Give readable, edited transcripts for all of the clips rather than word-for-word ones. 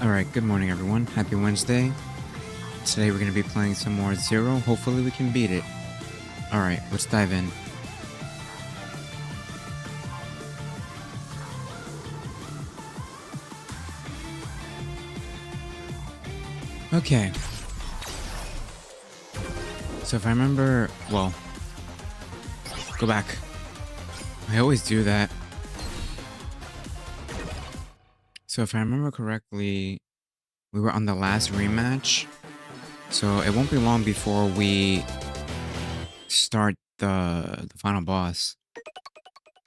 Alright, good morning everyone. Happy Wednesday. Today we're going to be playing some more Zero. Hopefully we can beat it. Alright, let's dive in. Okay. So if I remember... Well. Go back. I always do that. So if I remember correctly, we were on the last rematch. So it won't be long before we start the final boss.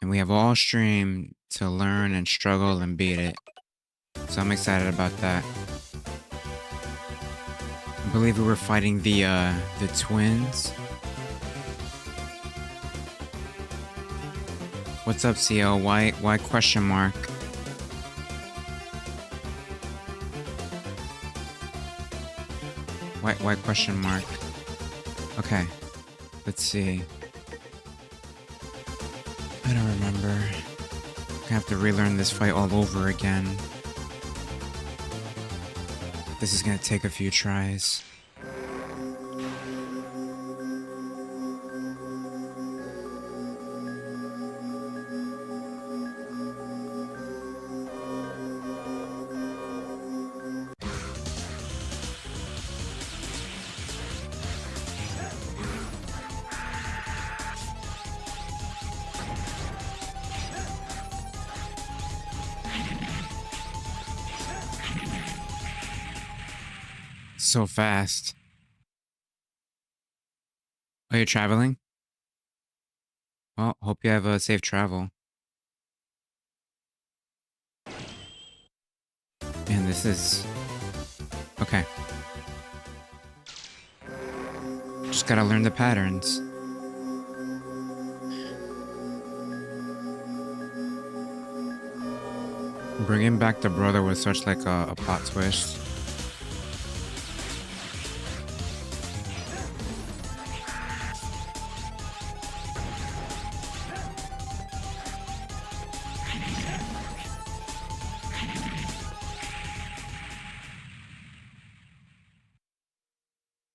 And we have all stream to learn and struggle and beat it. So I'm excited about that. I believe we were fighting the twins. What's up, CL? Why question mark? Why question mark? Okay. Let's see. I don't remember. I have to relearn this fight all over again. This is gonna take a few tries. So fast. Are you traveling? Well, hope you have a safe travel. And this is... Okay. Just gotta learn the patterns. Bringing back the brother was such like a plot twist.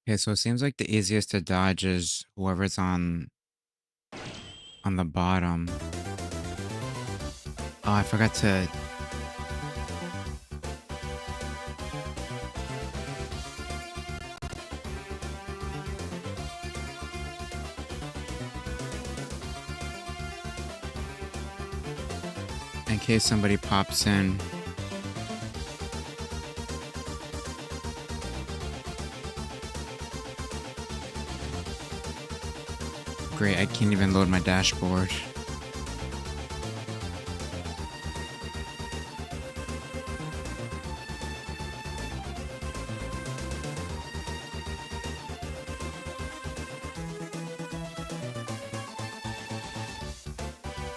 Okay, so it seems like the easiest to dodge is whoever's on the bottom. Oh, I forgot to... In case somebody pops in. Great, I can't even load my dashboard.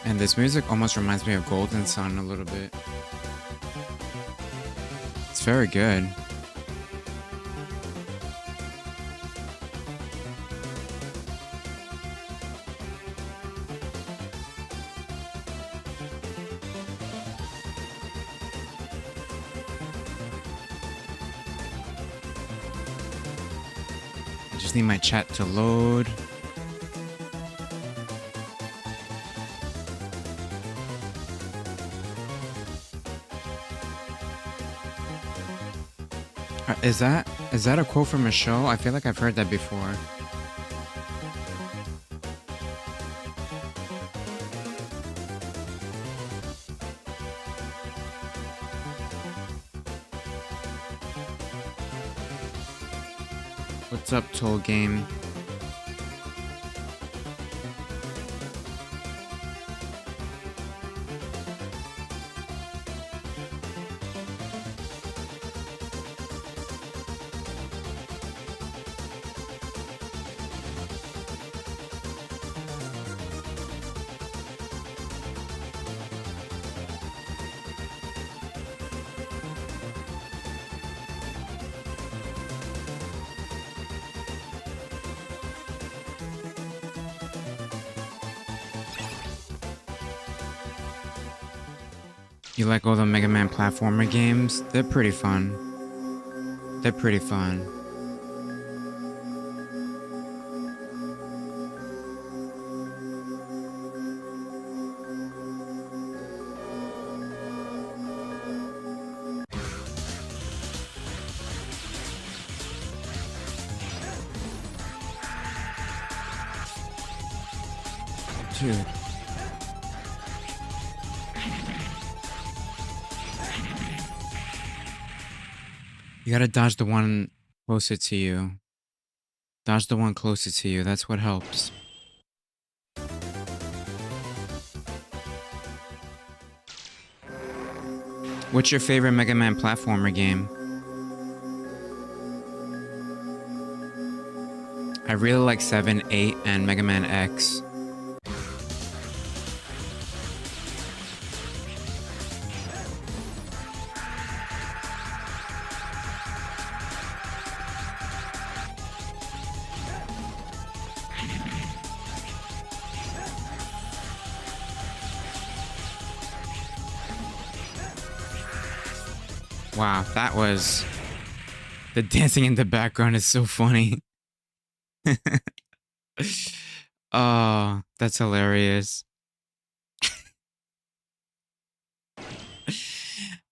And this music almost reminds me of Golden Sun a little bit. It's very good. I just need my chat to load. Is that a quote from a show? I feel like I've heard that before. What's up, Toll Game? You like all the Mega Man platformer games? They're pretty fun. They're pretty fun. Dude. You gotta dodge the one closer to you. Dodge the one closer to you. That's what helps. What's your favorite Mega Man platformer game? I really like 7, 8, and Mega Man X. Wow, that was... The dancing in the background is so funny. Oh, that's hilarious.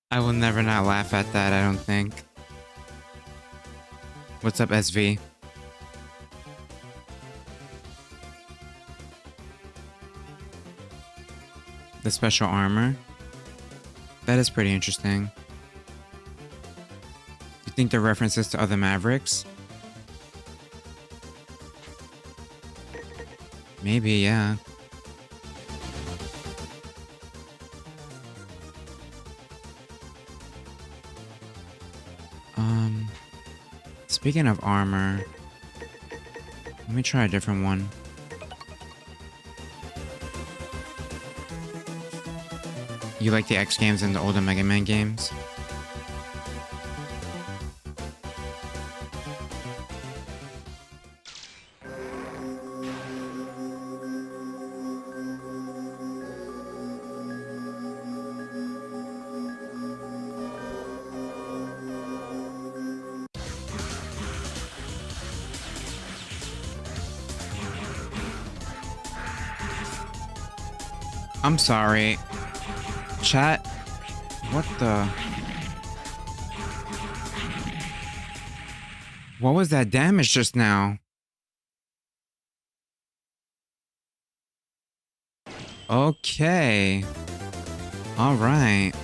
I will never not laugh at that, I don't think. What's up, SV? The special armor? That is pretty interesting. You think they're references to other Mavericks? Maybe, yeah. Speaking of armor, let me try a different one. You like the X games and the older Mega Man games? I'm sorry. Chat? What the... What was that damage just now? Okay. Alright.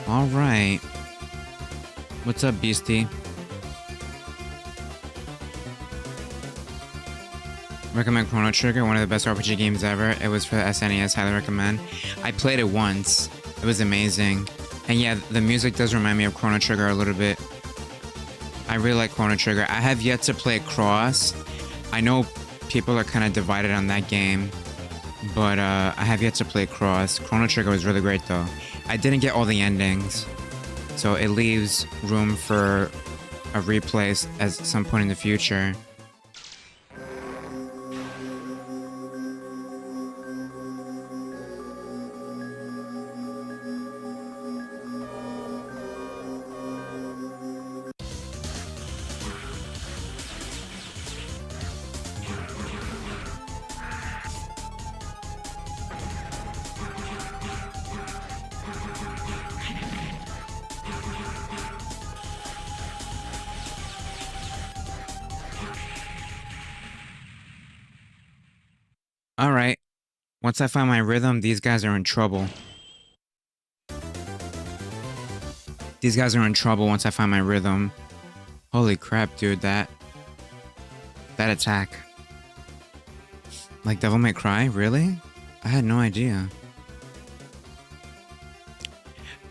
Alright. What's up, Beastie? Recommend Chrono Trigger, one of the best RPG games ever. It was for the SNES, highly recommend. I played it once. It was amazing. And yeah, the music does remind me of Chrono Trigger a little bit. I really like Chrono Trigger. I have yet to play Cross. I know people are kind of divided on that game, but I have yet to play Cross. Chrono Trigger was really great though. I didn't get all the endings, so it leaves room for a replay at some point in the future. All right. Once I find my rhythm, these guys are in trouble. These guys are in trouble once I find my rhythm. Holy crap, dude, that attack. Like Devil May Cry? Really? I had no idea.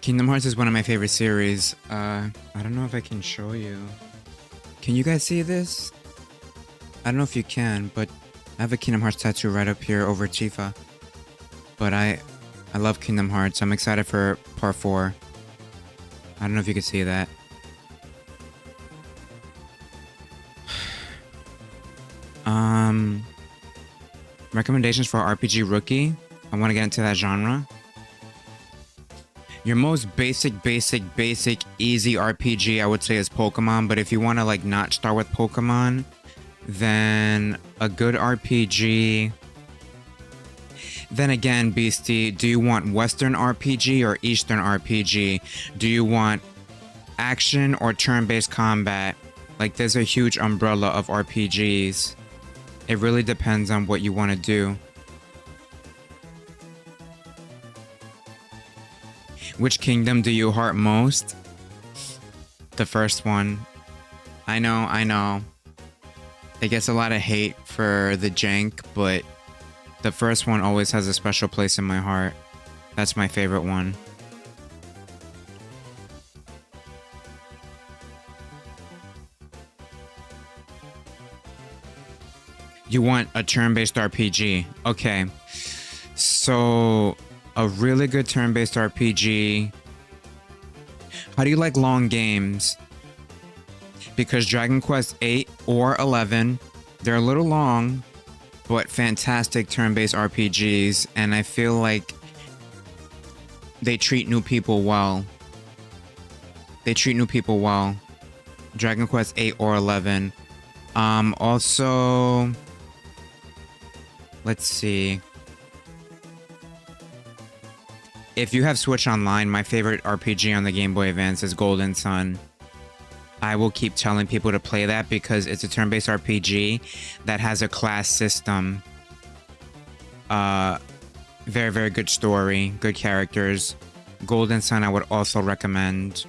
Kingdom Hearts is one of my favorite series. I don't know if I can show you. Can you guys see this? I don't know if you can, but I have a Kingdom Hearts tattoo right up here over Tifa. But I love Kingdom Hearts. I'm excited for part 4. I don't know if you can see that. Recommendations for RPG rookie? I want to get into that genre. Your most basic, easy RPG, I would say, is Pokemon. But if you want to, like, not start with Pokemon, then a good RPG... Then again, Beastie, do you want Western RPG or Eastern RPG? Do you want action or turn-based combat? Like, there's a huge umbrella of RPGs. It really depends on what you want to do. Which kingdom do you heart most? The first one. I know. It gets a lot of hate for the jank, but the first one always has a special place in my heart. That's my favorite one. You want a turn-based RPG. Okay. So, a really good turn-based RPG. How do you like long games? Because Dragon Quest 8 or 11, they're a little long, but fantastic turn-based RPGs, and I feel like they treat new people well. Dragon Quest 8 or 11. Also, let's see. If you have Switch Online, my favorite RPG on the Game Boy Advance is Golden Sun. I will keep telling people to play that because it's a turn-based RPG that has a class system. Very, very good story, good characters. Golden Sun I would also recommend.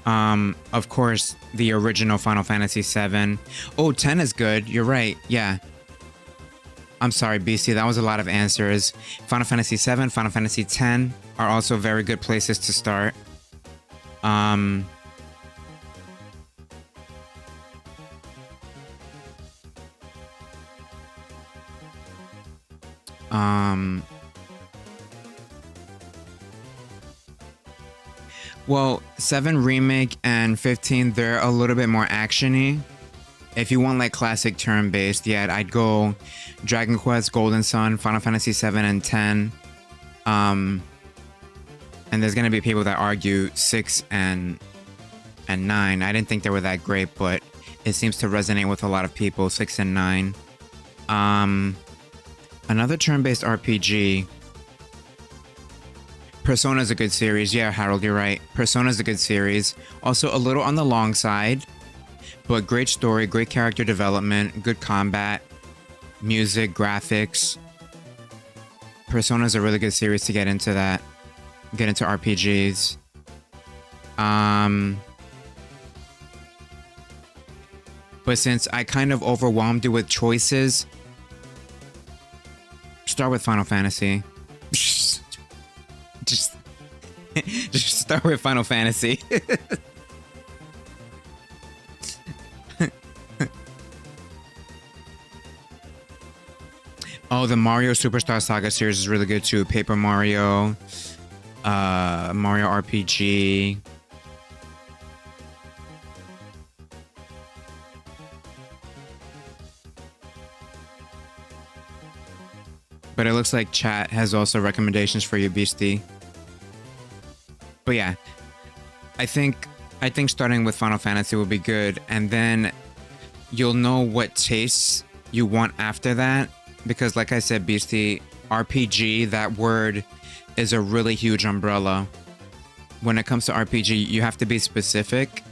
Of course, the original Final Fantasy VII. Oh, 10 is good. You're right. Yeah. I'm sorry, BC. That was a lot of answers. Final Fantasy VII, Final Fantasy X are also very good places to start. Well, 7 Remake and 15, they're a little bit more action-y. If you want like classic turn-based, yeah, I'd go Dragon Quest, Golden Sun, Final Fantasy VII, and 10. And there's gonna be people that argue 6 and 9. I didn't think they were that great, but it seems to resonate with a lot of people. 6 and 9. Another turn-based RPG. Persona's a good series. Yeah, Harold, you're right. Persona's a good series. Also a little on the long side, but great story, great character development, good combat, music, graphics. Persona's a really good series to get into that. Get into RPGs. But since I kind of overwhelmed you with choices, start with Final Fantasy. Just start with Final Fantasy. Oh, the Mario Superstar Saga series is really good too. Paper Mario, Mario RPG. But it looks like chat has also recommendations for you, Beastie. But yeah, I think starting with Final Fantasy will be good, and then you'll know what tastes you want after that. Because like I said, Beastie, RPG, that word is a really huge umbrella. When it comes to RPG, you have to be specific.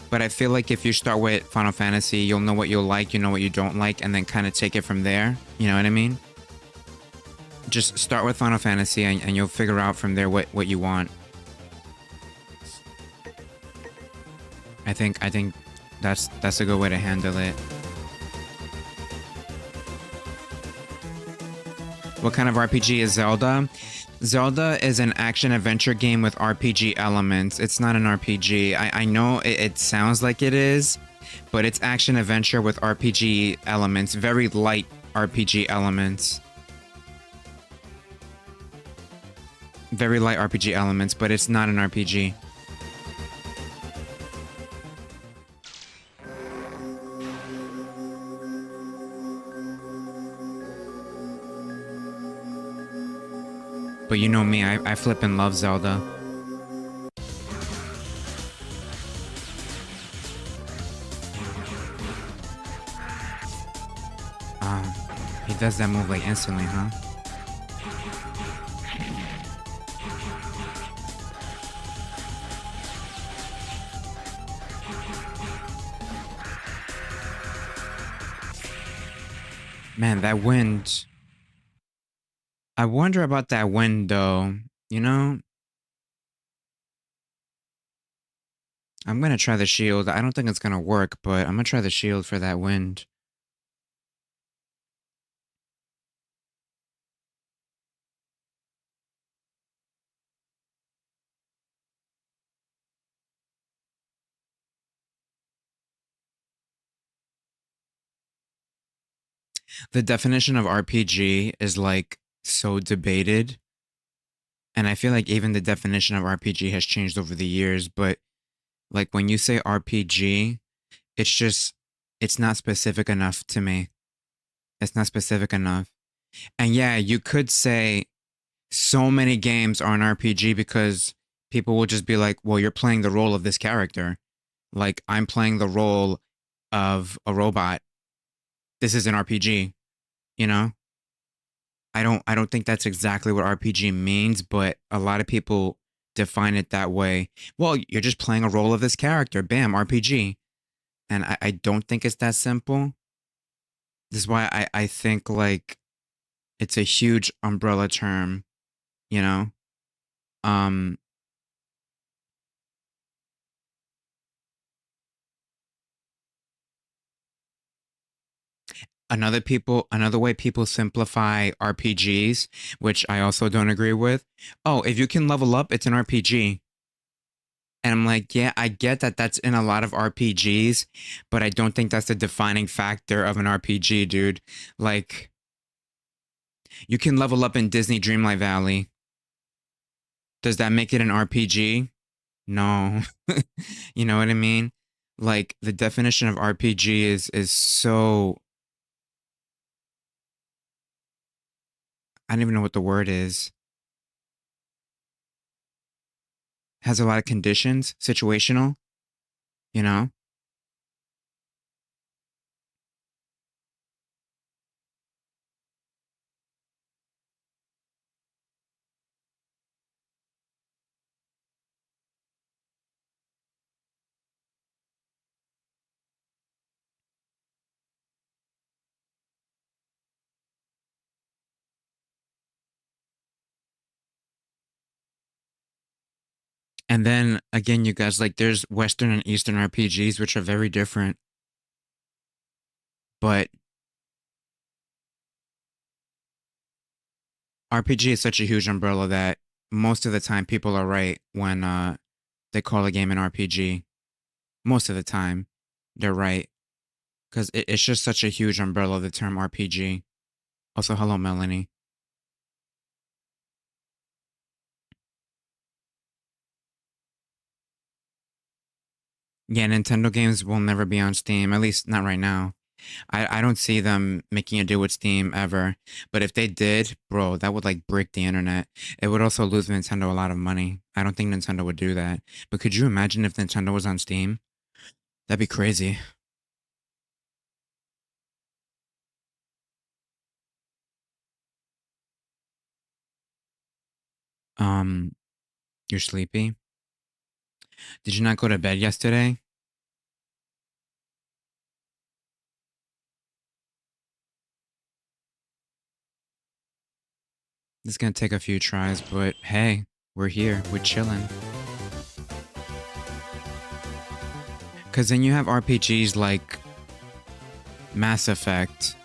But I feel like if you start with Final Fantasy, you'll know what you'll like, you know what you don't like, and then kind of take it from there. You know what I mean? Just start with Final Fantasy and you'll figure out from there what you want. I think that's a good way to handle it. What kind of RPG is Zelda? Zelda is an action-adventure game with RPG elements. It's not an RPG. I know it sounds like it is, but it's action-adventure with RPG elements. Very light RPG elements. Very light RPG elements, but it's not an RPG. But you know me, I flippin' love Zelda. Um, he does that move like instantly, huh? Man, that wind. I wonder about that wind though. You know, I'm gonna try the shield. I don't think it's gonna work, but I'm gonna try the shield for that wind. The definition of RPG is like so debated. And I feel like even the definition of RPG has changed over the years. But like when you say RPG, it's just, it's not specific enough to me. It's not specific enough. And yeah, you could say so many games are an RPG because people will just be like, well, you're playing the role of this character. Like I'm playing the role of a robot. This is an RPG, you know? I don't think that's exactly what RPG means, but a lot of people define it that way. Well, you're just playing a role of this character. Bam, RPG. And I don't think it's that simple. This is why I think like it's a huge umbrella term, you know? Um another way people simplify RPGs, which I also don't agree with. Oh, if you can level up, it's an RPG. And I'm like, yeah, I get that that's in a lot of RPGs, but I don't think that's the defining factor of an RPG, dude. Like, you can level up in Disney Dreamlight Valley. Does that make it an RPG? No. You know what I mean? Like the definition of RPG is so I don't even know what the word is. Has a lot of conditions, situational, you know? And then again, you guys, like there's Western and Eastern RPGs, which are very different. But RPG is such a huge umbrella that most of the time people are right when they call a game an RPG. Most of the time, they're right because it's just such a huge umbrella. The term RPG. Also, hello, Melanie. Yeah, Nintendo games will never be on Steam, at least not right now. I don't see them making a deal with Steam ever. But if they did, bro, that would like break the internet. It would also lose Nintendo a lot of money. I don't think Nintendo would do that. But could you imagine if Nintendo was on Steam? That'd be crazy. Um, you're sleepy? Did you not go to bed yesterday? It's gonna take a few tries, but hey, we're here. We're chilling. Cause then you have RPGs like Mass Effect,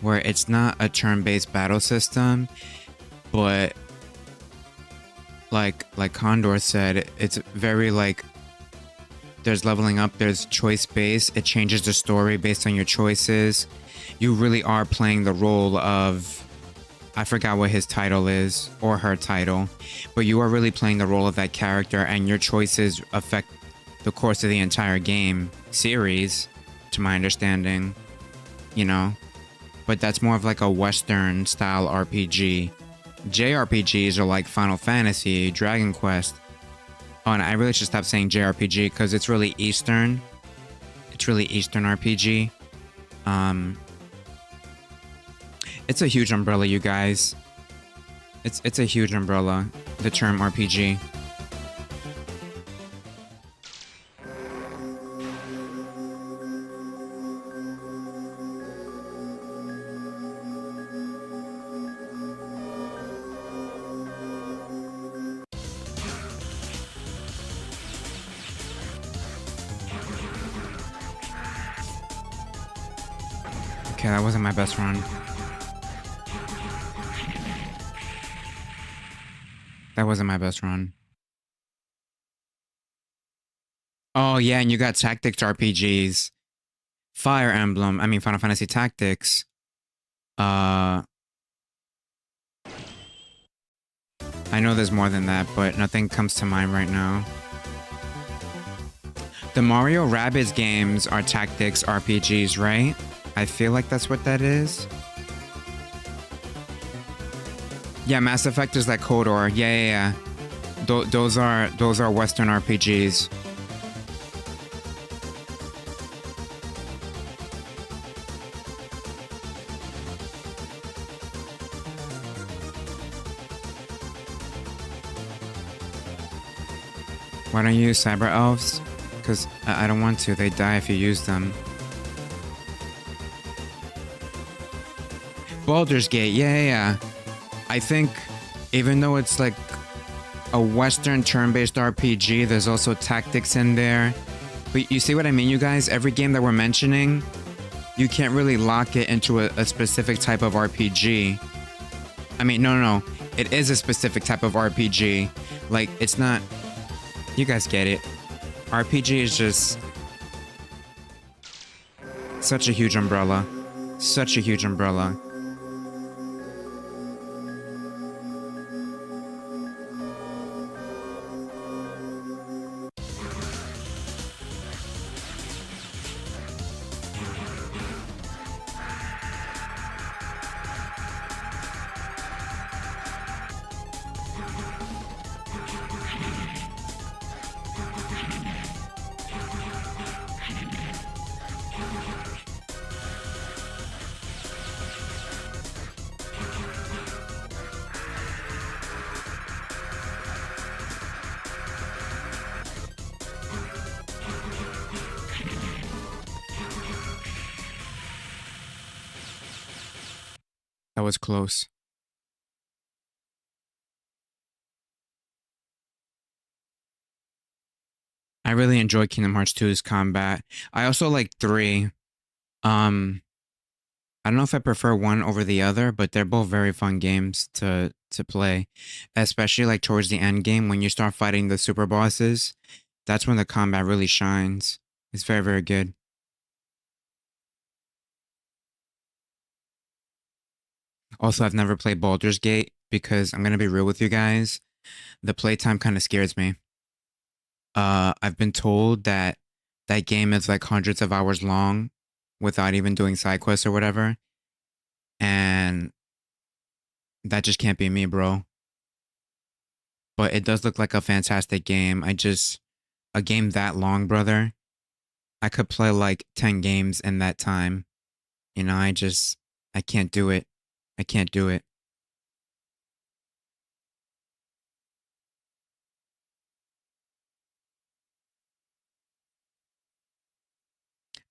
where it's not a turn-based battle system, but like Condor said, it's very like there's leveling up, there's choice based. It changes the story based on your choices. You really are playing the role of I forgot what his title is or her title, but you are really playing the role of that character and your choices affect the course of the entire game series, to my understanding, you know? But that's more of like a Western style RPG. JRPGs are like Final Fantasy, Dragon Quest. Oh, and I really should stop saying JRPG because it's really Eastern. It's really Eastern RPG. It's a huge umbrella, you guys. It's a huge umbrella, the term RPG. Okay, that wasn't my best run. That wasn't my best run. Oh, yeah, and you got Tactics RPGs. Fire Emblem, I mean Final Fantasy Tactics. I know there's more than that, but nothing comes to mind right now. The Mario Rabbids games are Tactics RPGs, right? I feel like that's what that is. Yeah, Mass Effect is like KOTOR. Yeah. Those are Western RPGs. Why don't you use Cyber Elves? Because I don't want to. They die if you use them. Baldur's Gate. Yeah. I think even though it's like a Western turn-based RPG, there's also tactics in there. But you see what I mean, you guys? Every game that we're mentioning, you can't really lock it into a specific type of RPG. I mean, no. It is a specific type of RPG. Like, it's not... You guys get it. RPG is just... such a huge umbrella. Such a huge umbrella. That was close. I really enjoyed Kingdom Hearts 2's combat. I also like 3. I don't know if I prefer one over the other, but they're both very fun games to play. Especially like towards the end game when you start fighting the super bosses. That's when the combat really shines. It's very, very good. Also, I've never played Baldur's Gate because I'm gonna be real with you guys. The playtime kind of scares me. I've been told that that game is like hundreds of hours long without even doing side quests or whatever. And that just can't be me, bro. But it does look like a fantastic game. A game that long, brother. I could play like 10 games in that time. You know, I can't do it. I can't do it.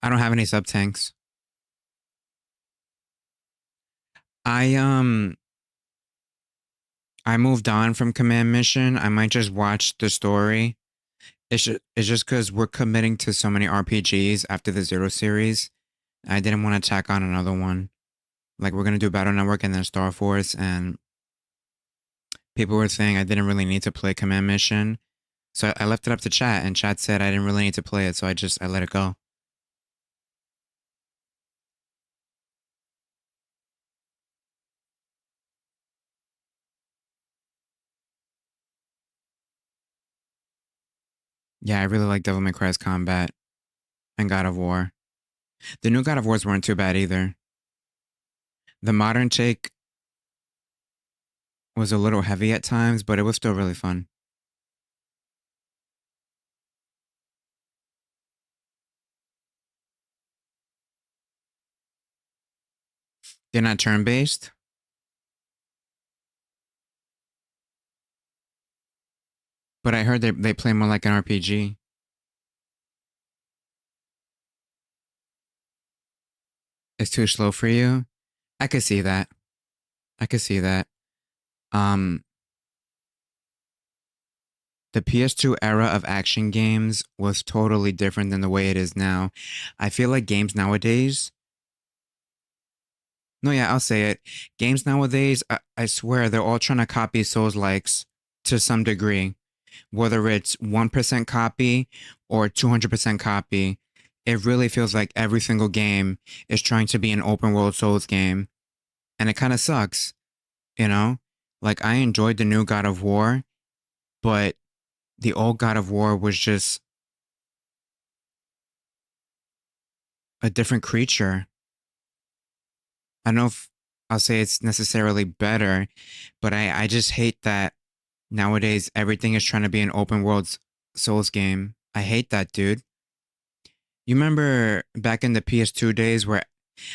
I don't have any sub tanks. I, um, I moved on from Command Mission. I might just watch the story. It's just because we're committing to so many RPGs after the Zero series. I didn't want to tack on another one. Like, we're going to do Battle Network and then Star Force, and people were saying I didn't really need to play Command Mission. So I left it up to chat, and chat said I didn't really need to play it, so I let it go. Yeah, I really like Devil May Cry's combat and God of War. The new God of Wars weren't too bad either. The modern take, was a little heavy at times, but it was still really fun. They're not turn-based, but I heard they play more like an RPG. It's too slow for you. I could see that. I could see that. Um, the PS2 era of action games was totally different than the way it is now. I feel like games nowadays. No, yeah, I'll say it. Games nowadays, I swear, they're all trying to copy Souls likes to some degree. Whether it's 1% copy or 200% copy, it really feels like every single game is trying to be an open world Souls game. And it kind of sucks, you know? Like, I enjoyed the new God of War, but the old God of War was just a different creature. I don't know if I'll say it's necessarily better, but I just hate that nowadays everything is trying to be an open world Souls game. I hate that, dude. You remember back in the PS2 days where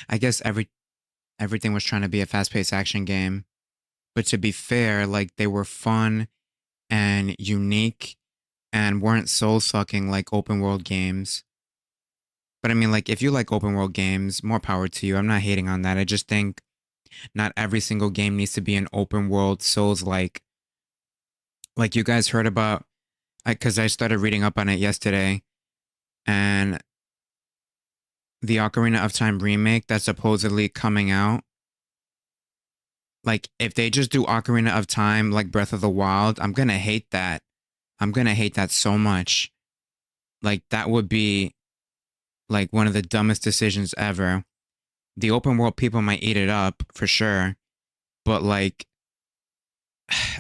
I guess everything was trying to be a fast-paced action game, but to be fair, like they were fun and unique and weren't soul-sucking like open world games. But I mean, like, if you like open world games, more power to you. I'm not hating on that. I just think not every single game needs to be an open world Souls like. Like, you guys heard about, because I started reading up on it yesterday, and the Ocarina of Time remake that's supposedly coming out. Like, if they just do Ocarina of Time like Breath of the Wild, I'm gonna hate that. I'm gonna hate that so much. Like, that would be like one of the dumbest decisions ever. The open world people might eat it up for sure, but like,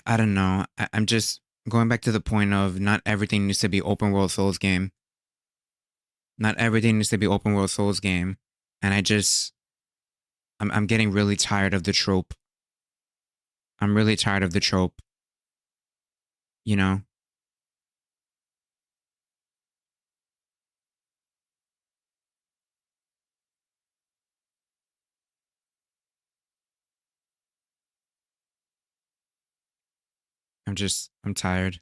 I don't know. I'm just going back to the point of not everything needs to be open world Souls game. Not everything needs to be open world Souls game, and I'm getting really tired of the trope. I'm really tired of the trope. You know, I'm tired.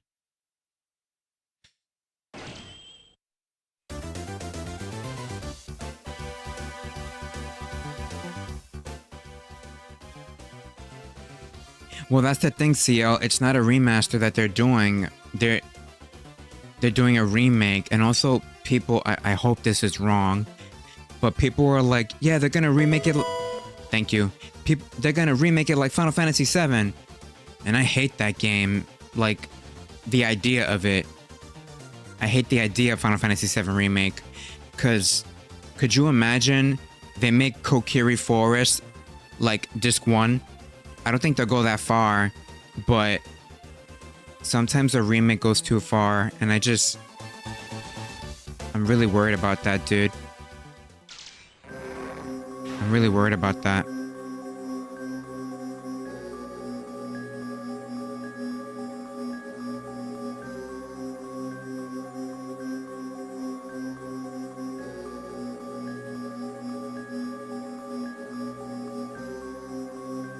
Well, that's the thing, CL. It's not a remaster that they're doing. They're doing a remake, and also people. I hope this is wrong, but people were like, "Yeah, they're gonna remake it." Thank you. People, they're gonna remake it like Final Fantasy VII, and I hate that game. Like, the idea of it. I hate the idea of Final Fantasy VII remake, cause could you imagine they make Kokiri Forest like disc 1? I don't think they'll go that far, but sometimes a remake goes too far, and I'm really worried about that, dude. I'm really worried about that.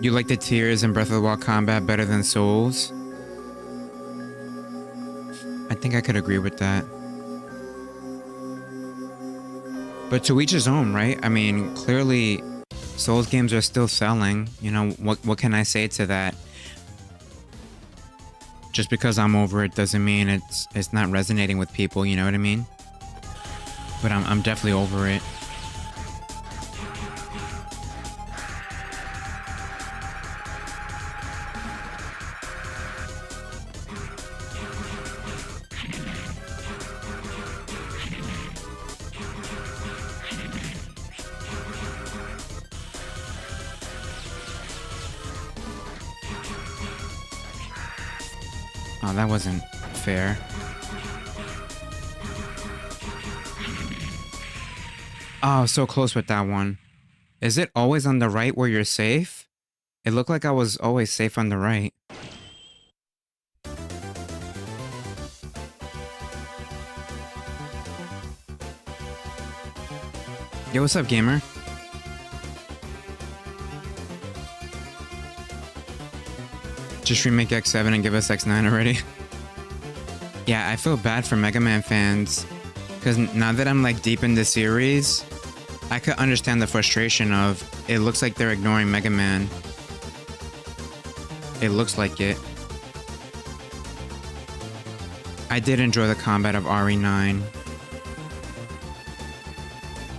You like the tears in Breath of the Wild combat better than Souls? I think I could agree with that. But to each his own, right? I mean, clearly Souls games are still selling. You know, what can I say to that? Just because I'm over it doesn't mean it's not resonating with people, you know what I mean? But I'm definitely over it. Oh, that wasn't fair. Oh, so close with that one. Is it always on the right where you're safe? It looked like I was always safe on the right. Yo, what's up, gamer? Just remake X7 and give us X9 already. Yeah, I feel bad for Mega Man fans, because now that I'm like deep in the series, I could understand the frustration of it looks like they're ignoring Mega Man. It looks like it. I did enjoy the combat of RE9.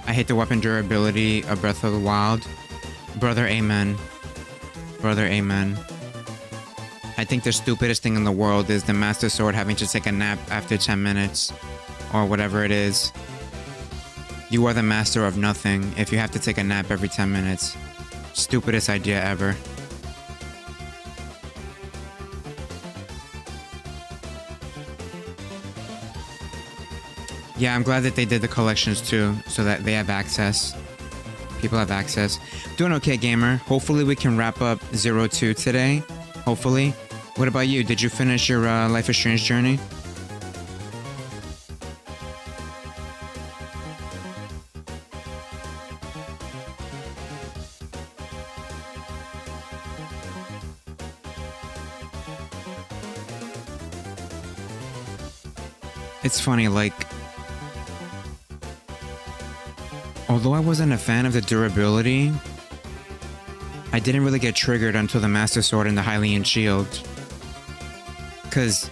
I hate the weapon durability of Breath of the Wild. Brother, amen. Brother, amen. I think the stupidest thing in the world is the Master Sword having to take a nap after 10 minutes. Or whatever it is. You are the master of nothing if you have to take a nap every 10 minutes. Stupidest idea ever. Yeah, I'm glad that they did the collections too, so that they have access. People have access. Doing okay, gamer. Hopefully we can wrap up 02 today. Hopefully. What about you? Did you finish your Life is Strange journey? It's funny, like, although I wasn't a fan of the durability, I didn't really get triggered until the Master Sword and the Hylian Shield. Because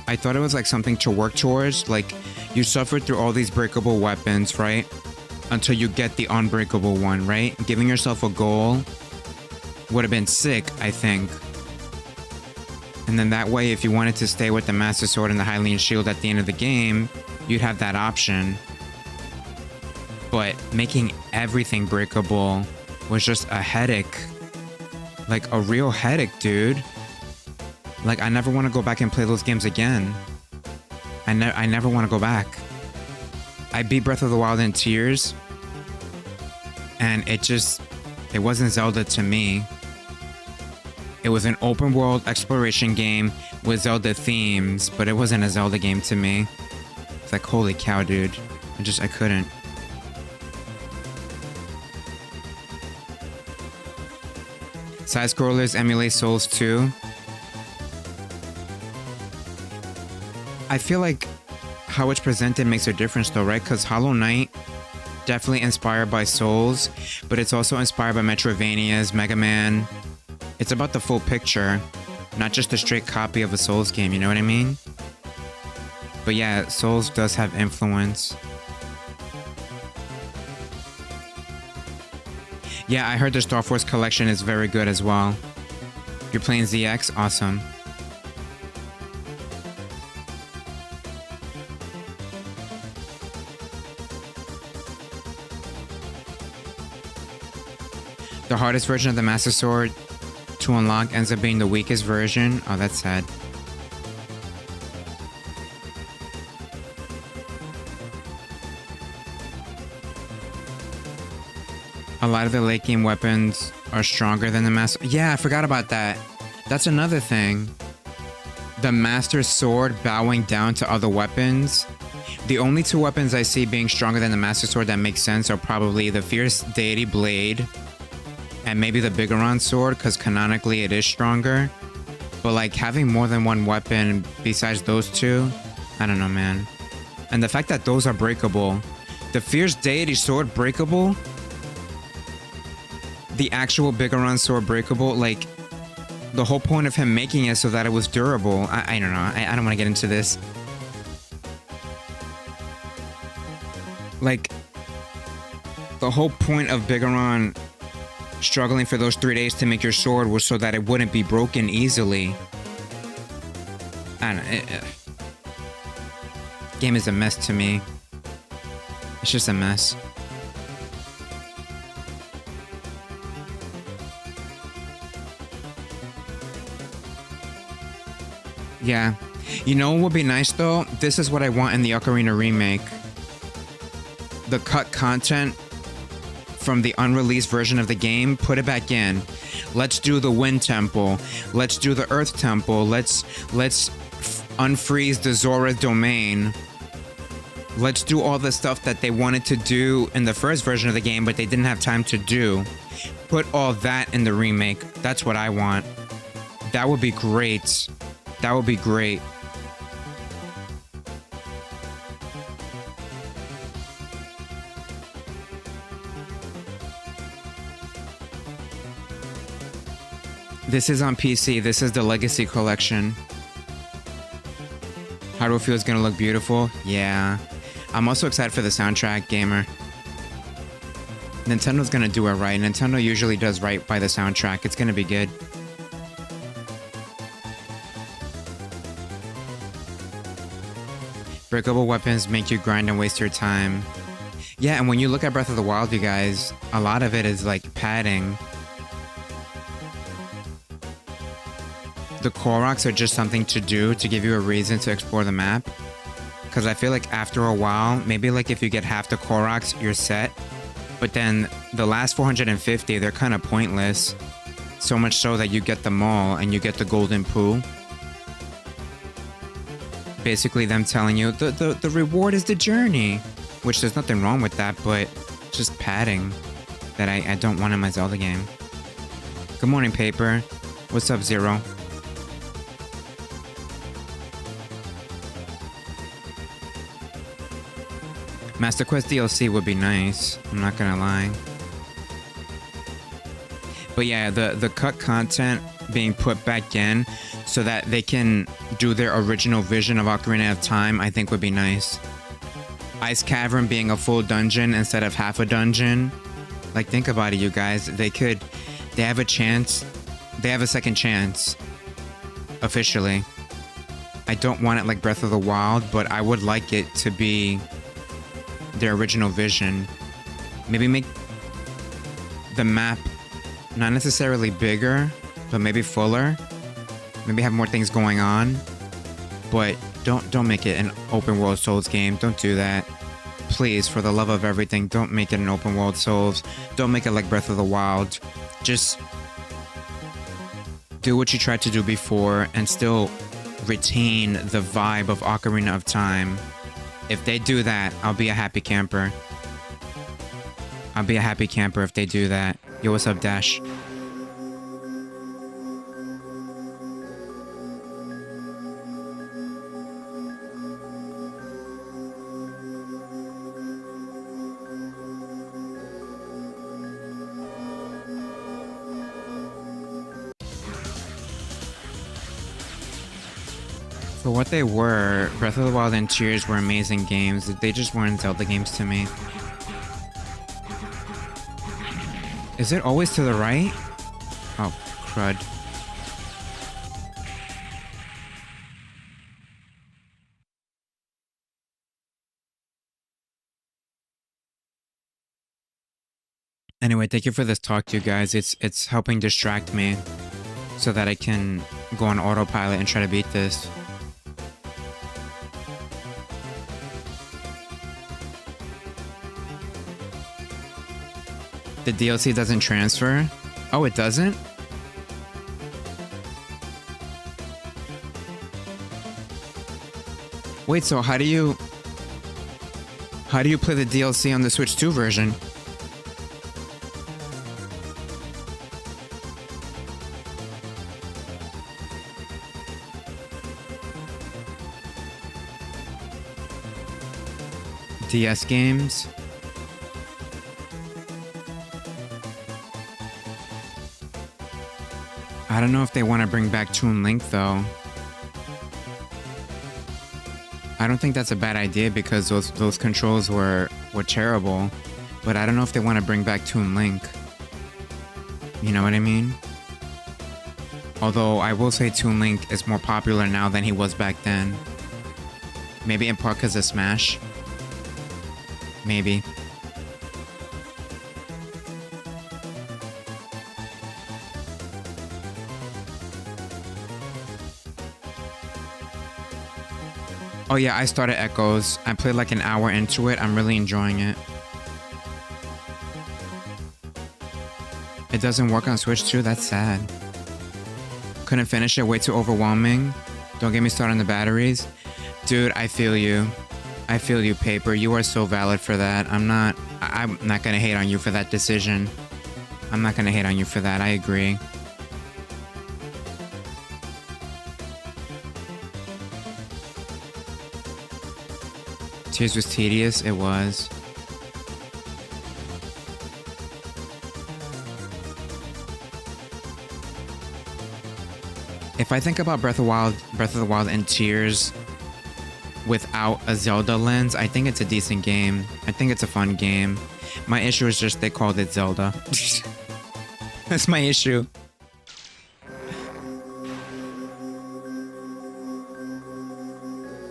I thought it was like something to work towards. Like, you suffered through all these breakable weapons, right? Until you get the unbreakable one, right? Giving yourself a goal would have been sick, I think. And then that way, if you wanted to stay with the Master Sword and the Hylian Shield at the end of the game, you'd have that option. But making everything breakable was just a headache. Like, a real headache, dude. Like, I never want to go back and play those games again. I never want to go back. I beat Breath of the Wild in tears. And it wasn't Zelda to me. It was an open world exploration game with Zelda themes, but it wasn't a Zelda game to me. It's like, holy cow, dude. I couldn't. Side-scrollers emulate Souls 2. I feel like how it's presented makes a difference though, right? Because Hollow Knight, definitely inspired by Souls, but it's also inspired by Metroidvanias, Mega Man. It's about the full picture, not just a straight copy of a Souls game, you know what I mean? But yeah, Souls does have influence. Yeah, I heard the Star Force collection is very good as well. You're playing ZX? Awesome. The hardest version of the Master Sword to unlock ends up being the weakest version. Oh, that's sad. A lot of the late game weapons are stronger than the Master... Yeah, I forgot about that. That's another thing. The Master Sword bowing down to other weapons. The only two weapons I see being stronger than the Master Sword that make sense are probably the Fierce Deity Blade and maybe the Bigoron Sword, because canonically it is stronger. But like having more than one weapon besides those two, I don't know, man. And the fact that those are breakable. The Fierce Deity Sword breakable? The actual Bigoron Sword breakable? Like, the whole point of him making it so that it was durable. I don't know. I don't want to get into this. Like, the whole point of Bigoron struggling for those 3 days to make your sword was so that it wouldn't be broken easily. I don't know. Game is a mess to me. It's just a mess. Yeah. You know what would be nice though? This is what I want in the Ocarina remake. The cut content from the unreleased version of the game, put it back in. Let's do the Wind Temple. Let's do the Earth Temple. Let's unfreeze the Zora domain. Let's do all the stuff that they wanted to do in the first version of the game, but they didn't have time to do. Put all that in the remake. That's what I want. That would be great. That would be great. This is on PC. This is the Legacy Collection. Hyrule Field is gonna look beautiful. Yeah. I'm also excited for the soundtrack, gamer. Nintendo's gonna do it right. Nintendo usually does right by the soundtrack. It's gonna be good. Breakable weapons make you grind and waste your time. Yeah, and when you look at Breath of the Wild, you guys, a lot of it is like padding. The Koroks are just something to do to give you a reason to explore the map. Because I feel like after a while, maybe like if you get half the Koroks, you're set. But then the last 450, they're kind of pointless. So much so that you get them all and you get the golden poo. Basically them telling you the reward is the journey. Which there's nothing wrong with that, but just padding that I don't want in my Zelda game. Good morning, Paper. What's up, Zero? Master Quest DLC would be nice. I'm not gonna lie. But yeah, the cut content being put back in so that they can do their original vision of Ocarina of Time, I think would be nice. Ice Cavern being a full dungeon instead of half a dungeon. Like, think about it, you guys. They have a chance. They have a second chance. Officially. I don't want it like Breath of the Wild, but I would like it to be their original vision. Maybe make the map not necessarily bigger, but maybe fuller. Maybe have more things going on. But don't make it an open world Souls game. Don't do that. Please, for the love of everything, don't make it an open world Souls. Don't make it like Breath of the Wild. Just do what you tried to do before and still retain the vibe of Ocarina of Time. If they do that, I'll be a happy camper. I'll be a happy camper if they do that. Yo, what's up, Dash? For what they were, Breath of the Wild and Tears were amazing games. They just weren't Zelda games to me. Is it always to the right? Oh, crud. Anyway, thank you for this talk, you guys. It's helping distract me so that I can go on autopilot and try to beat this. The DLC doesn't transfer? Oh, it doesn't? Wait, so how do you play the DLC on the Switch 2 version? DS games? I don't know if they want to bring back Toon Link, though. I don't think that's a bad idea because those controls were terrible. But I don't know if they want to bring back Toon Link. You know what I mean? Although I will say Toon Link is more popular now than he was back then. Maybe in part because of Smash. Maybe. Oh yeah, I started Echoes. I played like an hour into it. I'm really enjoying it. It doesn't work on Switch 2? That's sad. Couldn't finish it, way too overwhelming. Don't get me started on the batteries. Dude, I feel you. I feel you, Paper. You are so valid for that. I'm not gonna hate on you for that decision. I'm not gonna hate on you for that. I agree. Tears was tedious. It was. If I think about Breath of the Wild and Tears without a Zelda lens, I think it's a decent game. I think it's a fun game. My issue is just they called it Zelda. That's my issue.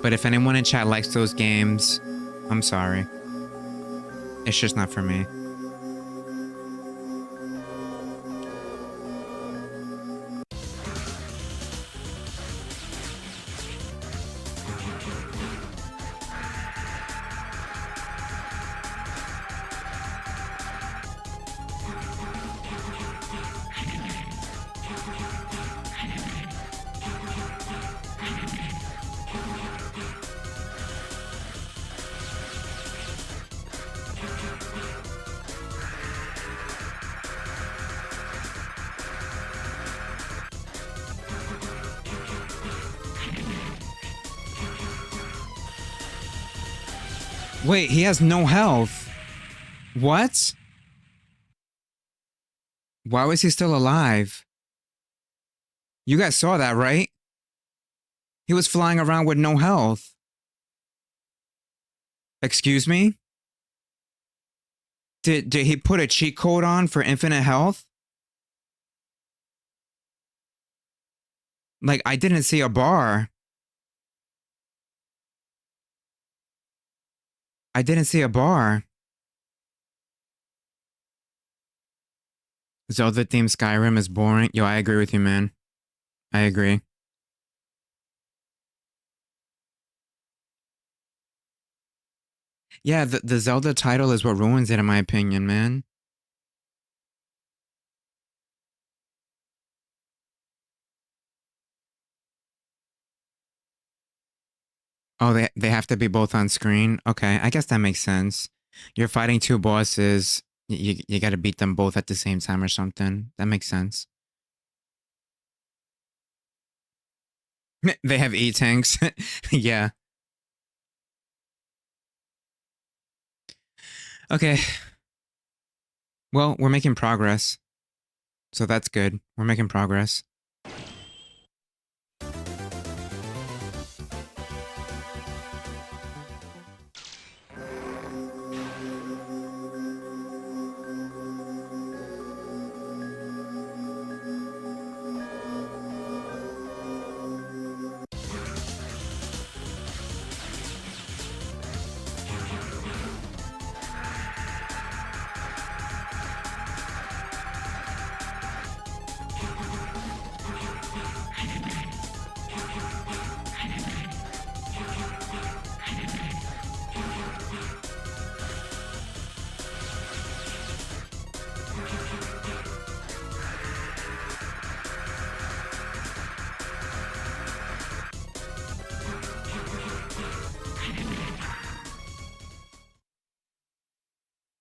But if anyone in chat likes those games, I'm sorry. It's just not for me. Wait, he has no health. What? Why was he still alive? You guys saw that, right? He was flying around with no health. Excuse me? Did he put a cheat code on for infinite health? Like, I didn't see a bar. I didn't see a bar. Zelda themed Skyrim is boring. Yo, I agree with you, man. I agree. Yeah, the Zelda title is what ruins it, in my opinion, man. Oh, they have to be both on screen? Okay, I guess that makes sense. You're fighting two bosses. You got to beat them both at the same time or something. That makes sense. They have E-tanks. Yeah. Okay. Well, we're making progress. So that's good. We're making progress.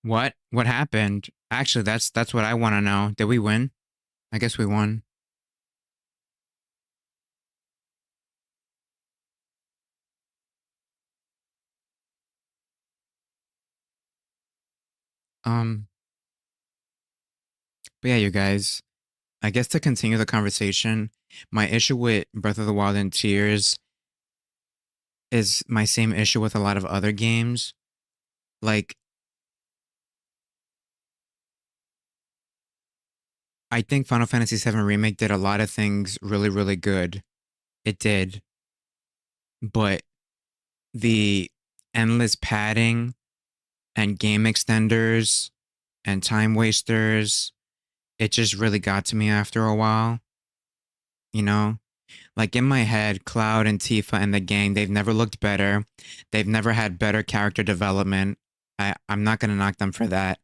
What? What happened? Actually, that's what I want to know. Did we win? I guess we won. Um, but yeah, you guys, I guess to continue the conversation, my issue with Breath of the Wild and Tears is my same issue with a lot of other games. Like, I think Final Fantasy VII Remake did a lot of things really, really good. It did. But the endless padding and game extenders and time wasters, it just really got to me after a while. You know? Like in my head, Cloud and Tifa and the gang, they've never looked better. They've never had better character development. I'm not gonna knock them for that.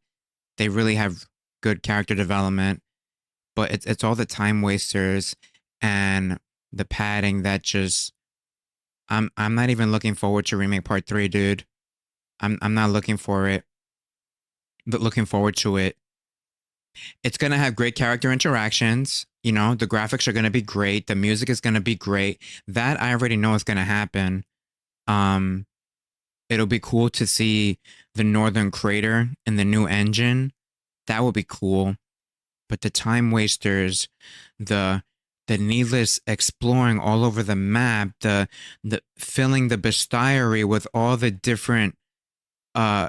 They really have good character development, but it's all the time wasters and the padding that just I'm not even looking forward to Remake Part 3, dude. I'm not looking for it. But looking forward to it. It's gonna have great character interactions. You know, the graphics are gonna be great. The music is gonna be great. That I already know is gonna happen. Um, it'll be cool to see the Northern Crater in the new engine. That would be cool. But the time wasters, the the needless exploring all over the map, the filling the bestiary with all the different uh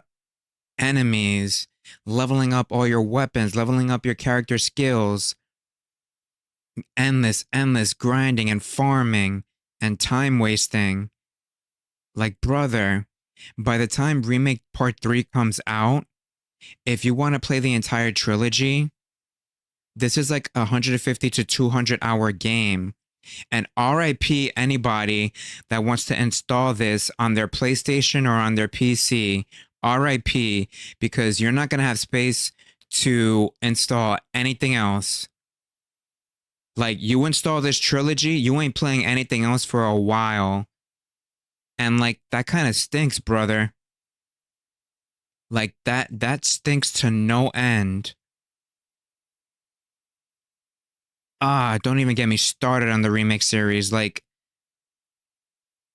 enemies, leveling up all your weapons, leveling up your character skills, endless grinding and farming and time wasting. Like, brother, by the time Remake Part 3 comes out, if you want to play the entire trilogy, this is like a 150 to 200 hour game. And RIP anybody that wants to install this on their PlayStation or on their PC. RIP, because you're not going to have space to install anything else. Like, you install this trilogy, you ain't playing anything else for a while. And like, that kind of stinks, brother. Like, that stinks to no end. Don't even get me started on the remake series. Like,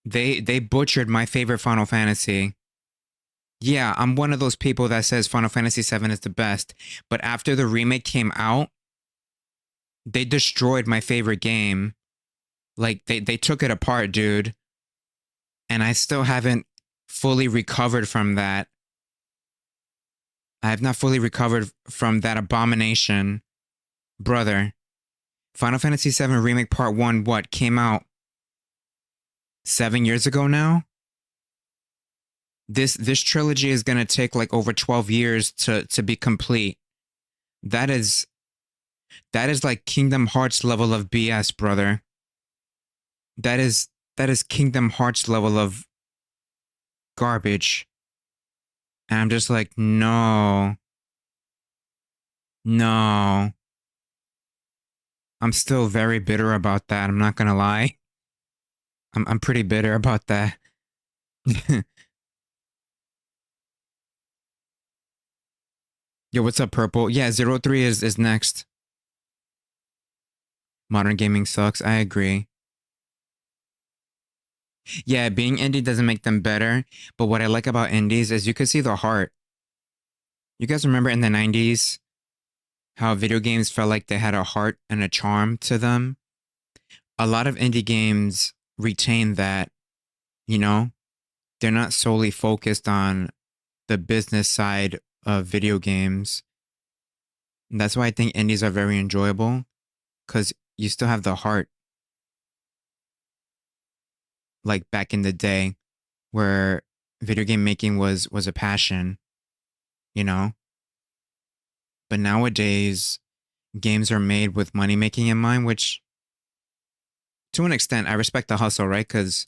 they butchered my favorite Final Fantasy. Yeah, I'm one of those people that says Final Fantasy VII is the best, but after the remake came out, they destroyed my favorite game. Like, they took it apart, dude. And I still haven't fully recovered from that. I have not fully recovered from that abomination. Brother, Final Fantasy VII Remake Part 1, what, came out 7 years ago now? This trilogy is gonna take like over 12 years to be complete. That is like Kingdom Hearts level of BS, brother. That is Kingdom Hearts level of garbage. And I'm just like, no. No. I'm still very bitter about that. I'm not gonna lie. I'm pretty bitter about that. Yo, what's up, Purple? Yeah, 03 is next. Modern gaming sucks. I agree. Yeah, being indie doesn't make them better, but what I like about indies is you can see the heart. You guys remember in the 90s how video games felt like they had a heart and a charm to them? A lot of indie games retain that, you know? They're not solely focused on the business side of video games. And that's why I think indies are very enjoyable, because you still have the heart, like back in the day, where video game making was a passion, you know? But nowadays, games are made with money making in mind, which to an extent, I respect the hustle, right? Because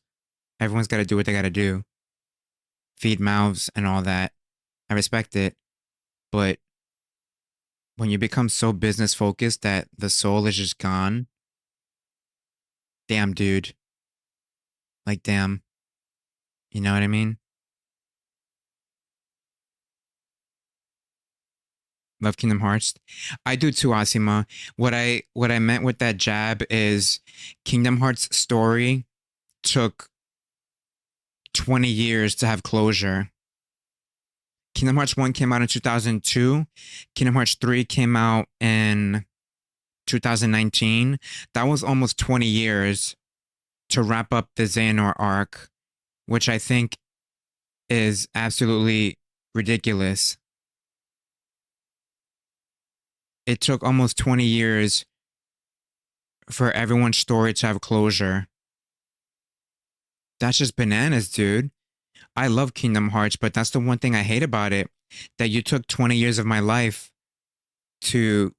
everyone's got to do what they got to do, feed mouths and all that. I respect it. But when you become so business focused that the soul is just gone, damn, dude. Like, damn. You know what I mean? Love Kingdom Hearts. I do too, Asima. What I meant with that jab is Kingdom Hearts story took 20 years to have closure. Kingdom Hearts 1 came out in 2002. Kingdom Hearts 3 came out in 2019. That was almost 20 years to wrap up the Xehanort arc, which I think is absolutely ridiculous. It took almost 20 years for everyone's story to have closure. That's just bananas, dude. I love Kingdom Hearts, but that's the one thing I hate about it. That you took 20 years of my life to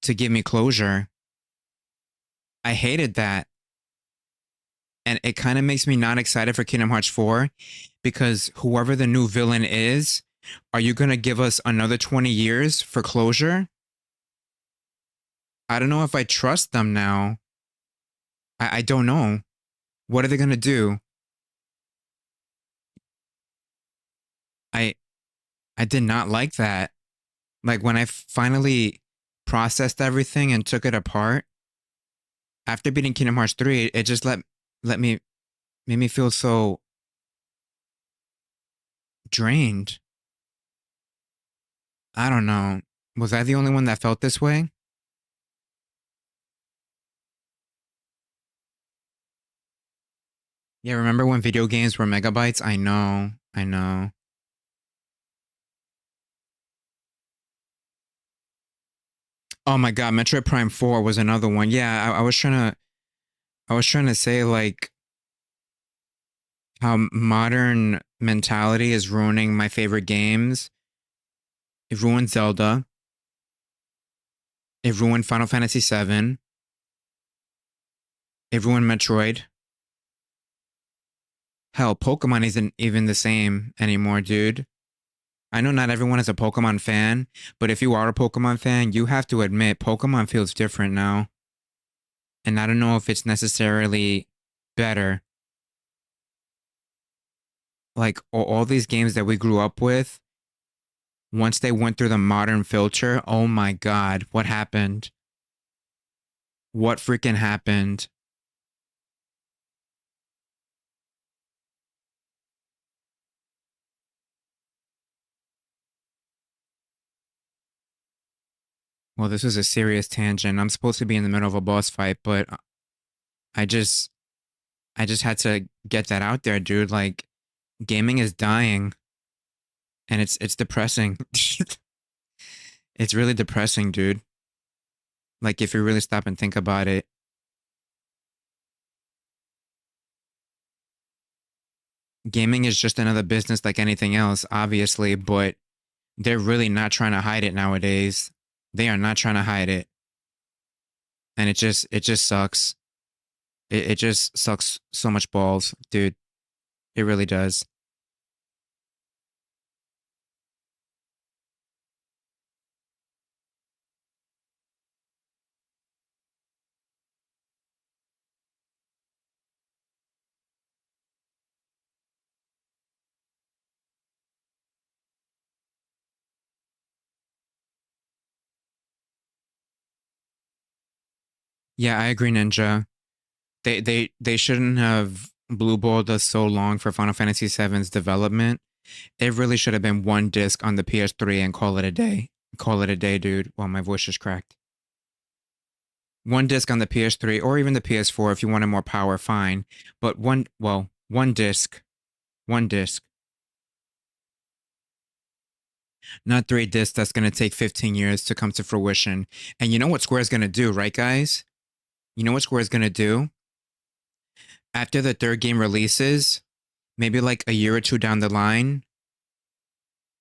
give me closure. I hated that. And it kind of makes me not excited for Kingdom Hearts 4, because whoever the new villain is, are you going to give us another 20 years for closure? I don't know if I trust them now. I don't know. What are they gonna do? I I did not like that. Like when I finally processed everything and took it apart after beating Kingdom Hearts 3, it just let me made me feel so drained. I don't know. Was I the only one that felt this way? Yeah, remember when video games were megabytes? I know. I know. Oh my god, Metroid Prime 4 was another one. Yeah, I was trying to say like how modern mentality is ruining my favorite games. It ruined Zelda. It ruined Final Fantasy VII. It ruined Metroid. Hell, Pokemon isn't even the same anymore, dude. I know not everyone is a Pokemon fan, but if you are a Pokemon fan, you have to admit Pokemon feels different now. And I don't know if it's necessarily better. Like all these games that we grew up with, once they went through the modern filter, oh my god, what happened? What freaking happened? Well, this was a serious tangent. I'm supposed to be in the middle of a boss fight, but I just I just had to get that out there, dude. Like gaming is dying and it's depressing. It's really depressing, dude. Like if you really stop and think about it, gaming is just another business like anything else, obviously, but they're really not trying to hide it nowadays. They are not trying to hide it. And it just sucks. It just sucks so much balls, dude. It really does. Yeah, I agree, Ninja. They shouldn't have blue balled us so long for Final Fantasy VII's development. It really should have been one disc on the PS3 and call it a day. Call it a day, dude. Well, my voice is cracked. One disc on the PS3 or even the PS4 if you wanted more power, fine. But one disc. One disc. Not three discs that's going to take 15 years to come to fruition. And you know what Square's going to do, right, guys? You know what Square's going to do? After the third game releases, maybe like a year or two down the line,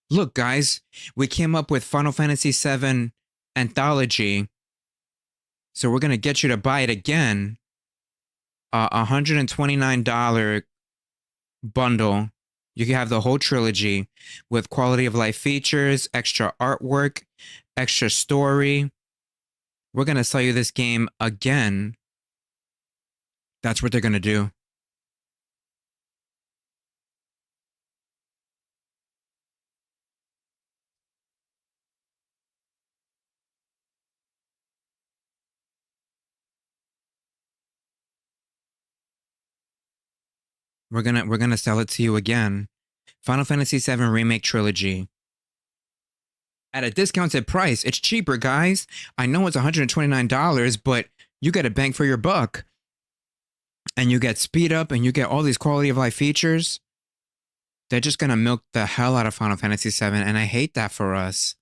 look, guys, we came up with Final Fantasy VII Anthology, so we're going to get you to buy it again. A $129 bundle. You can have the whole trilogy with quality of life features, extra artwork, extra story. We're going to sell you this game again. That's what they're going to do. We're going to sell it to you again. Final Fantasy VII Remake Trilogy. At a discounted price. It's cheaper, guys. I know it's $129, but you get a bang for your buck. And you get speed up and you get all these quality of life features. They're just gonna milk the hell out of Final Fantasy VII, and I hate that for us.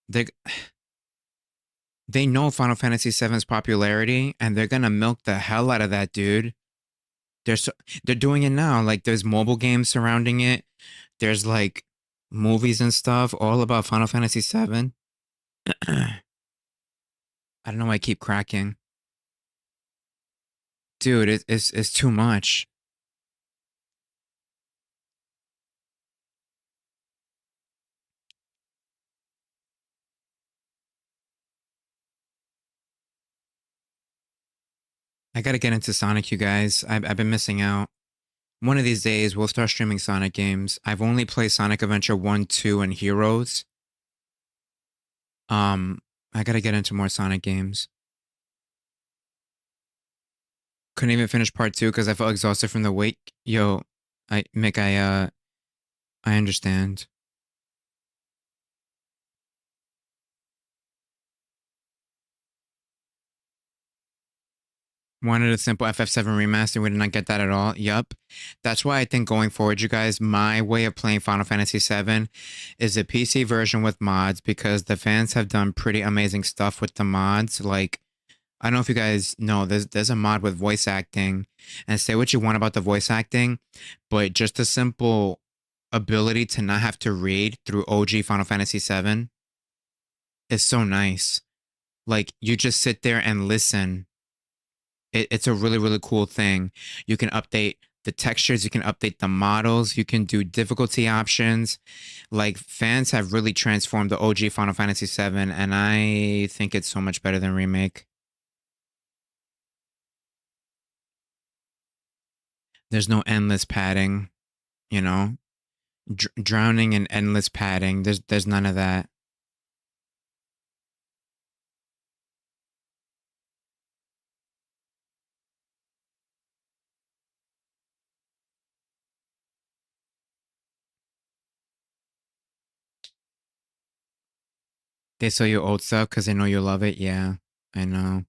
They they know Final Fantasy VII's popularity, and they're gonna milk the hell out of that, dude. They're so, they're doing it now. Like there's mobile games surrounding it. There's like movies and stuff all about Final Fantasy VII. I don't know why I keep cracking, dude. It's too much. I gotta get into Sonic, you guys. I've been missing out. One of these days, we'll start streaming Sonic games. I've only played Sonic Adventure 1, 2, and Heroes. Um, I gotta get into more Sonic games. Couldn't even finish part 2 because I felt exhausted from the wait. Yo, Mick, I understand. Wanted a simple FF7 remaster. We did not get that at all. Yup. That's why I think going forward, you guys, my way of playing Final Fantasy VII is a PC version with mods because the fans have done pretty amazing stuff with the mods. Like, I don't know if you guys know, there's a mod with voice acting, and say what you want about the voice acting, but just a simple ability to not have to read through OG Final Fantasy VII is so nice. Like, you just sit there and listen. It's a really, really cool thing. You can update the textures, you can update the models, you can do difficulty options. Like, fans have really transformed the OG Final Fantasy VII, and I think it's so much better than Remake. There's no endless padding, you know? Drowning in endless padding. There's none of that. They sell you old stuff because they know you love it. Yeah, I know.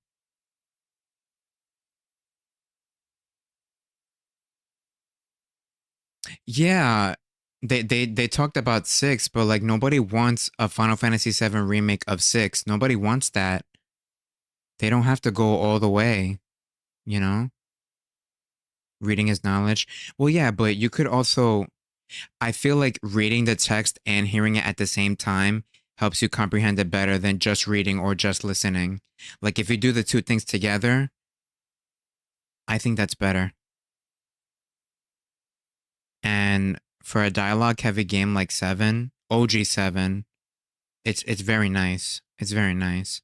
Yeah, they talked about 6, but like nobody wants a Final Fantasy VII remake of 6. Nobody wants that. They don't have to go all the way, you know? Reading is knowledge. Well, yeah, but you could also, I feel like reading the text and hearing it at the same time helps you comprehend it better than just reading or just listening. Like if you do the two things together, I think that's better. And for a dialogue heavy game like 7, OG 7, it's very nice. It's very nice.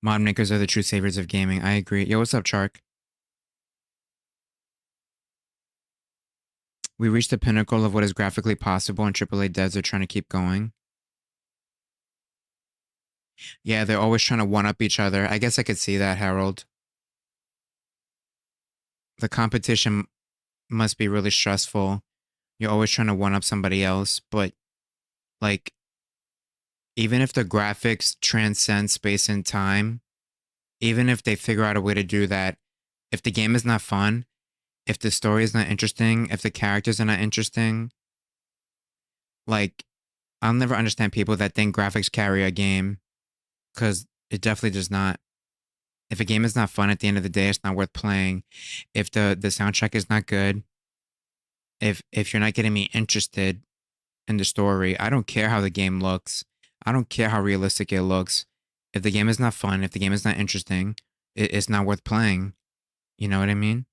Mod makers are the true saviors of gaming. I agree. Yo, what's up, Chark? We reached the pinnacle of what is graphically possible, and AAA devs are trying to keep going. Yeah, they're always trying to one up each other. I guess I could see that, Harold. The competition must be really stressful. You're always trying to one up somebody else, but like, even if the graphics transcend space and time, even if they figure out a way to do that, if the game is not fun, if the story is not interesting, if the characters are not interesting, like, I'll never understand people that think graphics carry a game because it definitely does not. If a game is not fun at the end of the day, it's not worth playing. If the soundtrack is not good, if you're not getting me interested in the story, I don't care how the game looks. I don't care how realistic it looks. If the game is not fun, if the game is not interesting, it's not worth playing. You know what I mean?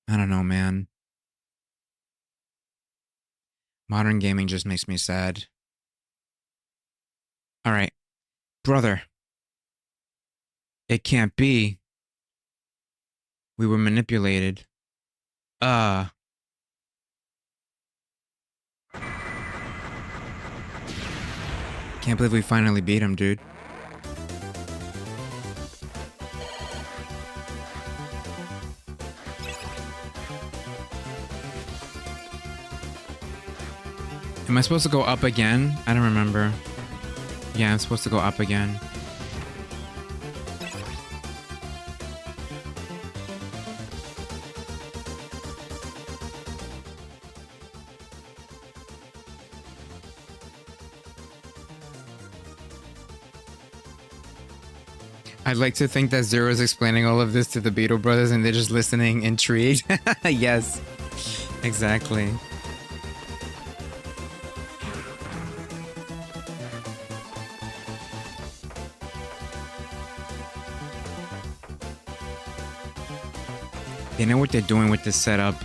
I don't know, man. Modern gaming just makes me sad. All right, brother, it can't be. We were manipulated. Uh, can't believe we finally beat him, dude. Am I supposed to go up again? I don't remember. Yeah, I'm supposed to go up again. I'd like to think that Zero is explaining all of this to the Beetle Brothers and they're just listening intrigued. Yes, exactly. They know what they're doing with this setup.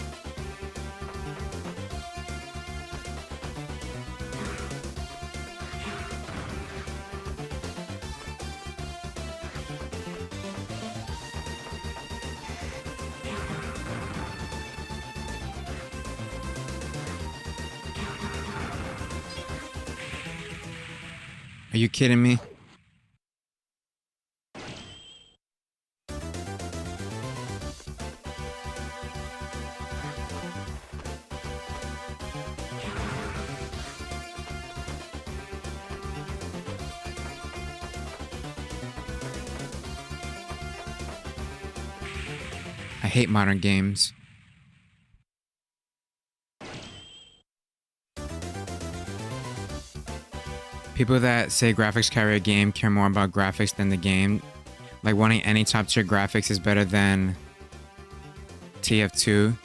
Are you kidding me? I hate modern games. People that say graphics carry a game care more about graphics than the game. Like wanting any top tier graphics is better than TF2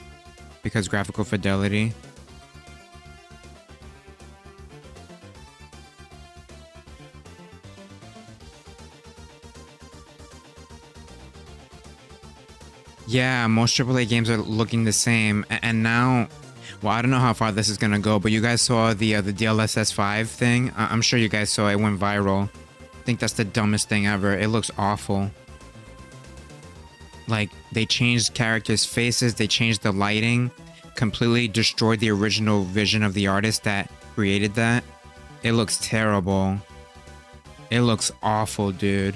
because graphical fidelity. Yeah, most AAA games are looking the same, and now, well, I don't know how far this is gonna go, but you guys saw the DLSS 5 thing. I'm sure you guys saw it. It went viral. I think that's the dumbest thing ever. It looks awful. Like, they changed characters' faces, they changed the lighting, completely destroyed the original vision of the artist that created that. It looks terrible. It looks awful, dude.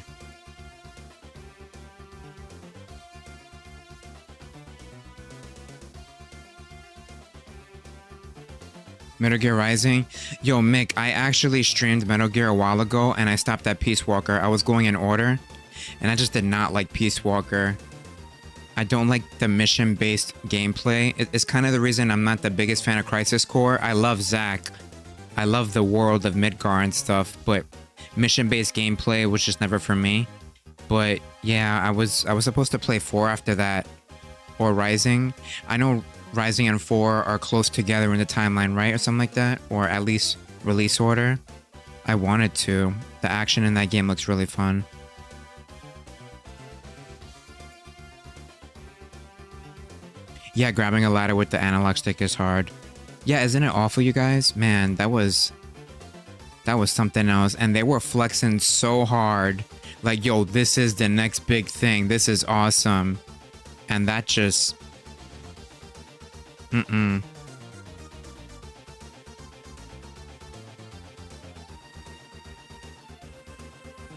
Metal Gear Rising? Yo, Mick, I actually streamed Metal Gear a while ago and I stopped at Peace Walker. I was going in order and I just did not like Peace Walker. I don't like the mission-based gameplay. It's kind of the reason I'm not the biggest fan of Crisis Core. I love Zack. I love the world of Midgar and stuff, but mission-based gameplay was just never for me. But yeah, I was supposed to play 4 after that, or Rising. I know Rising and 4 are close together in the timeline, right? Or something like that, or at least release order. I wanted to. The action in that game looks really fun. Yeah, grabbing a ladder with the analog stick is hard. Yeah, isn't it awful, you guys? Man, that was something else. And they were flexing so hard. Like, yo, this is the next big thing. This is awesome. And that just... And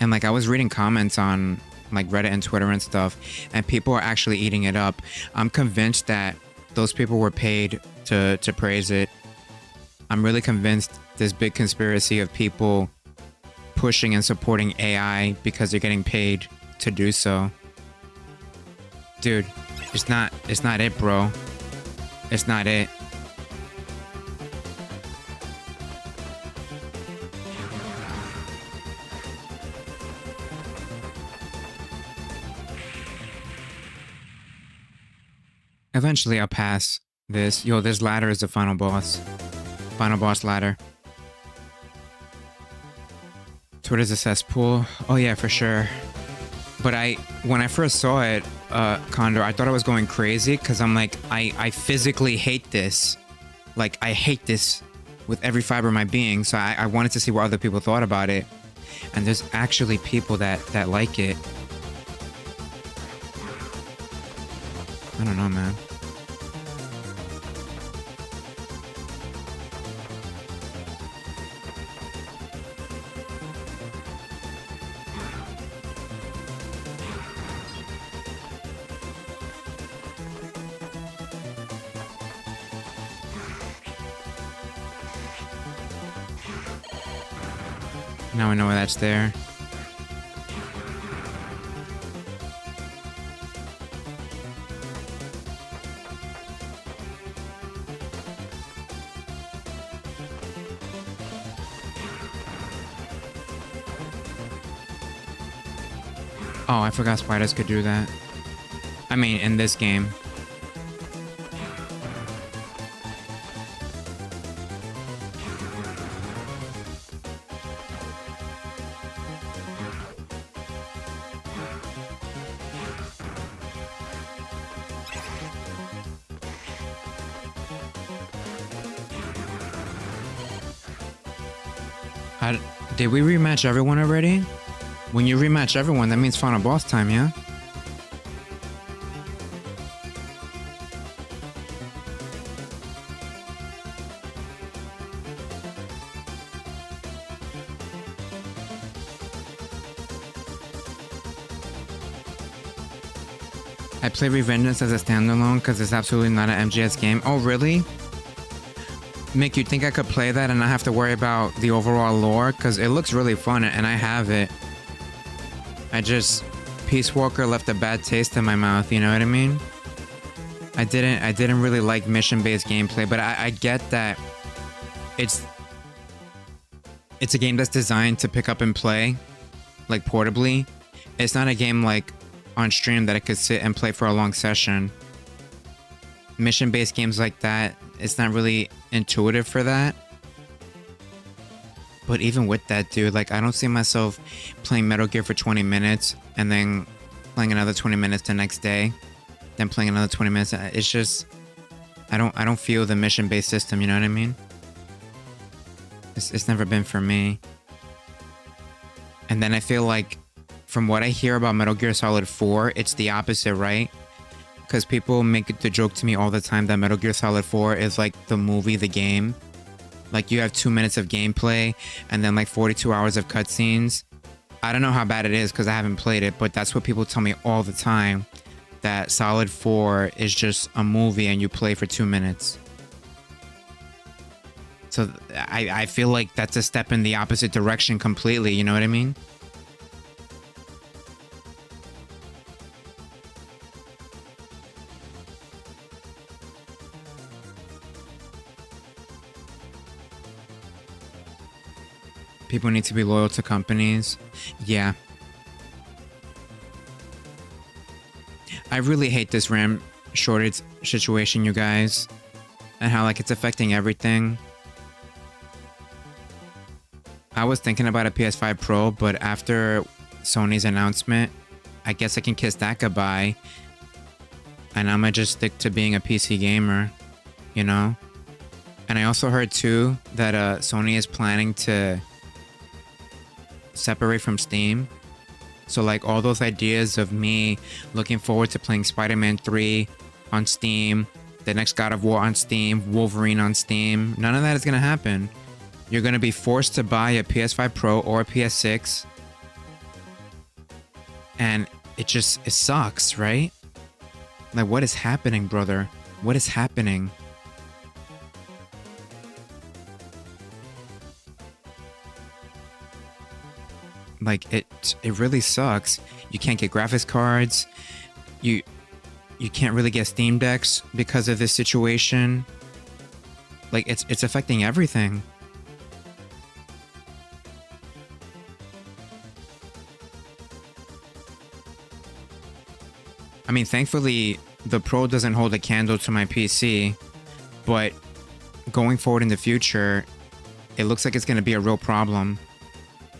like, I was reading comments on like Reddit and Twitter and stuff, and people are actually eating it up. I'm convinced that those people were paid to praise it. I'm really convinced this big conspiracy of people pushing and supporting AI because they're getting paid to do so. Dude, it's not it, bro. It's not it. Eventually, I'll pass this. Yo, this ladder is the final boss. Final boss ladder. Twitter's a cesspool. Oh yeah, for sure. But when I first saw it, Condor, I thought I was going crazy because I'm like, I physically hate this. Like, I hate this with every fiber of my being. So I wanted to see what other people thought about it. And there's actually people that like it. I don't know, man. Now I know why that's there. Oh, I forgot spiders could do that. I mean, in this game. Did we rematch everyone already? When you rematch everyone, that means final boss time, yeah? I play Revengeance as a standalone because it's absolutely not an MGS game. Oh, really? Mick, you think I could play that and not have to worry about the overall lore? Because it looks really fun and I have it. Peace Walker left a bad taste in my mouth, you know what I mean? I didn't really like mission-based gameplay, but I get that it's a game that's designed to pick up and play, like portably. It's not a game like on stream that I could sit and play for a long session. Mission-based games like that, it's not really intuitive for that. But even with that, dude, like I don't see myself playing Metal Gear for 20 minutes and then playing another 20 minutes the next day, then playing another 20 minutes. It's just I don't feel the mission-based system, you know what I mean? It's never been for me. And then I feel like from what I hear about Metal Gear Solid 4, it's the opposite, right? Because people make the joke to me all the time that Metal Gear Solid 4 is like the movie, the game. Like you have 2 minutes of gameplay and then like 42 hours of cutscenes. I don't know how bad it is because I haven't played it, but that's what people tell me all the time. That Solid 4 is just a movie and you play for 2 minutes. So I feel like that's a step in the opposite direction completely, you know what I mean? People need to be loyal to companies. Yeah. I really hate this RAM shortage situation, you guys. And how like it's affecting everything. I was thinking about a PS5 Pro, but after Sony's announcement, I guess I can kiss that goodbye. And I'm gonna just stick to being a PC gamer, you know? And I also heard too that Sony is planning to separate from Steam. So like all those ideas of me looking forward to playing Spider-Man 3 on Steam, the next God of War on Steam, Wolverine on Steam, none of that is gonna happen. You're gonna be forced to buy a PS5 Pro or a PS6. And it sucks, right? Like what is happening, brother? What is happening? Like it really sucks. You can't get graphics cards. You can't really get Steam Decks because of this situation. Like it's affecting everything. I mean, thankfully the Pro doesn't hold a candle to my PC, but going forward in the future, it looks like it's going to be a real problem.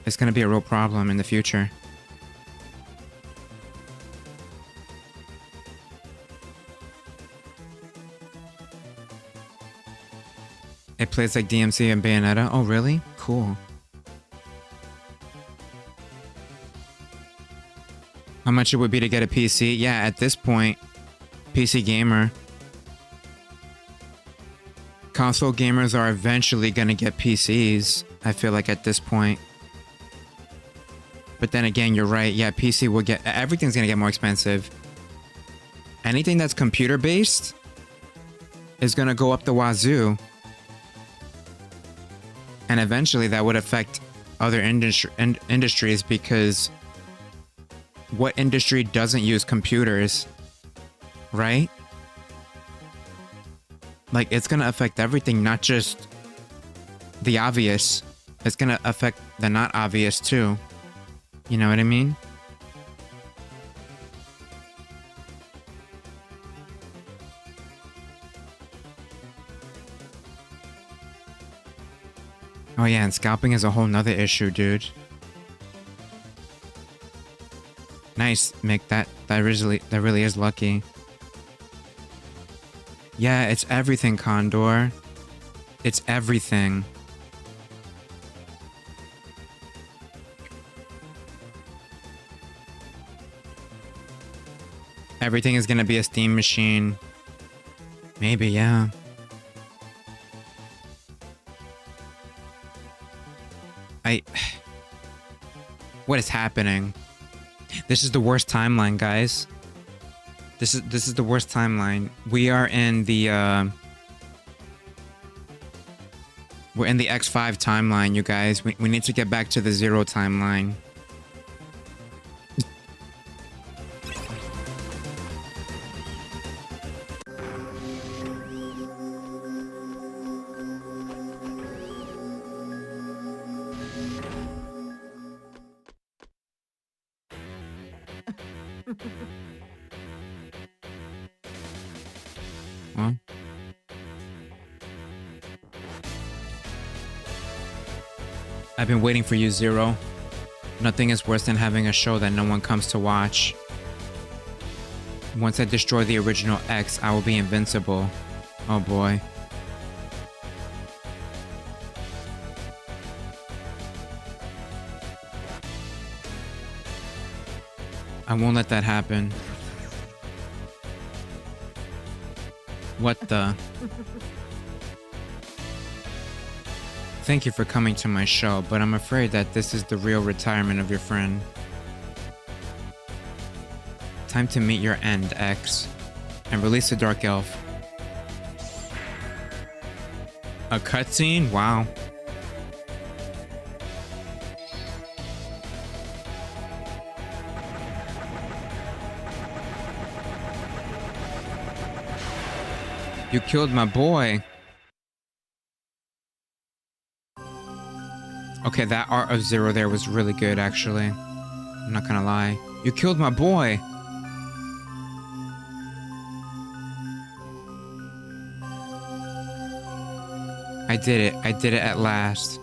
It's going to be a real problem in the future. It plays like DMC and Bayonetta. Oh, really? Cool. How much it would be to get a PC? Yeah, at this point, PC gamer. Console gamers are eventually going to get PCs, I feel like at this point. But then again, you're right. Yeah, PC will get... Everything's going to get more expensive. Anything that's computer-based is going to go up the wazoo. And eventually that would affect other industries because what industry doesn't use computers, right? Like, it's going to affect everything, not just the obvious. It's going to affect the not obvious too. You know what I mean? Oh yeah, and scalping is a whole nother issue, dude. Nice, Mick. That really is lucky. Yeah, it's everything, Condor. It's everything. Everything is gonna be a Steam machine. Maybe, yeah. What is happening? This is the worst timeline, guys. This is the worst timeline. We are in the we're in the X5 timeline, you guys. We need to get back to the 0 timeline. Well, I've been waiting for you, Zero. Nothing is worse than having a show that no one comes to watch. Once I destroy the original X, I will be invincible. Oh boy. I won't let that happen. What the? Thank you for coming to my show, but I'm afraid that this is the real retirement of your friend. Time to meet your end, X, and release the Dark Elf. A cutscene? Wow. You killed my boy. Okay, that art of Zero there was really good, actually. I'm not gonna lie. You killed my boy. I did it. I did it at last.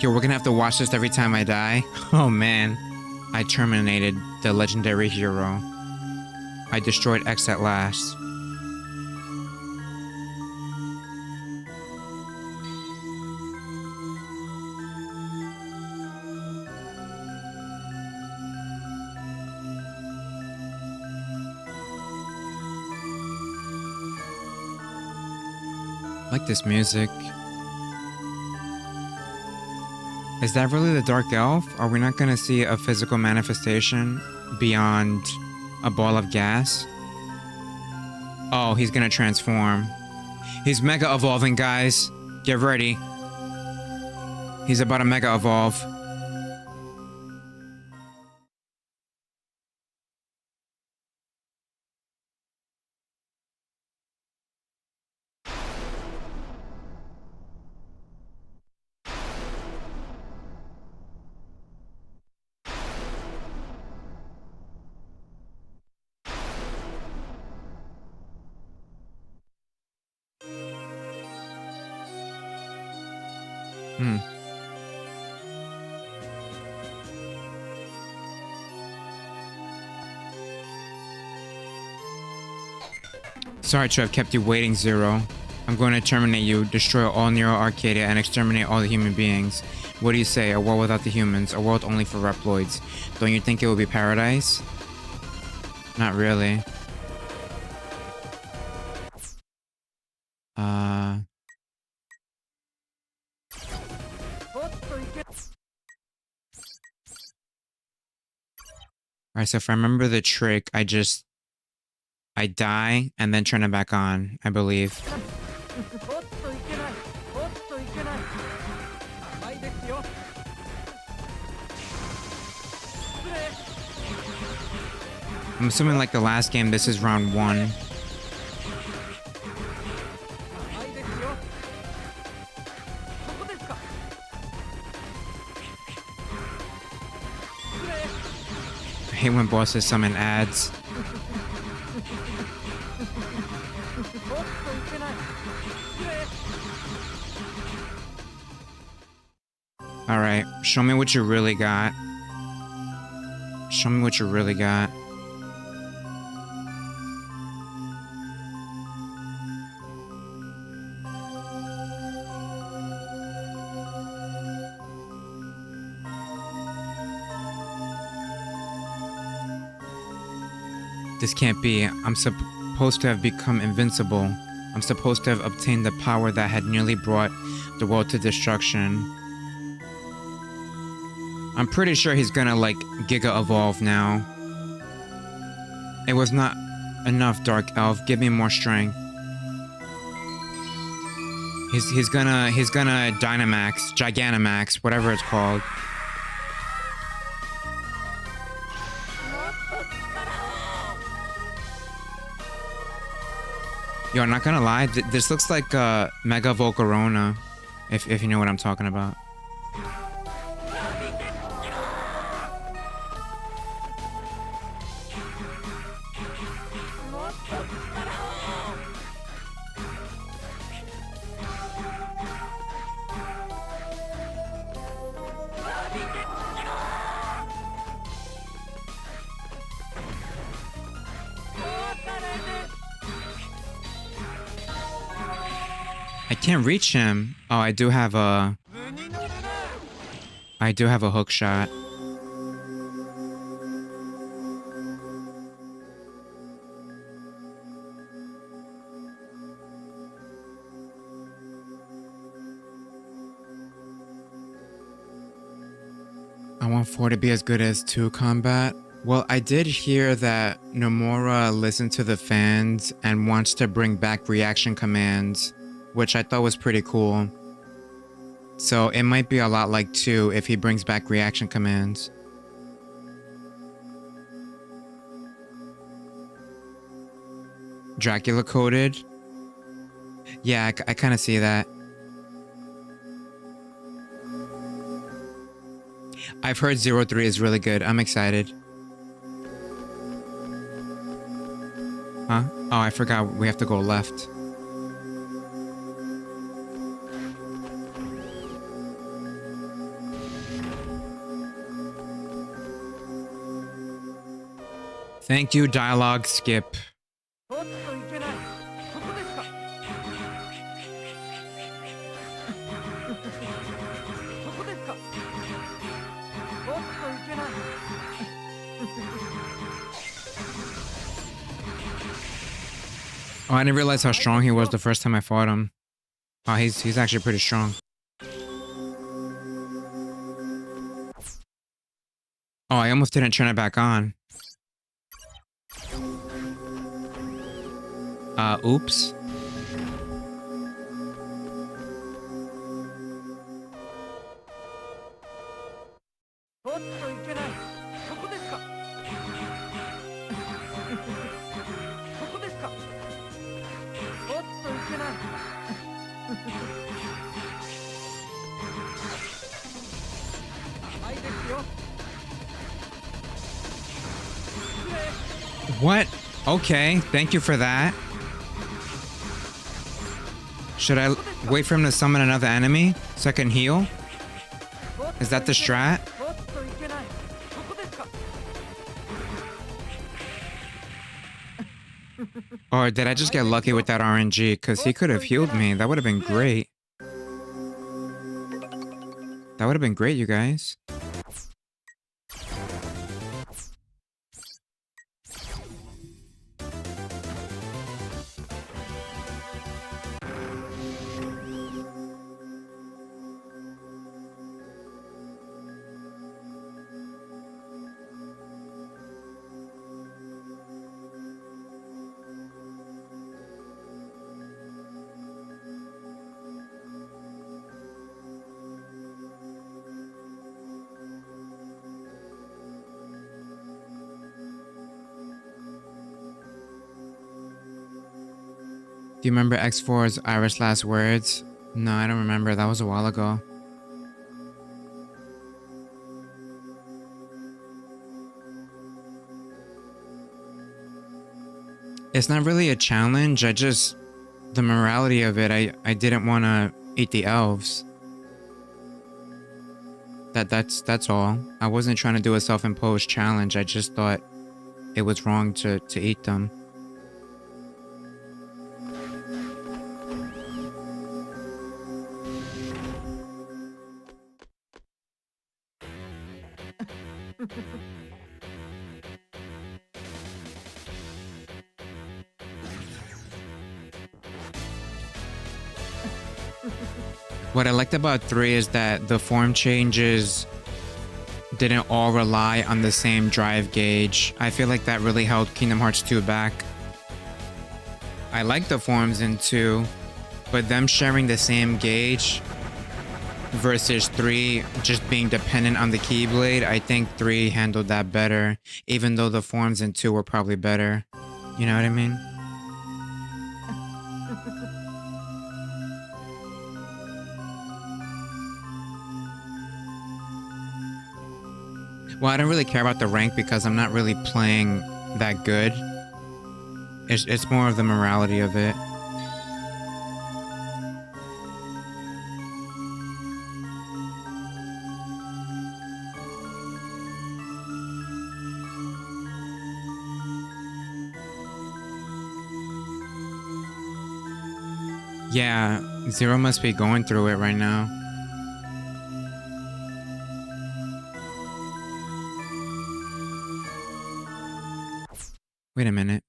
Yo, we're gonna have to watch this every time I die. Oh man. I terminated the legendary hero. I destroyed X at last. I like this music. Is that really the Dark Elf? Are we not gonna see a physical manifestation beyond a ball of gas? Oh, he's gonna transform. He's mega evolving, guys. Get ready. He's about to mega evolve. Sorry to have kept you waiting, Zero. I'm going to terminate you, destroy all Neo Arcadia, and exterminate all the human beings. What do you say? A world without the humans, a world only for Reploids. Don't you think it would be paradise? Not really. Alright, so if I remember the trick, I die and then turn it back on, I believe. I'm assuming like the last game, this is round 1. I hate when bosses summon ads. Alright, show me what you really got. Show me what you really got. This can't be. I'm supposed to have become invincible. I'm supposed to have obtained the power that had nearly brought the world to destruction. I'm pretty sure he's gonna, like, Giga Evolve now. It was not enough, Dark Elf. Give me more strength. He's gonna Dynamax, Gigantamax, whatever it's called. Yo, I'm not gonna lie, this looks like Mega Volcarona, if you know what I'm talking about. I can't reach him. Oh, I do have a hook shot. I want 4 to be as good as 2 combat. Well, I did hear that Nomura listened to the fans and wants to bring back reaction commands, which I thought was pretty cool. So it might be a lot like 2 if he brings back reaction commands. Dracula coded? Yeah, I kind of see that. I've heard 03 is really good. I'm excited. Huh? Oh, I forgot we have to go left. Thank you, dialogue skip. Oh, I didn't realize how strong he was the first time I fought him. Oh, he's actually pretty strong. Oh, I almost didn't turn it back on. Oops. What? Okay, thank you for that. Should I wait for him to summon another enemy so I can heal? Is that the strat? Or did I just get lucky with that RNG? Because he could have healed me. That would have been great. That would have been great, you guys. Do you remember X4's Iris' last words? No, I don't remember. That was a while ago. It's not really a challenge. The morality of it, I didn't want to eat the elves. That's all. I wasn't trying to do a self-imposed challenge. I just thought it was wrong to eat them. What I liked about 3 is that the form changes didn't all rely on the same drive gauge. I feel like that really held Kingdom Hearts 2 back. I like the forms in 2, but them sharing the same gauge versus 3 just being dependent on the Keyblade, I think 3 handled that better, even though the forms in 2 were probably better. You know what I mean? Well, I don't really care about the rank because I'm not really playing that good. It's more of the morality of it. Yeah, Zero must be going through it right now. Wait a minute.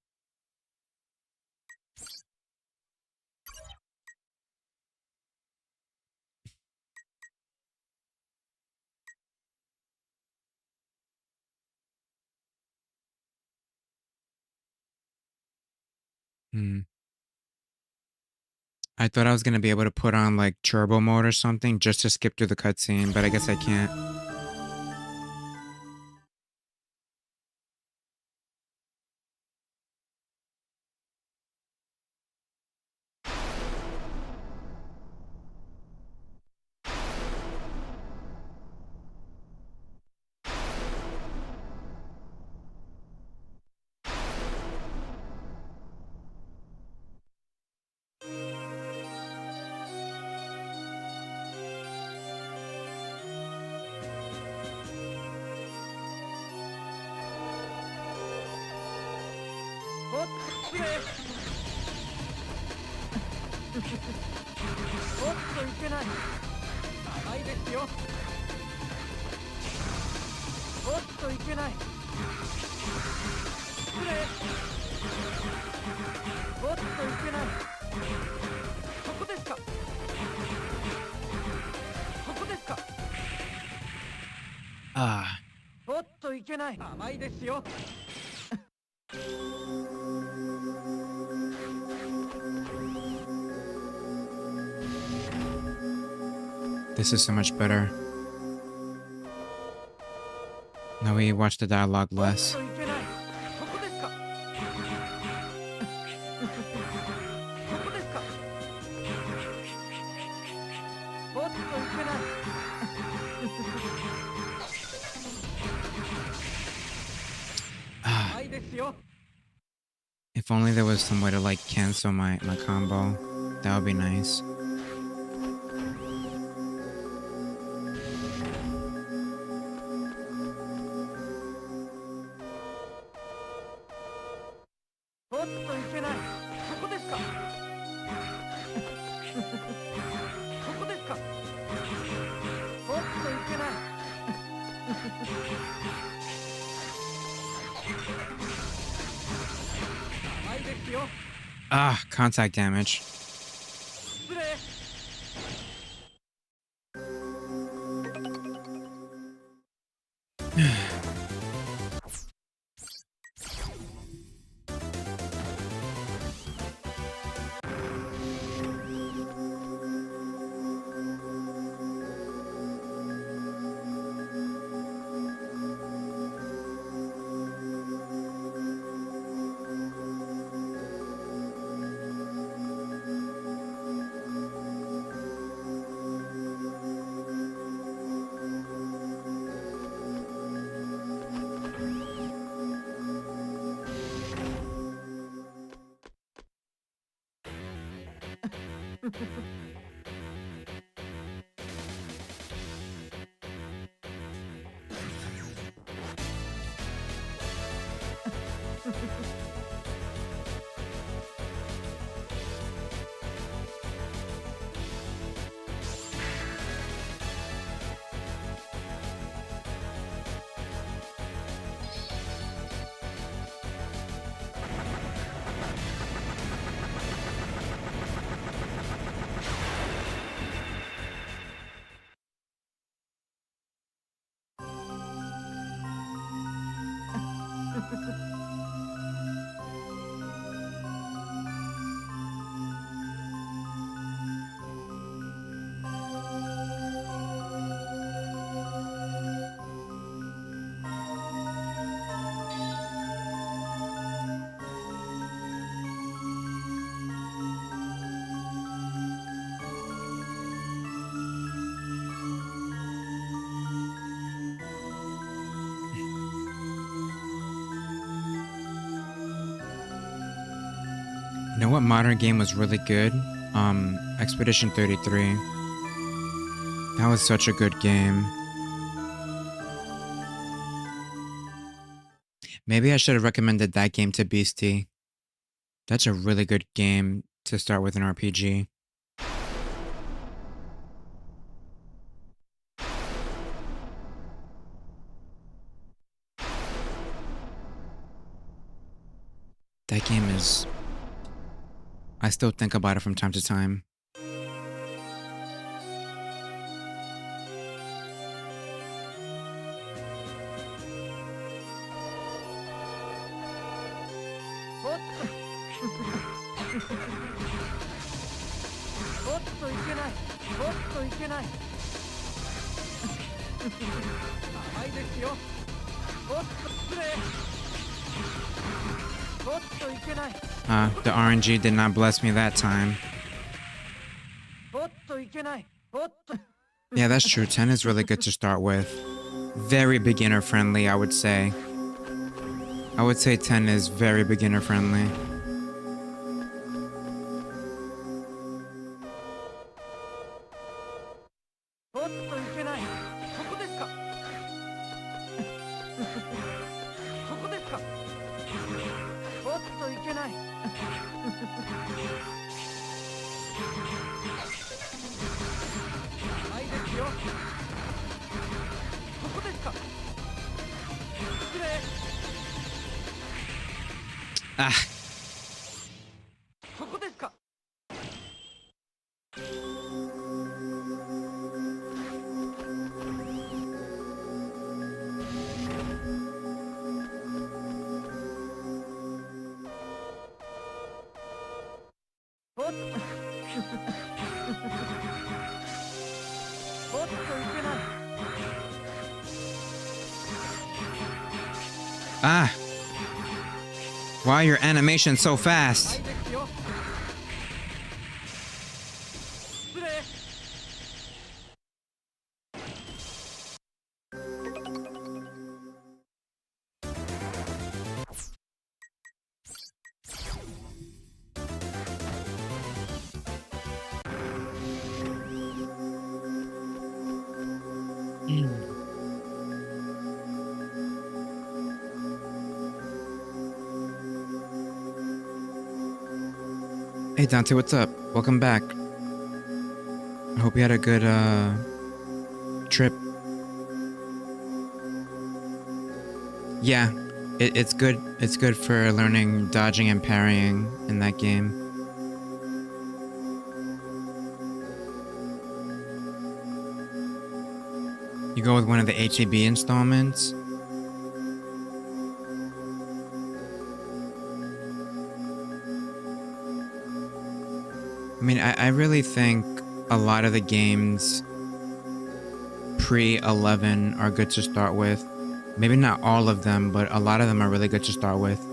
I thought I was gonna be able to put on like turbo mode or something just to skip through the cutscene, but I guess I can't. Ah. This is so much better. Now we watch the dialogue less. If only there was some way to like cancel my combo. That would be nice. Ah, contact damage. You know what modern game was really good? Expedition 33. That was such a good game. Maybe I should have recommended that game to Beastie. That's a really good game to start with an RPG. That game is... I still think about it from time to time. The RNG did not bless me that time. Yeah, that's true. 10 is really good to start with. Very beginner friendly, I would say. I would say 10 is very beginner friendly. Ah. Ah! Why are your animations so fast? Hey Dante, what's up? Welcome back. I hope you had a good trip. Yeah, it's good. It's good for learning dodging and parrying in that game. You go with one of the HEB installments. I mean, I really think a lot of the games pre-11 are good to start with. Maybe not all of them, but a lot of them are really good to start with.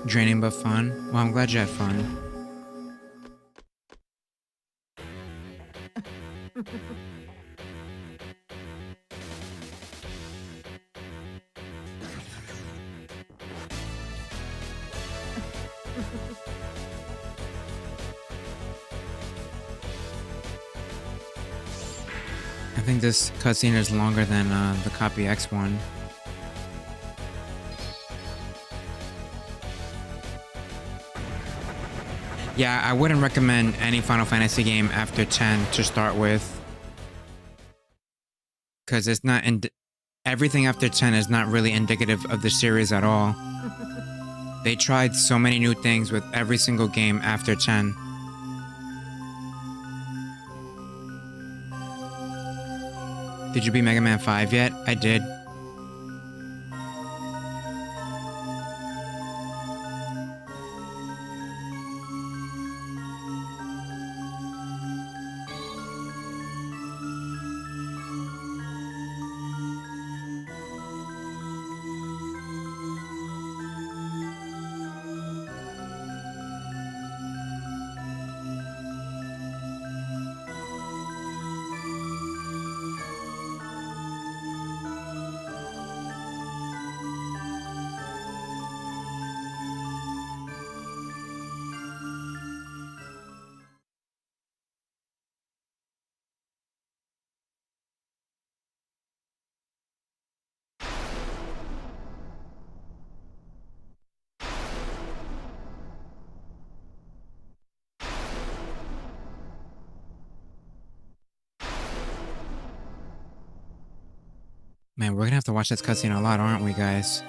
Draining but fun. Well, I'm glad you had fun. I think this cutscene is longer than the Copy X one. Yeah, I wouldn't recommend any Final Fantasy game after 10 to start with. Because it's not... everything after 10 is not really indicative of the series at all. They tried so many new things with every single game after 10. Did you beat Mega Man 5 yet? I did. Man, we're gonna have to watch this cutscene a lot, aren't we, guys?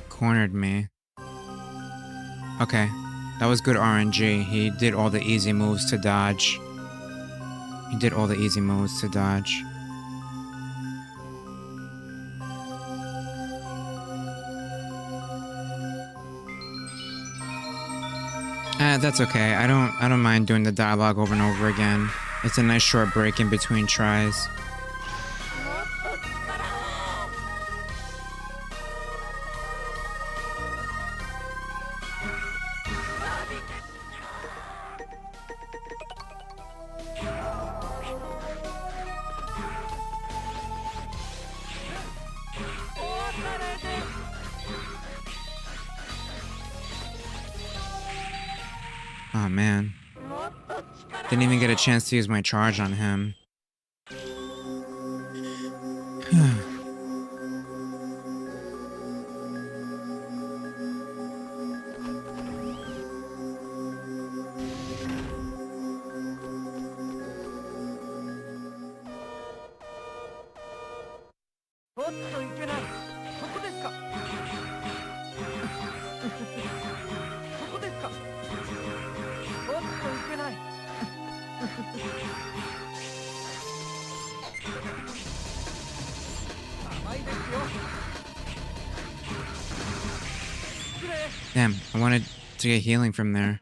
Cornered me. Okay, that was good RNG. He did all the easy moves to dodge. He did all the easy moves to dodge. That's okay. I don't mind doing the dialogue over and over again. It's a nice short break in between tries. Oh man. Didn't even get a chance to use my charge on him. Damn, I wanted to get healing from there.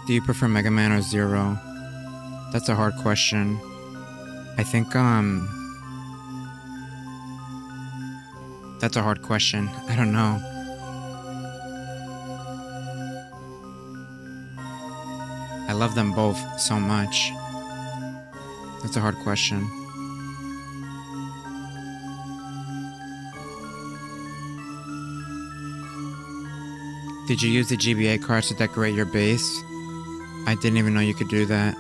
Do you prefer Mega Man or Zero? That's a hard question. I think, that's a hard question. I don't know. I love them both so much. That's a hard question. Did you use the GBA cards to decorate your base? I didn't even know you could do that.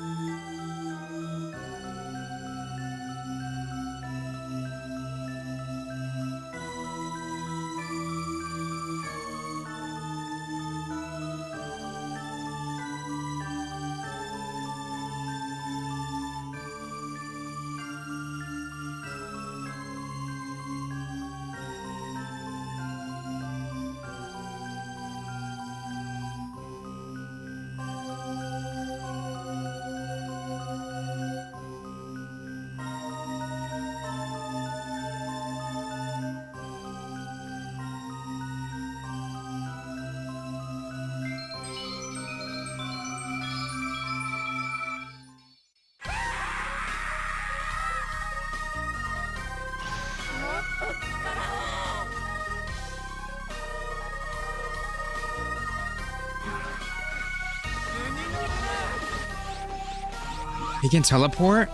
He can teleport?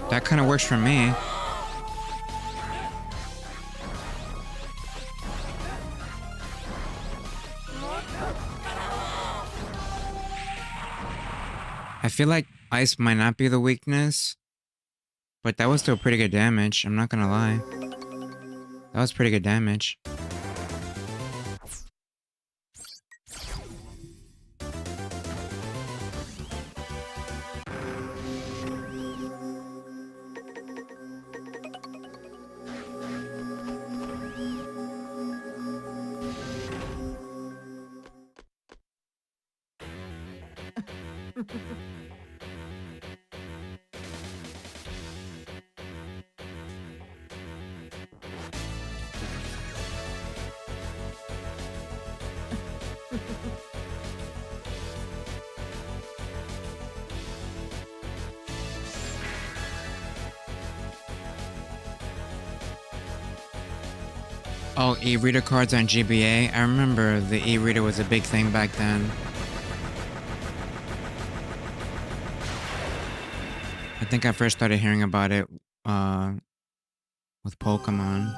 That kind of works for me. I feel like ice might not be the weakness, but that was still pretty good damage. I'm not gonna lie. That was pretty good damage. Oh, e-reader cards on GBA? I remember the e-reader was a big thing back then. I think I first started hearing about it with Pokemon.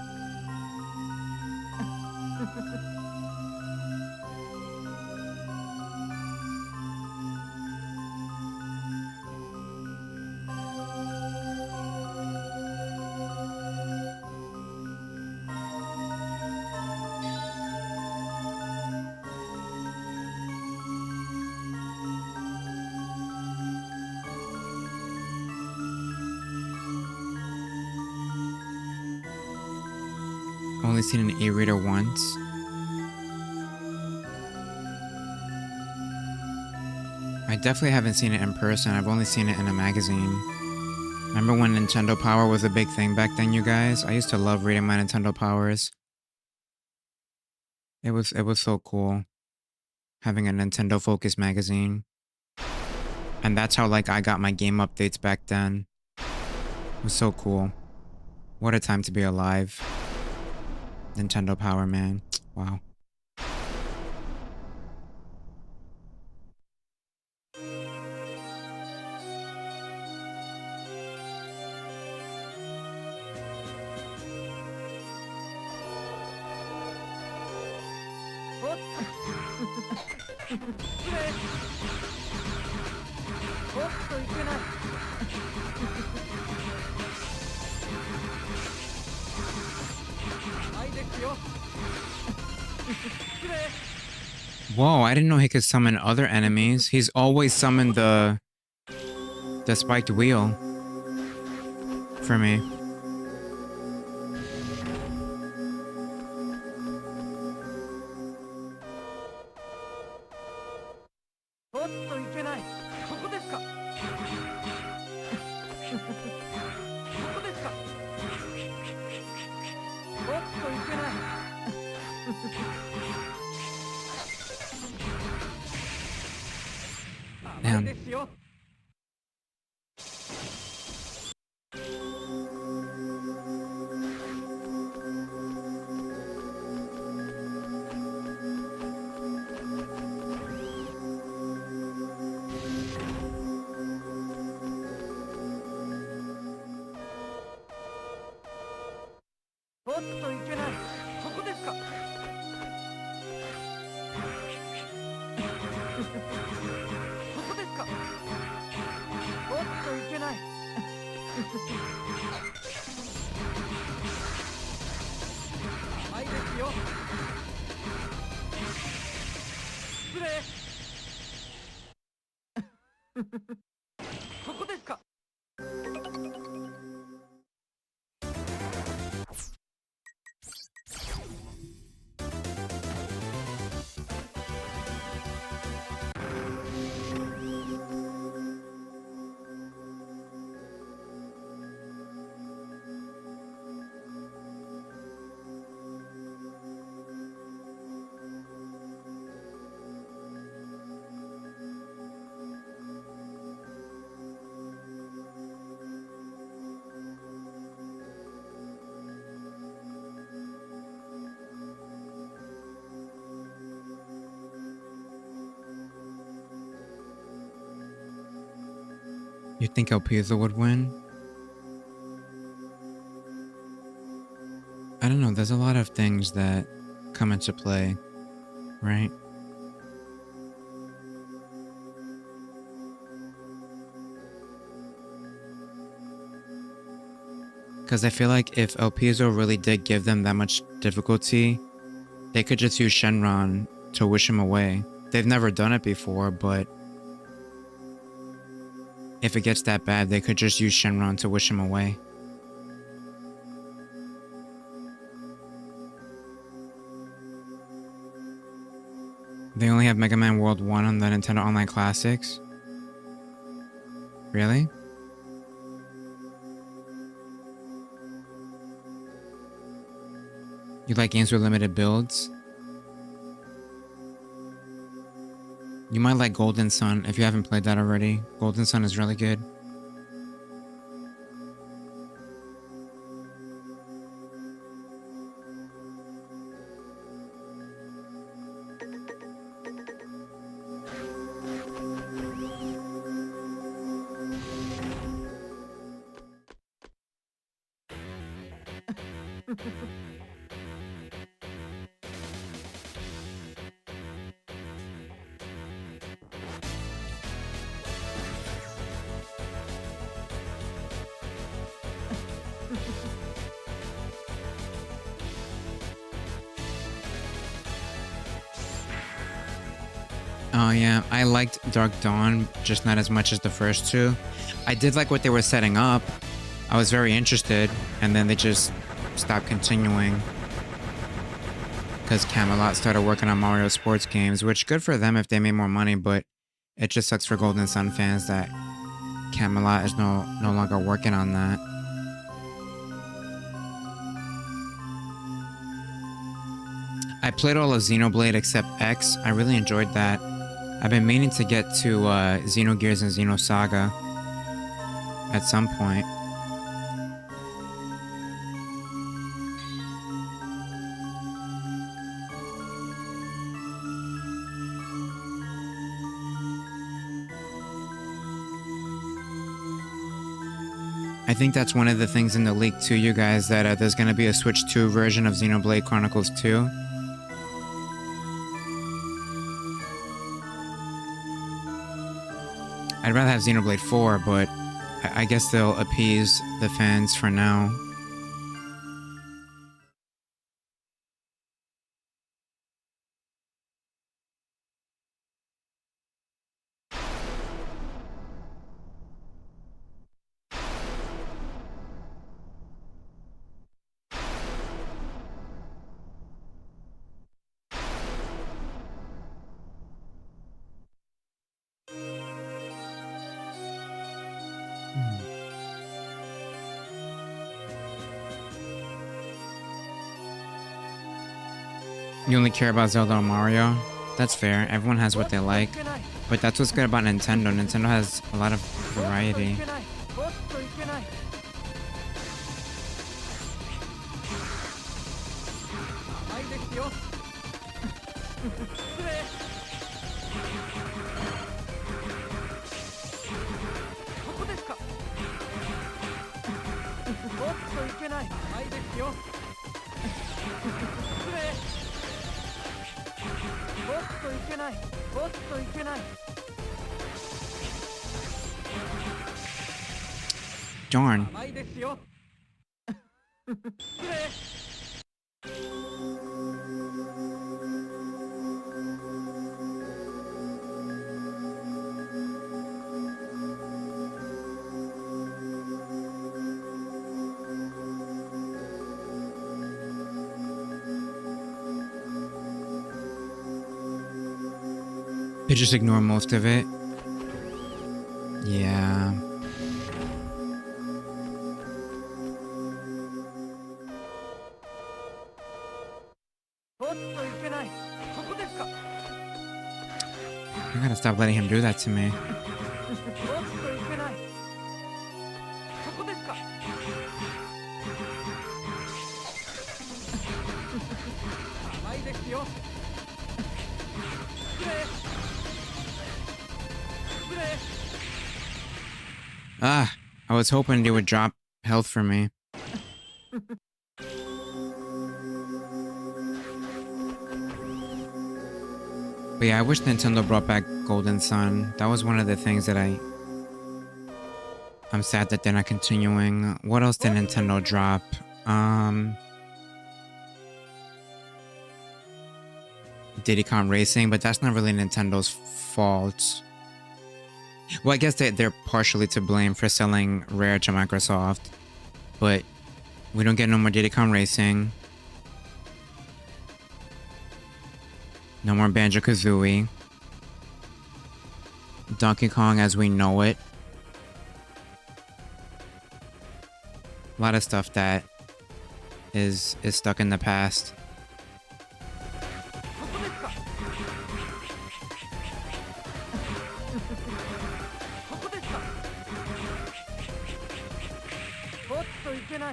Only seen an e-reader once. I definitely haven't seen it in person. I've only seen it in a magazine. Remember when Nintendo Power was a big thing back then, you guys? I used to love reading my Nintendo Powers. It was so cool having a Nintendo focused magazine. And that's how like I got my game updates back then. It was so cool. What a time to be alive. Nintendo Power, man. Wow. Whoa, I didn't know he could summon other enemies. He's always summoned the spiked wheel for me. Damn. You think Elpiza would win? I don't know, there's a lot of things that come into play, right? Because I feel like if Elpizo really did give them that much difficulty, they could just use Shenron to wish him away. They've never done it before, but if it gets that bad, they could just use Shenron to wish him away. They only have Mega Man World 1 on the Nintendo Online Classics. Really? You like games with limited builds? You might like Golden Sun if you haven't played that already. Golden Sun is really good. Oh yeah, I liked Dark Dawn, just not as much as the first two. I did like what they were setting up. I was very interested, and then they just stopped continuing. Because Camelot started working on Mario sports games, which good for them if they made more money, but it just sucks for Golden Sun fans that Camelot is no longer working on that. I played all of Xenoblade except X. I really enjoyed that. I've been meaning to get to Xenogears and Xenosaga at some point. I think that's one of the things in the leak too, you guys, that there's going to be a Switch 2 version of Xenoblade Chronicles 2. I'd rather have Xenoblade 4, but I guess they'll appease the fans for now. You only care about Zelda or Mario? That's fair. Everyone has what they like. But that's what's good about Nintendo. Nintendo has a lot of variety. Darn. They just ignore most of it. Yeah. I gotta stop letting him do that to me. Ah, I was hoping they would drop health for me. But yeah, I wish Nintendo brought back Golden Sun. That was one of the things that I'm sad that they're not continuing. What else did Nintendo drop? Diddy Kong Racing, but that's not really Nintendo's fault. Well, I guess they're partially to blame for selling Rare to Microsoft. But we don't get no more Diddy Kong Racing. No more Banjo-Kazooie. Donkey Kong as we know it. A lot of stuff that is stuck in the past.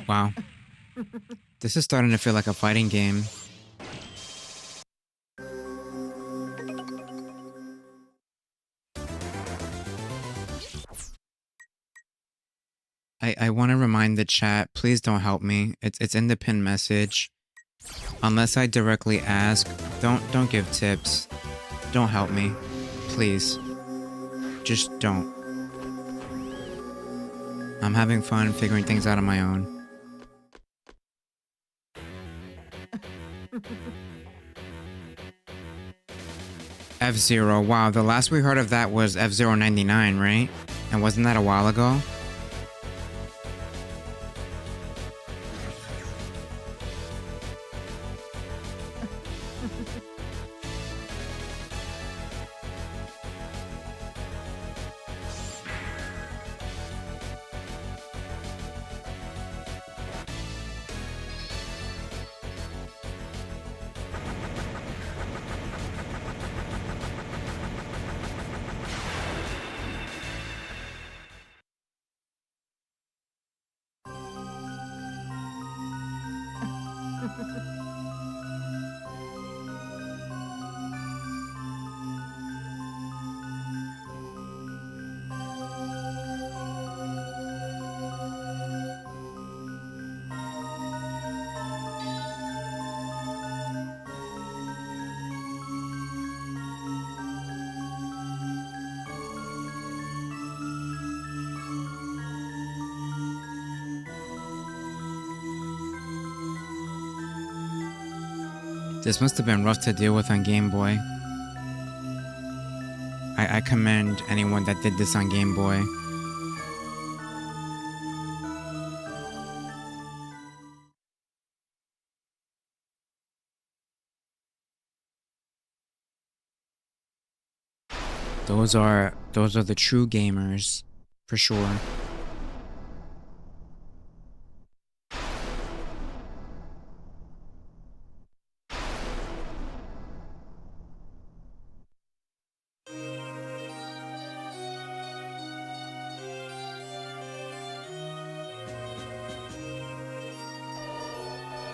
Wow. This is starting to feel like a fighting game. I want to remind the chat, please don't help me. It's in the pinned message. Unless I directly ask, don't give tips. Don't help me. Please. Just don't. I'm having fun figuring things out on my own. F-Zero. Wow, the last we heard of that was F-Zero 99, right? And wasn't that a while ago? This must have been rough to deal with on Game Boy. I commend anyone that did this on Game Boy. Those are the true gamers, for sure.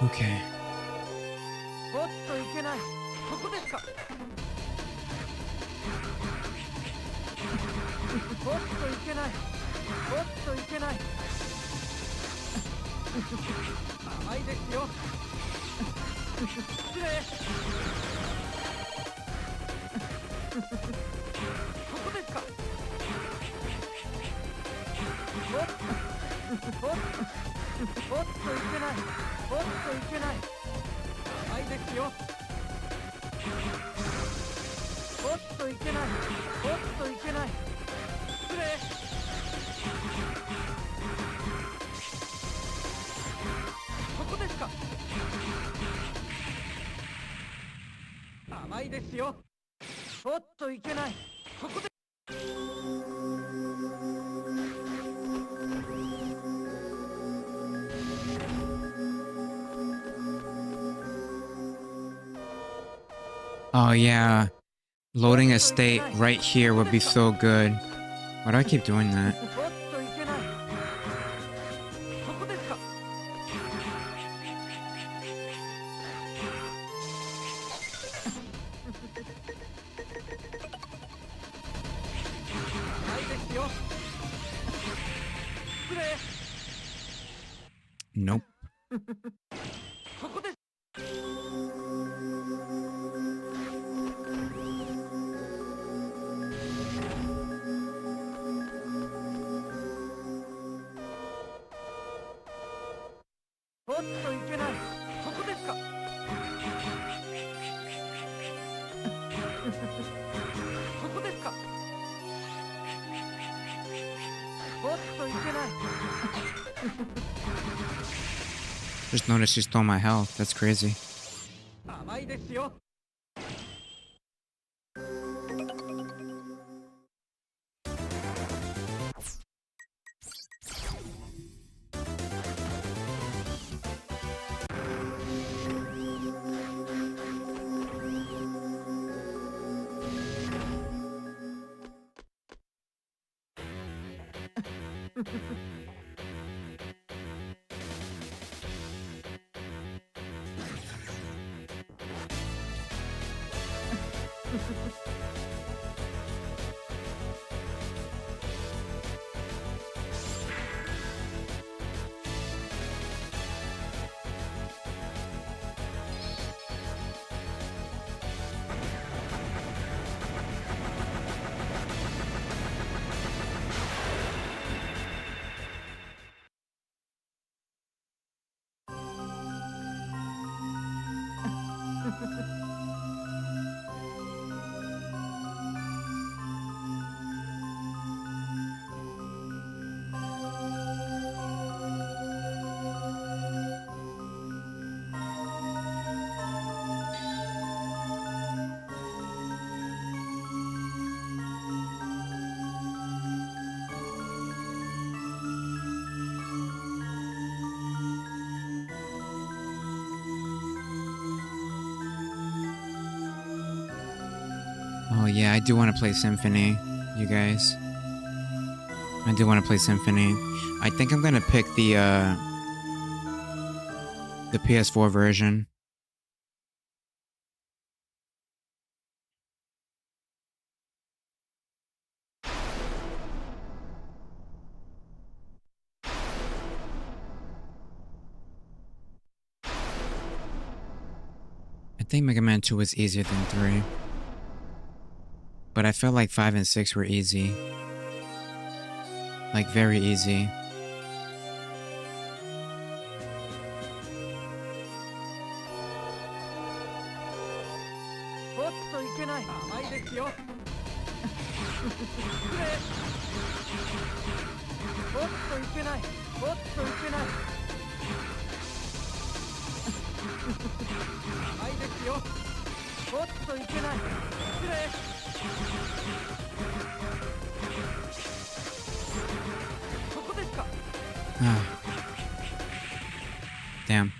Okay. Oh yeah, loading a state right here would be so good. Why do I keep doing that? Nope. Just noticed you stole my health. That's crazy. Oh yeah, I do want to play Symphony, you guys. I do want to play Symphony. I think I'm gonna pick the PS4 version. I think Mega Man 2 was easier than 3. But I felt like 5 and 6 were easy. Like, very easy. Damn.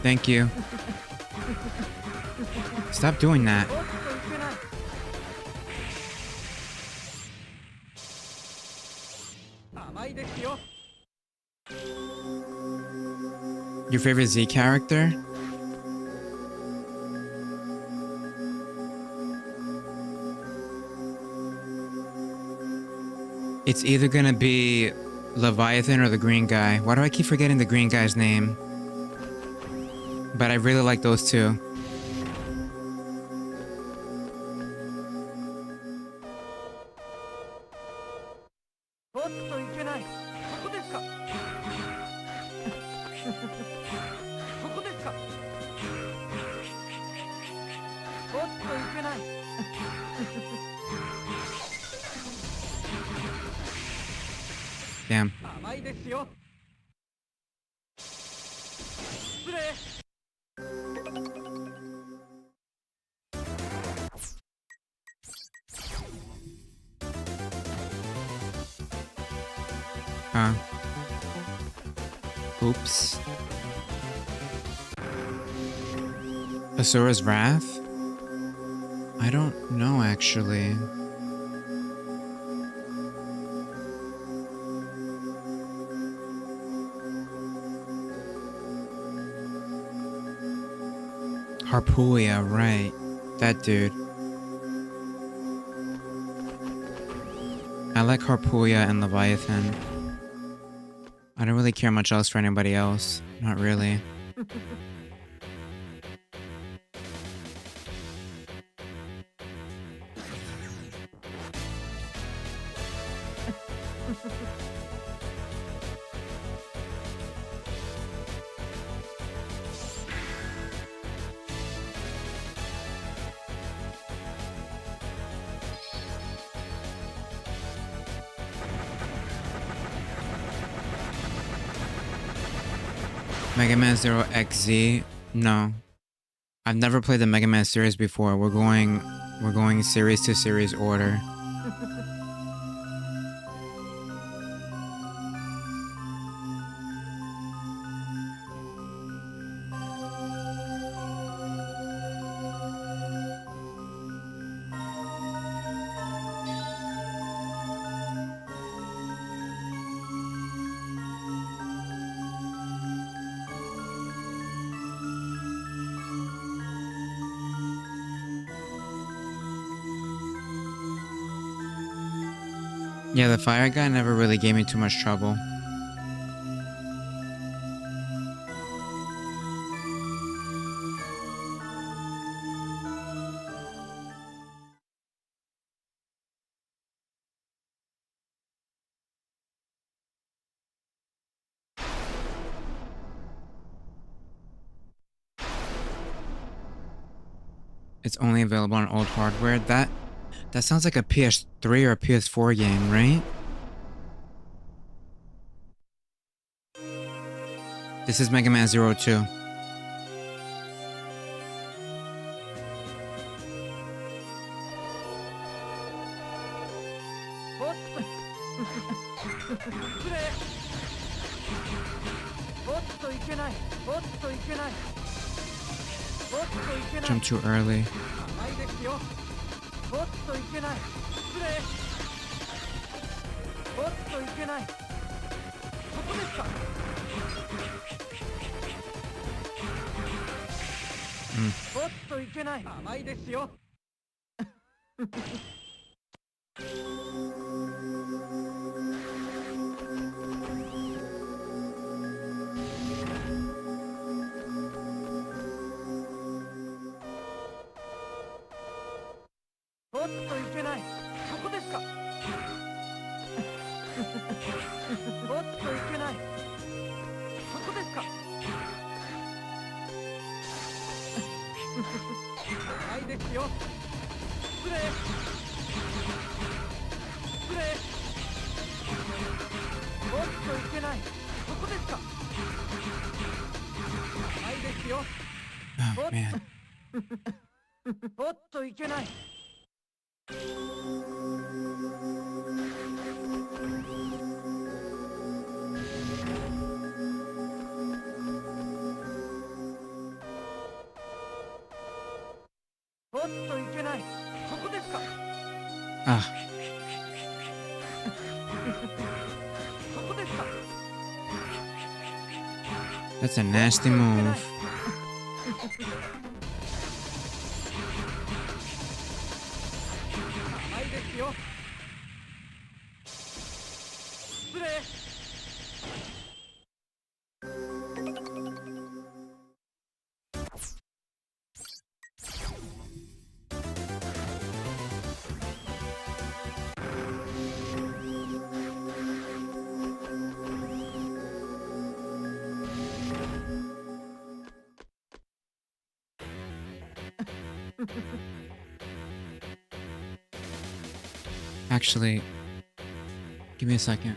Thank you. Stop doing that. Your favorite Z character? It's either gonna be Leviathan or the green guy. Why do I keep forgetting the green guy's name? But I really like those two. Damn. Oops. Asura's Wrath? I don't know, actually. Harpuia, right. That dude. I like Harpuia and Leviathan. I don't really care much else for anybody else. Not really. Mega Man Zero XZ? No. I've never played the Mega Man series before. We're going series to series order. Yeah, the fire guy never really gave me too much trouble. It's only available on old hardware. That sounds like a PS3 or a PS4 game, right? This is Mega Man Zero 2. Jump too early. Oh man. Ah. That's a nasty move. Actually, give me a second.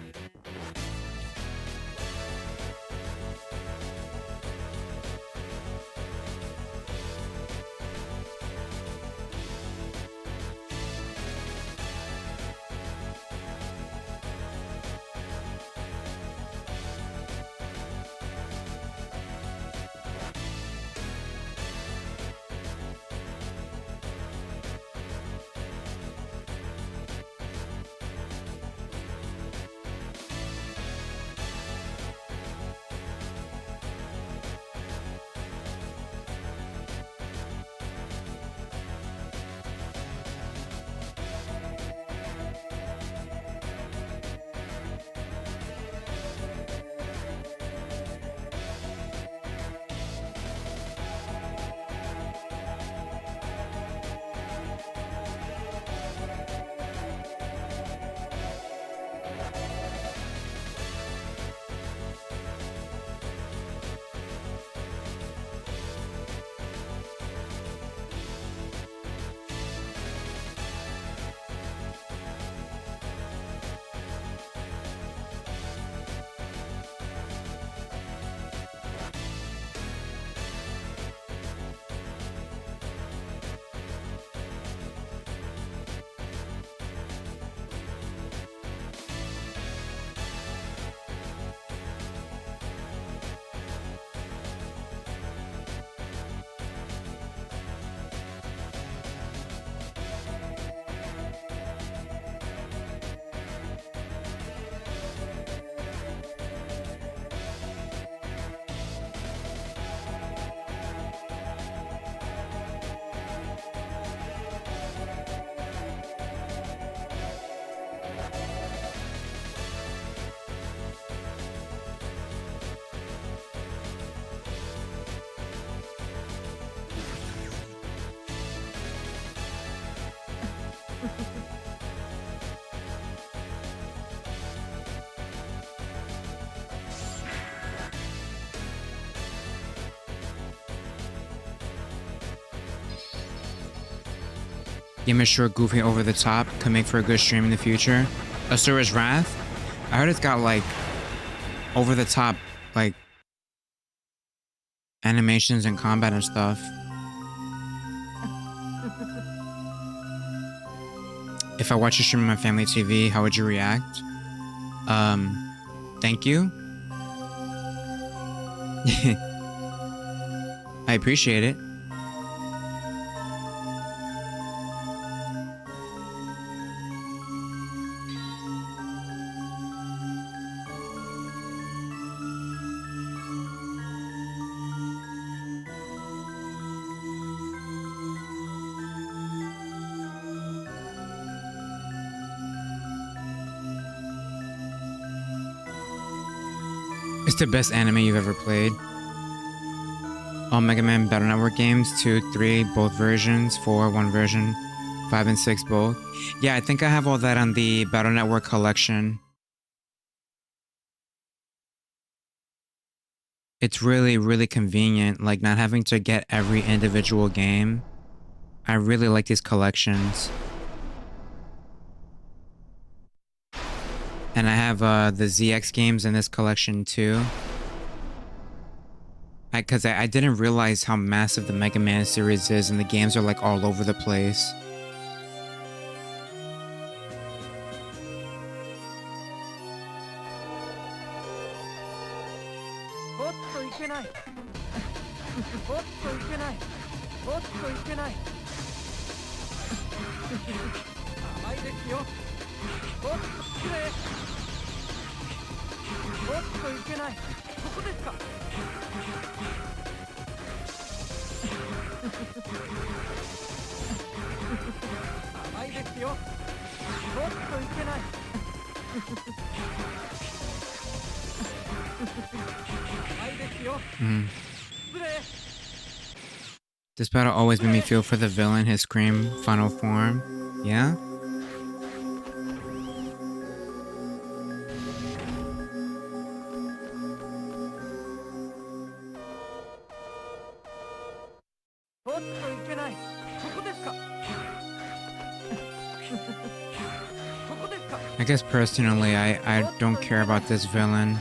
Game is short, goofy, over the top. Could make for a good stream in the future. Asura's Wrath? I heard it's got like over the top like animations and combat and stuff. If I watch a stream on my family TV, how would you react? Thank you. I appreciate it. It's the best anime you've ever played. All Mega Man Battle Network games, 2, 3, both versions, 4, one version, 5 and 6, both. Yeah, I think I have all that on the Battle Network collection. It's really, really convenient, like not having to get every individual game. I really like these collections. And I have the ZX games in this collection too. Because I didn't realize how massive the Mega Man series is, and the games are like all over the place. This battle always made me feel for the villain, his scream final form. Yeah? I guess personally, I don't care about this villain.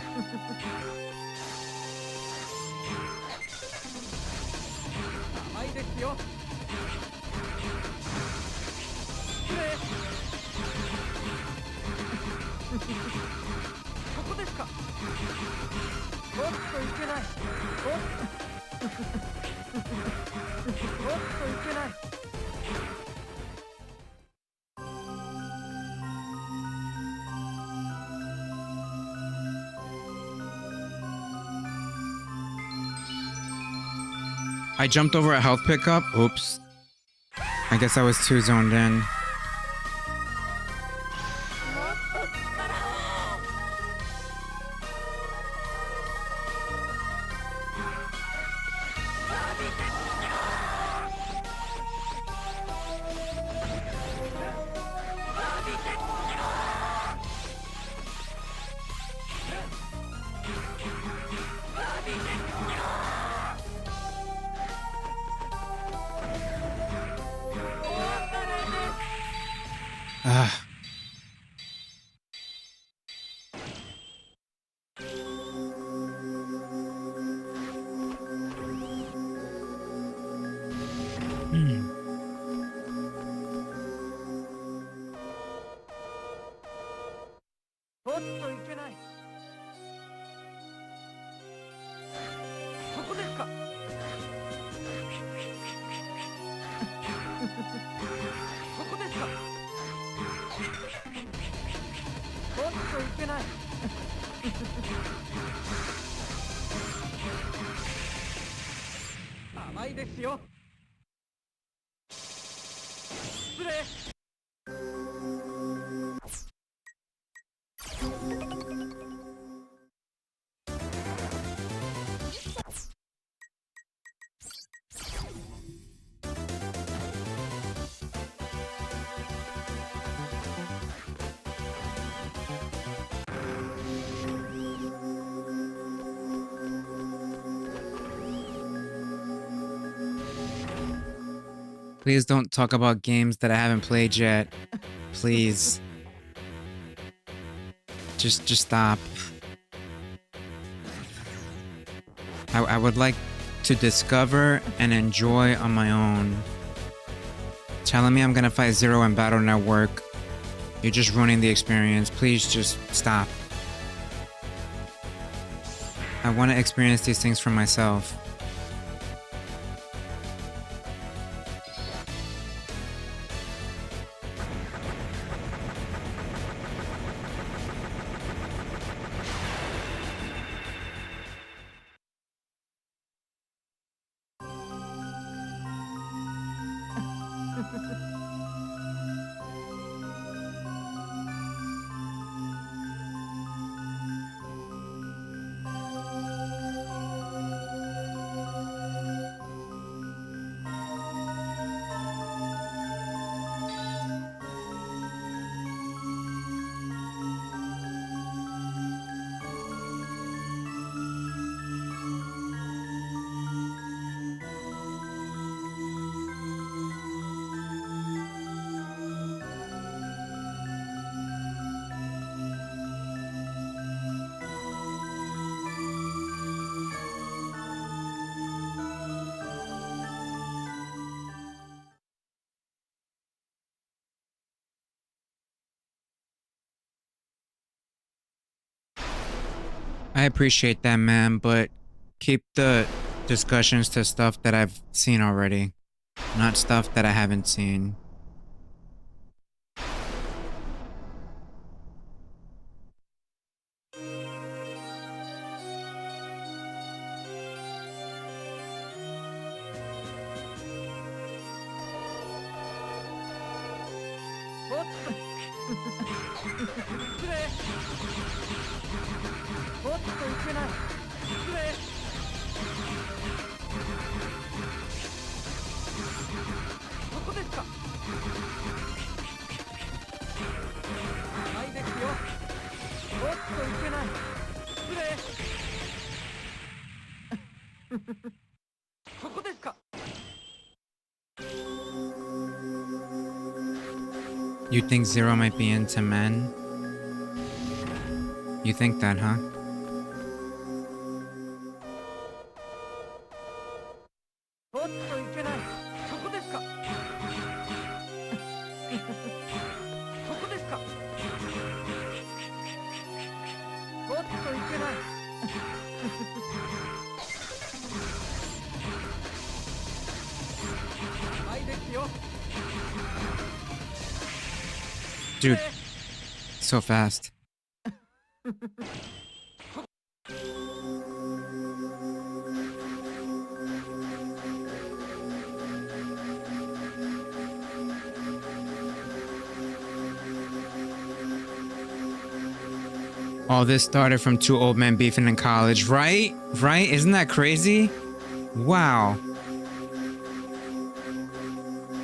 I jumped over a health pickup. Oops. I guess I was too zoned in. Please don't talk about games that I haven't played yet. Please. Just stop. I would like to discover and enjoy on my own. Telling me I'm gonna fight Zero in Battle Network. You're just ruining the experience. Please just stop. I want to experience these things for myself. I appreciate that, man, but keep the discussions to stuff that I've seen already, not stuff that I haven't seen. You think Zero might be into men? You think that, huh? Dude, so fast. All this started from two old men beefing in college, right? Right? Isn't that crazy? Wow.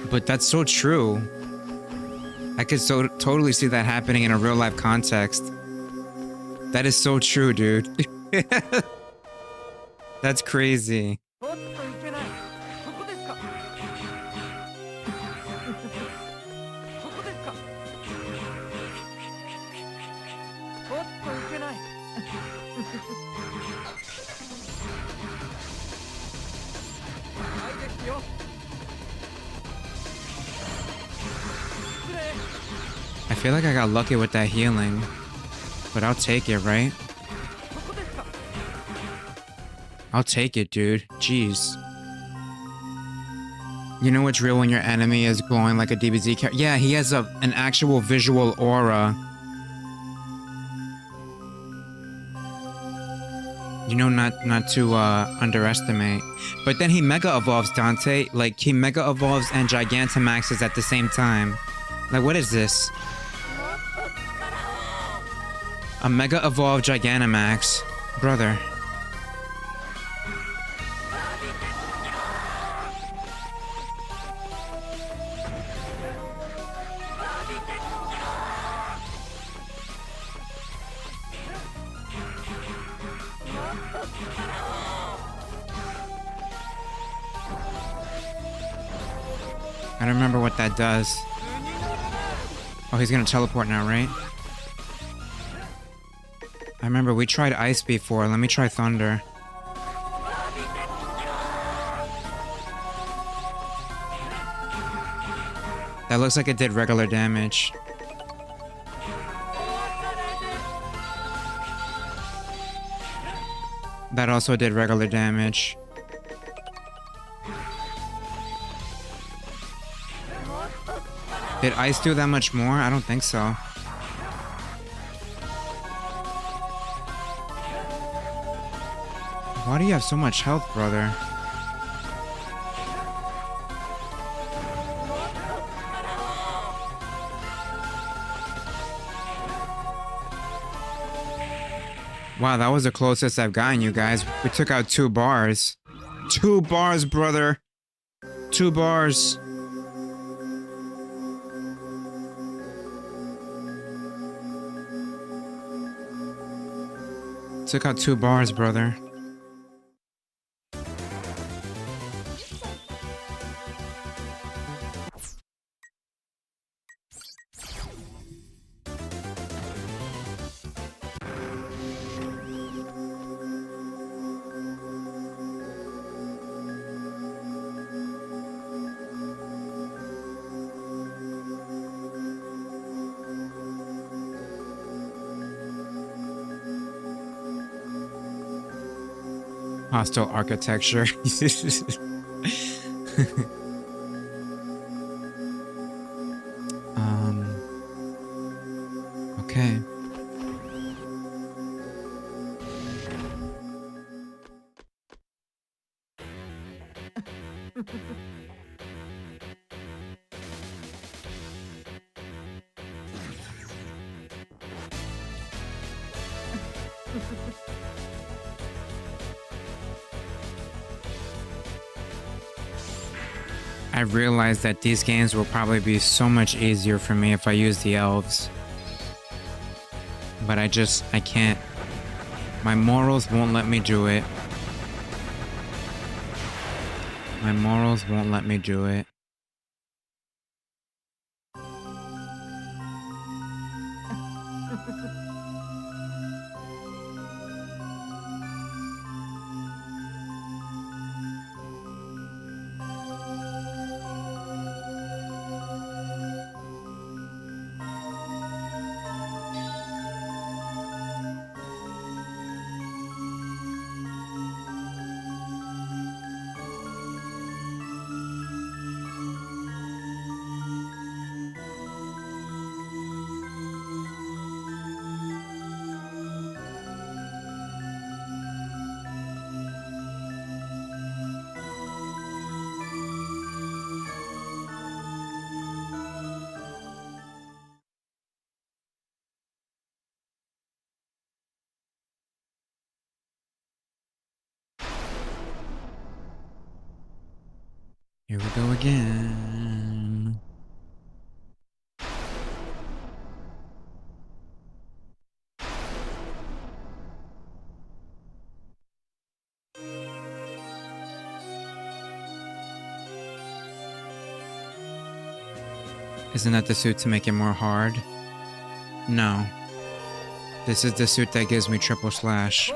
But that's so true. I could totally see that happening in a real life context. That is so true, dude. That's crazy. I feel like I got lucky with that healing, but I'll take it, right? I'll take it, dude. Jeez. You know what's real when your enemy is glowing like a DBZ character? Yeah, he has an actual visual aura. You know, not to underestimate. But then he mega evolves Dante. Like, he mega evolves and Gigantamaxes at the same time. Like, what is this? A mega evolved Gigantamax. Brother. I don't remember what that does. Oh, he's gonna teleport now, right? I remember we tried ice before. Let me try thunder. That looks like it did regular damage. That also did regular damage. Did ice do that much more? I don't think so. Why do you have so much health, brother? Wow, that was the closest I've gotten, you guys. We took out 2 bars. 2 bars, brother. 2 bars. Took out 2 bars, brother. Hostile architecture. Okay. I realized that these games will probably be so much easier for me if I use the elves. But I can't. My morals won't let me do it. My morals won't let me do it. Here we go again. Isn't that the suit to make it more hard? No. This is the suit that gives me triple slash.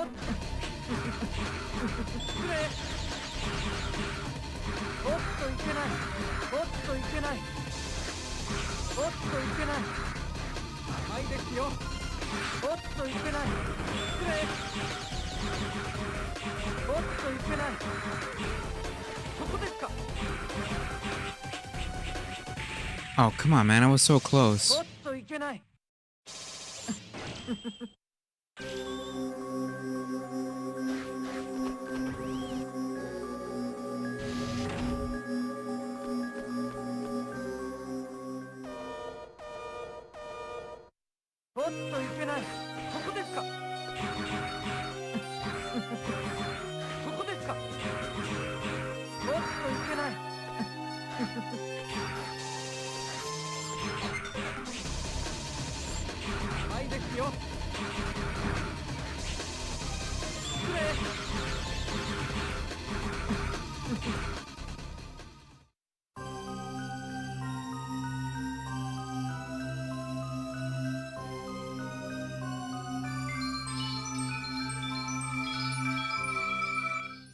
Oh, come on, man. I was so close.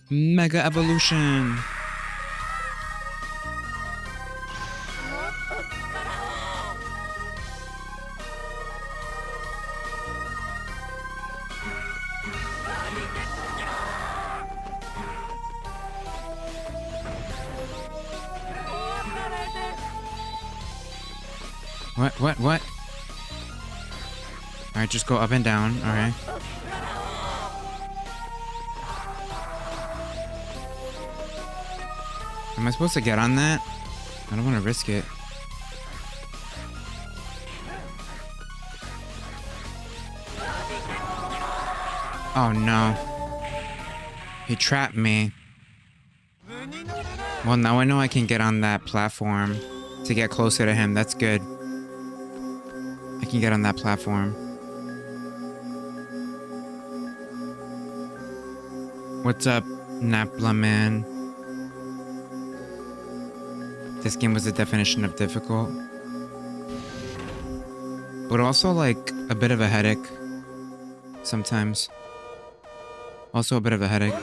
Mega evolution. What? Alright, just go up and down. Alright. Am I supposed to get on that? I don't want to risk it. Oh no. He trapped me. Well, now I know I can get on that platform to get closer to him. That's good. I can get on that platform. What's up, Napla man? This game was the definition of difficult. But also like a bit of a headache. Sometimes. Also a bit of a headache.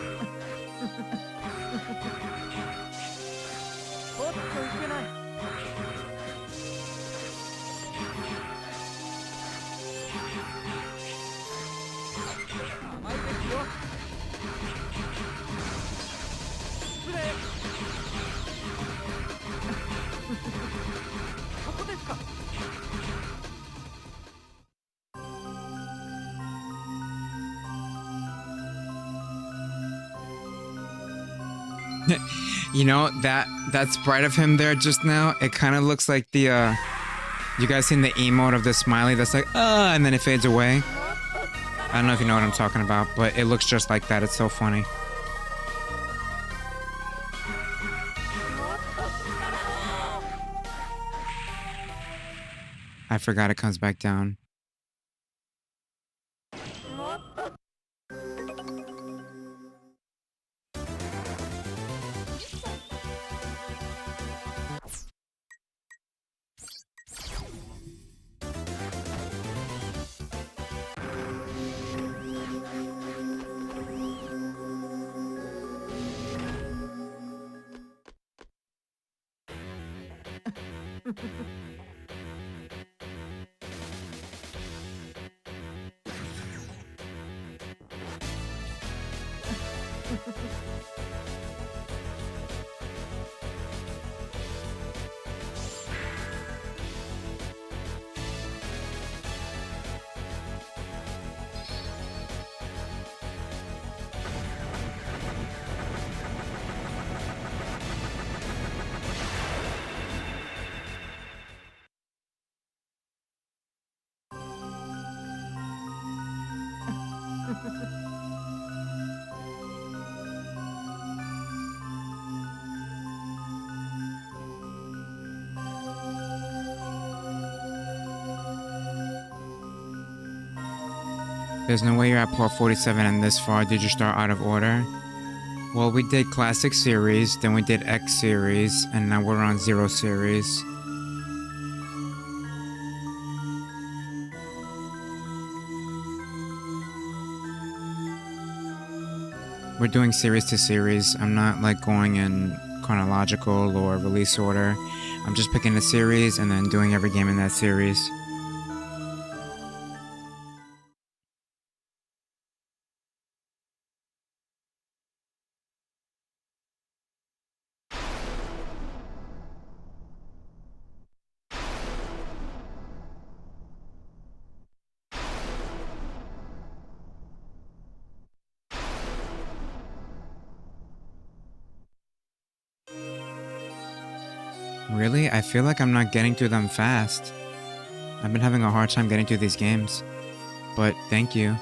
You know, that sprite of him there just now, it kind of looks like the, you guys seen the emote of the smiley that's like, and then it fades away? I don't know if you know what I'm talking about, but it looks just like that. It's so funny. I forgot it comes back down. There's no way you're at port 47 and this far. Did you start out of order? Well, we did Classic Series, then we did X Series, and now we're on Zero Series. We're doing series to series. I'm not like going in chronological or release order. I'm just picking a series and then doing every game in that series. Really? I feel like I'm not getting through them fast. I've been having a hard time getting through these games. But thank you.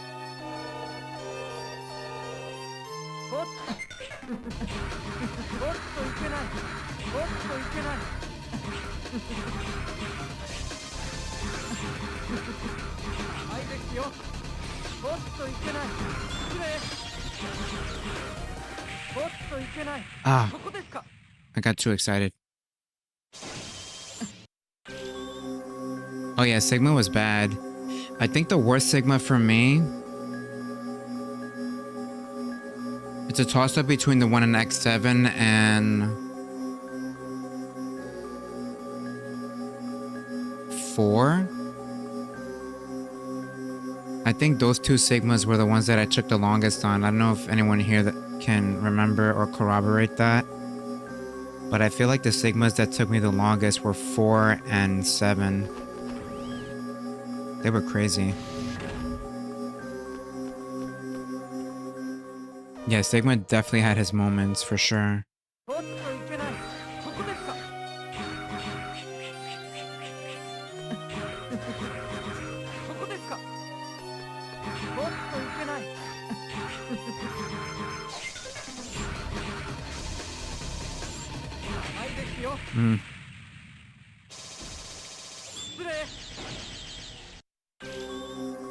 Ah, I got too excited. Oh yeah, Sigma was bad. I think the worst Sigma for me It's a toss-up between the one in X7 and 4. I think those two Sigmas were the ones that I took the longest on. I don't know if anyone here that can remember or corroborate that. But I feel like the Sigmas that took me the longest were 4 and 7. They were crazy. Yeah, Sigma definitely had his moments for sure.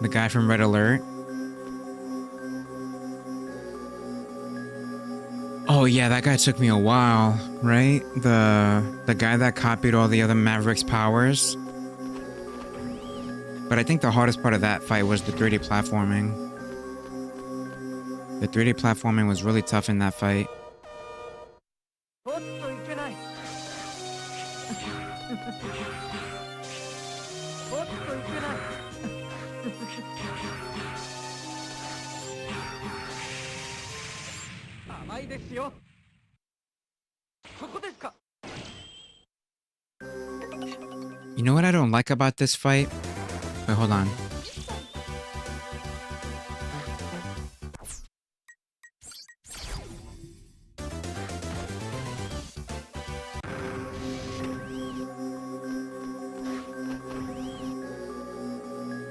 The guy from Red Alert. Oh yeah, that guy took me a while, right? The guy that copied all the other Mavericks' powers. But I think the hardest part of that fight was the 3D platforming. The 3D platforming was really tough in that fight. You know what I don't like about this fight? Wait, hold on.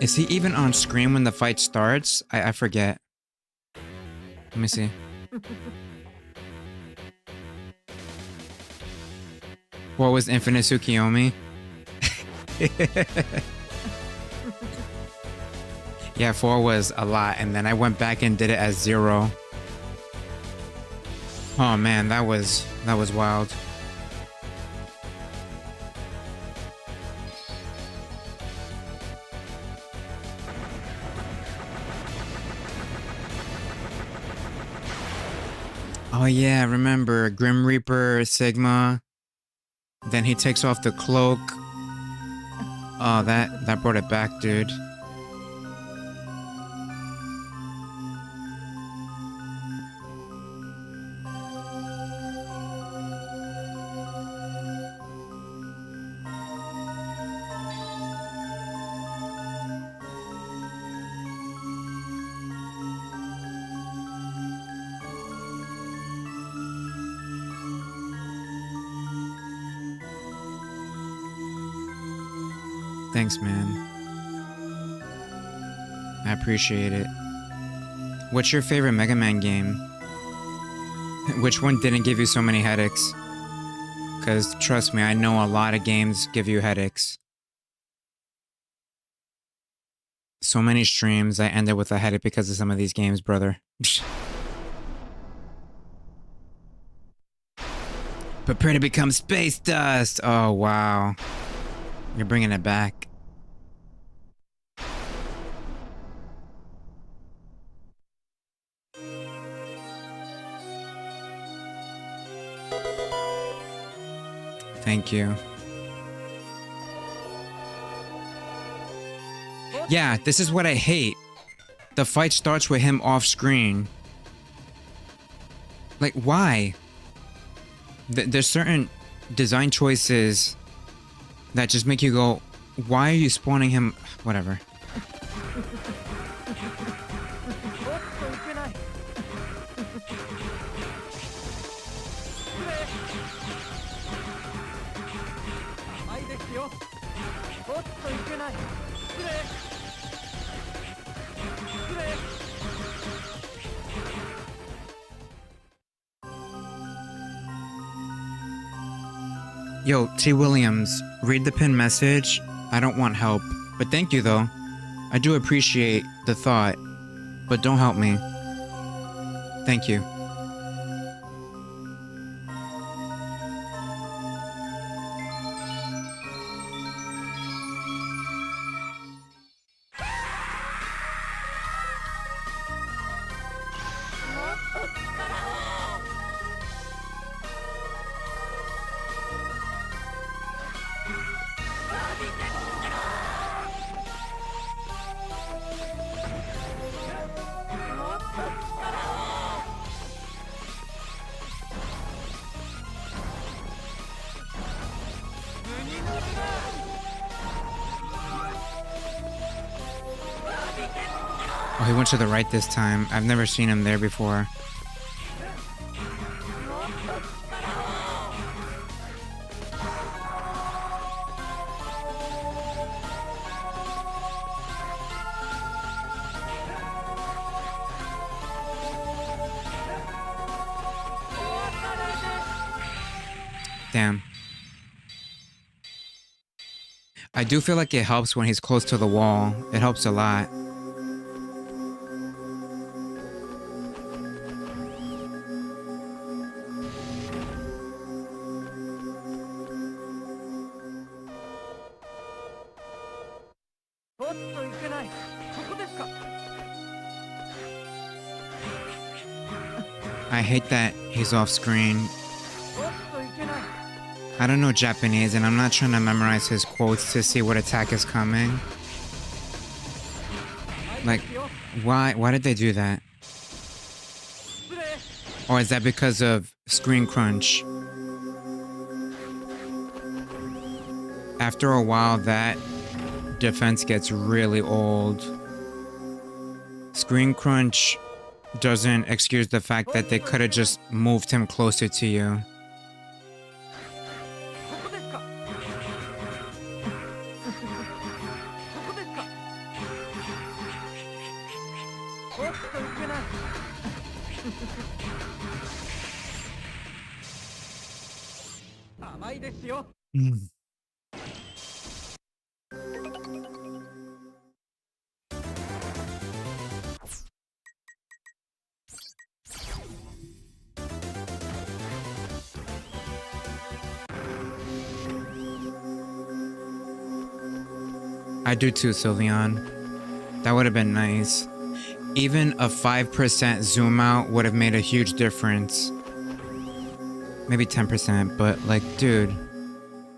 Is he even on screen when the fight starts? I forget. Let me see. What was Infinite Tsukiyomi? Yeah, 4 was a lot, and then I went back and did it as 0. Oh man, that was wild. Oh yeah, remember Grim Reaper Sigma. Then he takes off the cloak. Oh, that brought it back, dude. Thanks, man. I appreciate it. What's your favorite Mega Man game? Which one didn't give you so many headaches? Because trust me, I know a lot of games give you headaches. So many streams, I ended with a headache because of some of these games, brother. Prepare to become space dust! Oh, wow. You're bringing it back. Thank you. Yeah, this is what I hate. The fight starts with him off screen. Like, why? There's certain design choices that just make you go, why are you spawning him? Whatever. Yo, T. Williams, read the pinned message. I don't want help, but thank you though. I do appreciate the thought, but don't help me. Thank you. he went to the right this time. I've never seen him there before. Damn. I do feel like it helps when he's close to the wall. It helps a lot. I hate that he's off screen. I don't know Japanese and I'm not trying to memorize his quotes to see what attack is coming. Like, why did they do that? Or is that because of screen crunch? After a while, that defense gets really old. Screen crunch doesn't excuse the fact that they could have just moved him closer to you. Mm. I do too, Sylveon. That would have been nice. Even a 5% zoom out would have made a huge difference. Maybe 10%, but like, dude,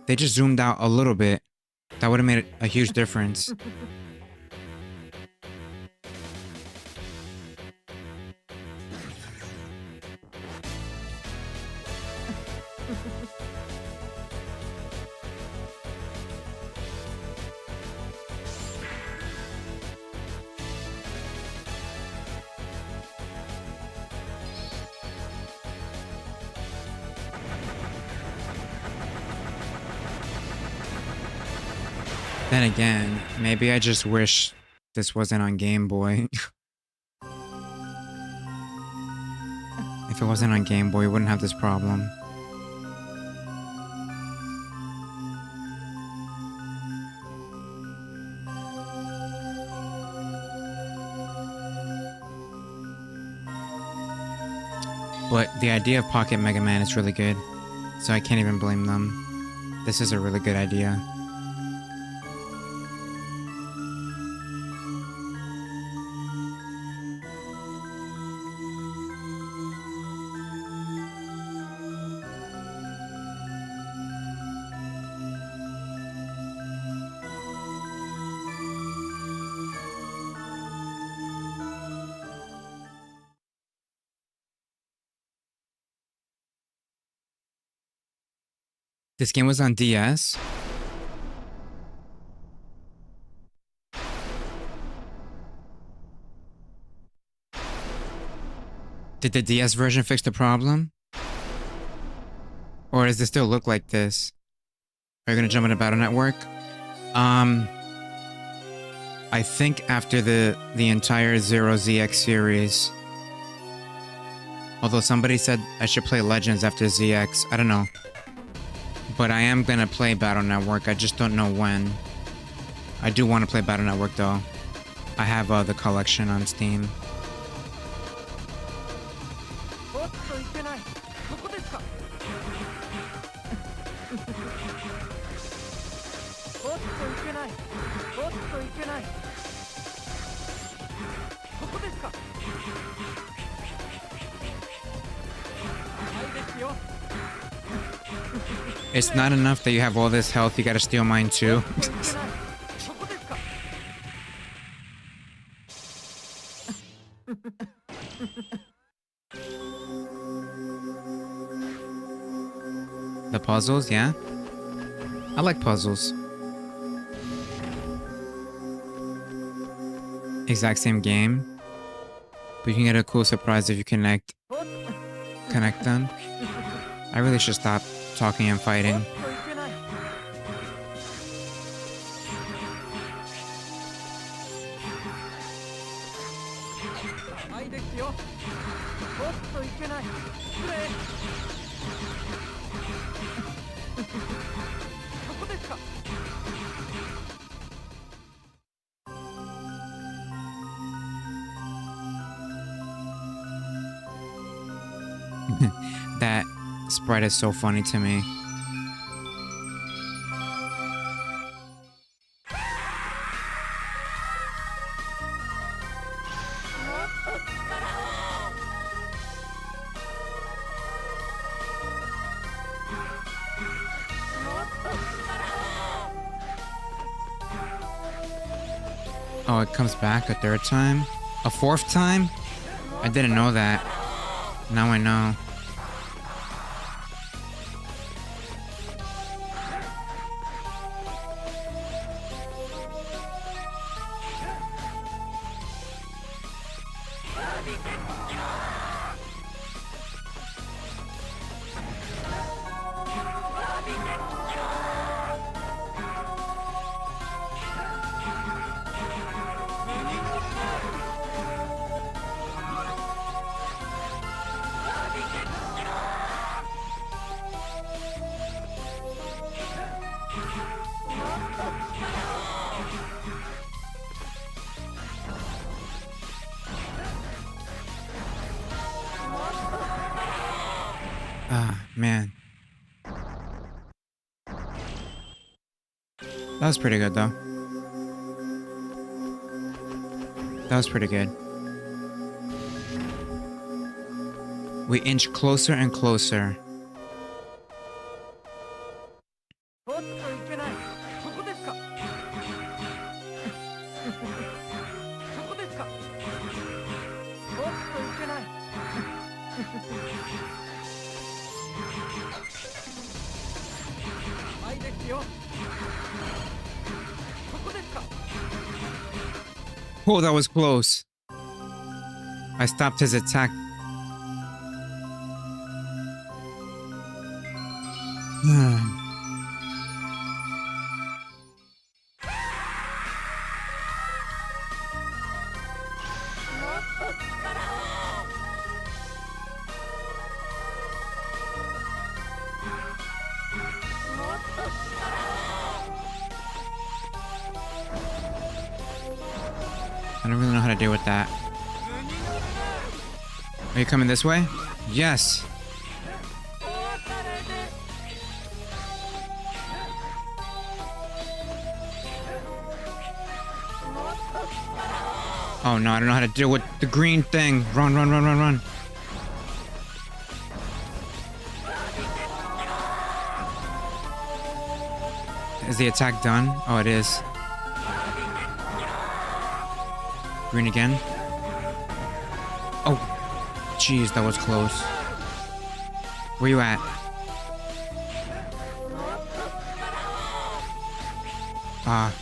they just zoomed out a little bit. That would have made a huge difference. Then again, maybe I just wish this wasn't on Game Boy. If it wasn't on Game Boy, we wouldn't have this problem. But the idea of Pocket Mega Man is really good, so I can't even blame them. This is a really good idea. This game was on DS? Did the DS version fix the problem? Or does it still look like this? Are you gonna jump into Battle Network? I think after the entire Zero ZX series. Although somebody said I should play Legends after ZX. I don't know. But I am gonna play Battle Network. I just don't know when. I do want to play Battle Network though. I have the collection on Steam. It's not enough that you have all this health, you gotta steal mine too. The puzzles, yeah? I like puzzles. Exact same game. But you can get a cool surprise if you connect them. I really should stop talking and fighting. That sprite is so funny to me. Oh, it comes back a third time? A fourth time? I didn't know that. Now I know. Ah, man. That was pretty good, though. That was pretty good. We inch closer and closer. Oh, that was close. I stopped his attack. I don't really know how to deal with that. Are you coming this way? Yes. Oh no, I don't know how to deal with the green thing. Run, run, run, run, run. Is the attack done? Oh, it is. Green again. Oh, jeez, that was close. Where you at? Ah,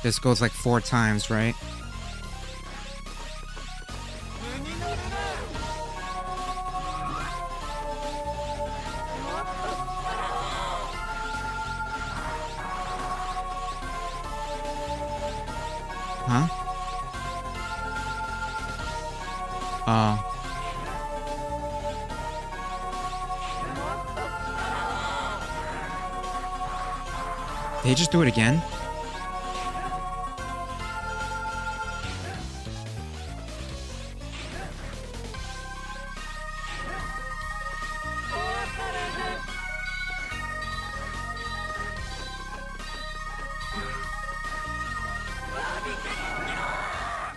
this goes like 4 times, right? Huh? Oh. Did he just do it again?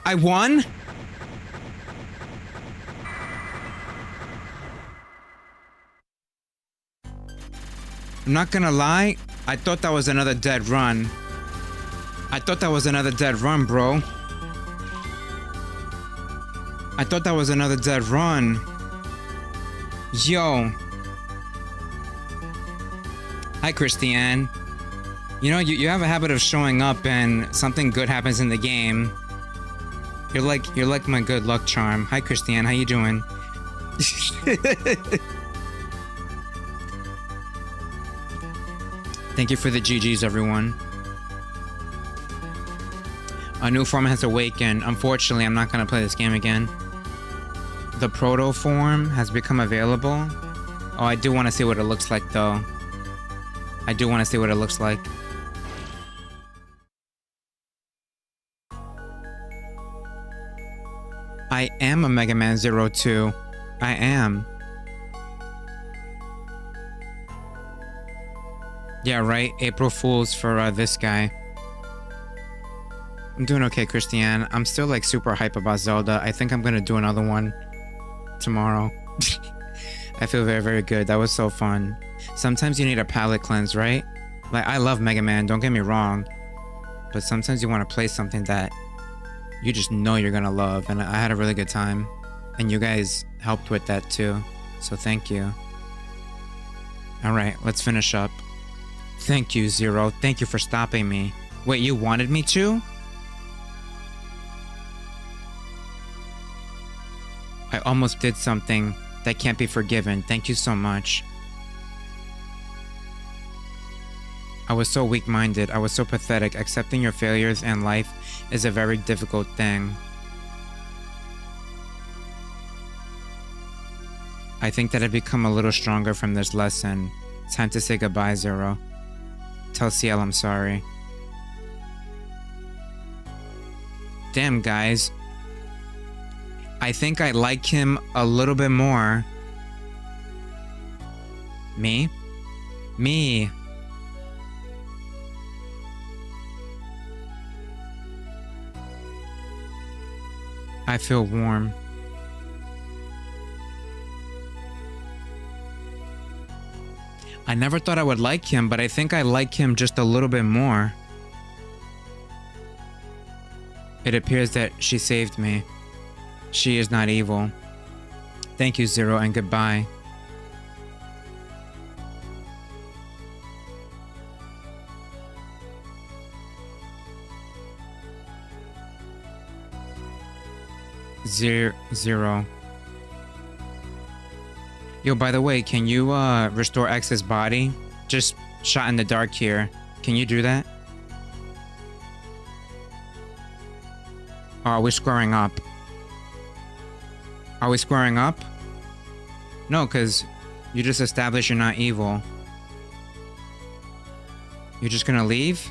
I won? I'm not gonna lie, I thought that was another dead run. I thought that was another dead run, bro. I thought that was another dead run. Yo. Hi, Christiane. You know, you have a habit of showing up and something good happens in the game. You're like my good luck charm. Hi, Christiane. How you doing? Thank you for the GGs, everyone. A new form has awakened. Unfortunately, I'm not gonna play this game again. The proto form has become available. Oh, I do want to see what it looks like, though. I do want to see what it looks like. I am a Mega Man 02. I am. Yeah, right? April Fools for this guy. I'm doing okay, Christiane. I'm still like super hype about Zelda. I think I'm gonna do another one tomorrow. I feel very, very good. That was so fun. Sometimes you need a palate cleanse, right? Like, I love Mega Man, don't get me wrong. But sometimes you want to play something that you just know you're gonna love. And I had a really good time. And you guys helped with that too. So thank you. Alright, let's finish up. Thank you, Zero. Thank you for stopping me. Wait, you wanted me to? I almost did something that can't be forgiven. Thank you so much. I was so weak-minded. I was so pathetic. Accepting your failures in life is a very difficult thing. I think that I've become a little stronger from this lesson. Time to say goodbye, Zero. Tell CL I'm sorry. Damn, guys. I think I like him a little bit more. Me? Me. I feel warm. I never thought I would like him, but I think I like him just a little bit more. It appears that she saved me. She is not evil. Thank you, Zero, and goodbye. Zero. Yo, by the way, can you restore X's body? Just shot in the dark here. Can you do that? Or are we squaring up? Are we squaring up? No, because you just established you're not evil. You're just gonna leave?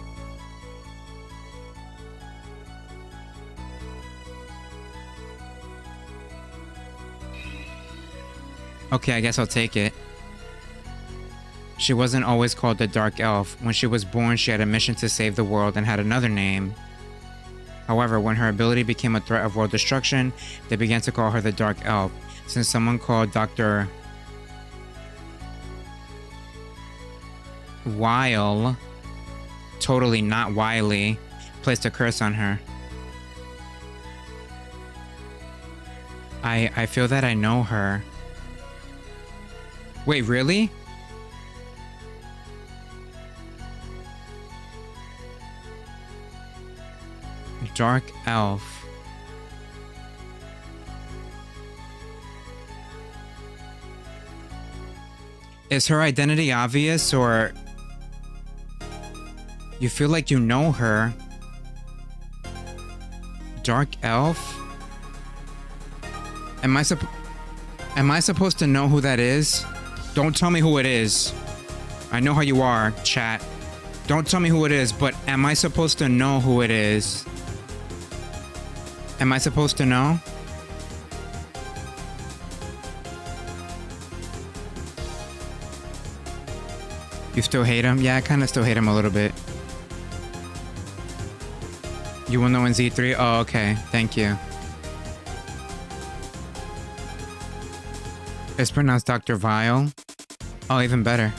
Okay, I guess I'll take it. She wasn't always called the Dark Elf. When she was born, she had a mission to save the world and had another name. However, when her ability became a threat of world destruction, they began to call her the Dark Elf, since someone called Dr. Weil, totally not Wily, placed a curse on her. I feel that I know her. Wait, really? Dark Elf. Is her identity obvious, or you feel like you know her? Dark Elf? Am I supposed to know who that is? Don't tell me who it is. I know how you are, chat. Don't tell me who it is, but am I supposed to know who it is? Am I supposed to know? You still hate him? Yeah, I kind of still hate him a little bit. You will know in Z3? Oh, okay. Thank you. It's pronounced Dr. Vile. Oh, even better.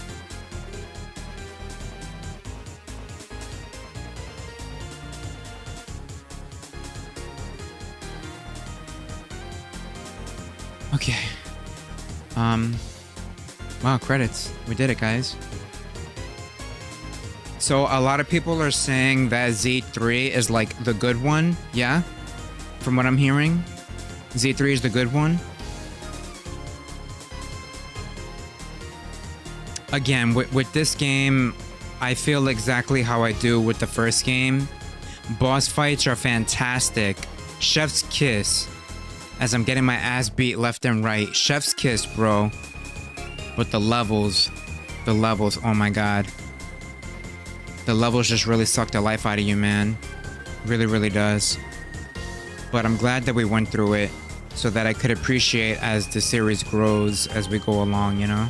Okay. Wow, credits. We did it, guys. So a lot of people are saying that Z3 is like the good one, yeah? from what I'm hearing. Z3 is the good one. Again, with this game, I feel exactly how I do with the first game. Boss fights are fantastic. Chef's kiss. As I'm getting my ass beat left and right. Chef's kiss, bro. But the levels, oh my god. The levels just really suck the life out of you, man. Really, really does. But I'm glad that we went through it so that I could appreciate as the series grows as we go along, you know?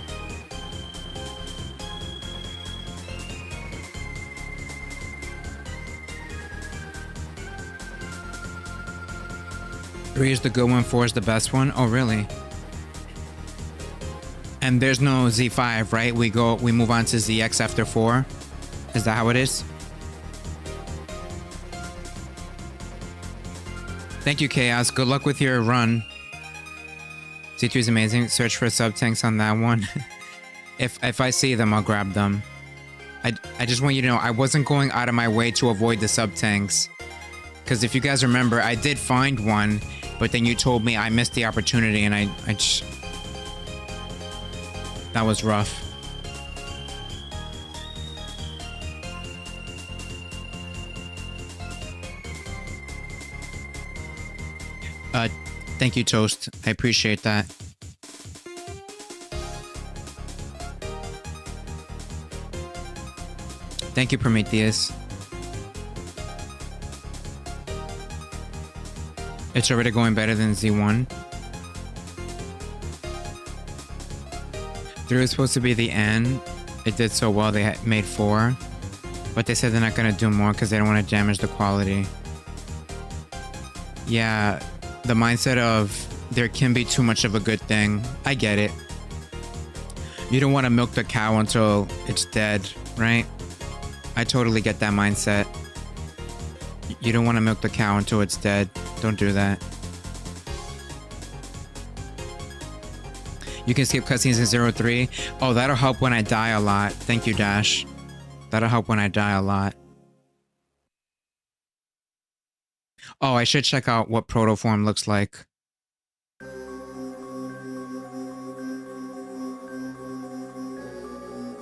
Three is the good one, 4 is the best one. Oh, really? And there's no Z5, right? We move on to ZX after 4. Is that how it is? Thank you, Chaos. Good luck with your run. Z3 is amazing. Search for sub tanks on that one. If I see them, I'll grab them. I just want you to know I wasn't going out of my way to avoid the sub tanks. Because if you guys remember, I did find one, but then you told me I missed the opportunity, and I just... That was rough. Thank you, Toast. I appreciate that. Thank you, Prometheus. It's already going better than Z1. 3 was supposed to be the end. It did so well they made 4. But they said they're not going to do more because they don't want to damage the quality. Yeah, the mindset of there can be too much of a good thing. I get it. You don't want to milk the cow until it's dead, right? I totally get that mindset. You don't want to milk the cow until it's dead. Don't do that. You can skip cutscenes in 03. Oh, that'll help when I die a lot. Thank you, Dash. That'll help when I die a lot. Oh, I should check out what protoform looks like.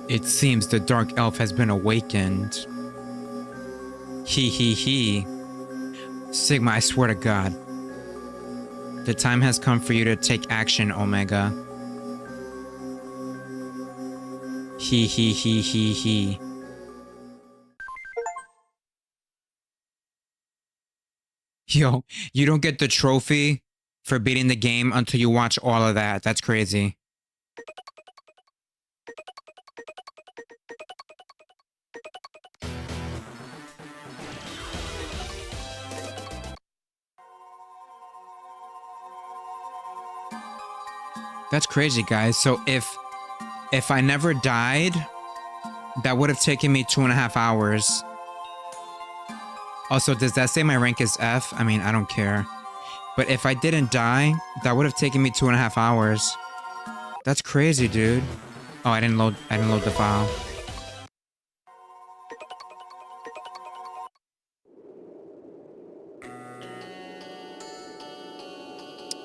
It seems the dark elf has been awakened. He. Sigma, I swear to God. The time has come for you to take action, Omega. He. Yo, you don't get the trophy for beating the game until you watch all of that. That's crazy. That's crazy, guys. So if I never died, that would have taken me 2.5 hours. Also, does that say my rank is F? I mean, I don't care. But if I didn't die, that would have taken me 2.5 hours. That's crazy, dude. Oh, I didn't load the file.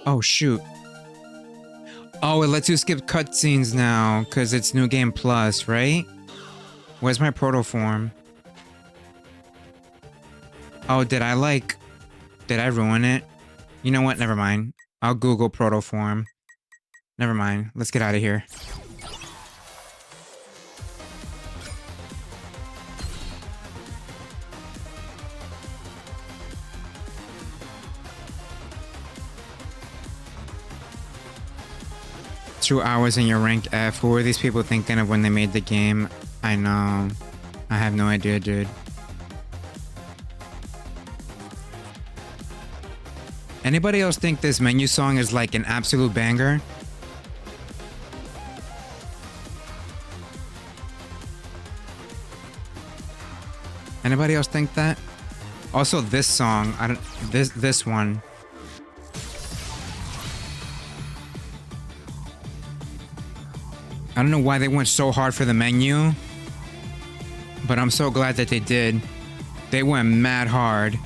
Oh, shoot. Oh, it lets you skip cutscenes now, because it's New Game Plus, right? Where's my protoform? Oh, did I ruin it? You know what? Never mind. I'll Google protoform. Never mind. Let's get out of here. Two hours and you're ranked F. Who were these people thinking of when they made the game? I know. I have no idea, dude. Anybody else think this menu song is like an absolute banger? Anybody else think that? Also, this song, this one. I don't know why they went so hard for the menu, but I'm so glad that they did. They went mad hard.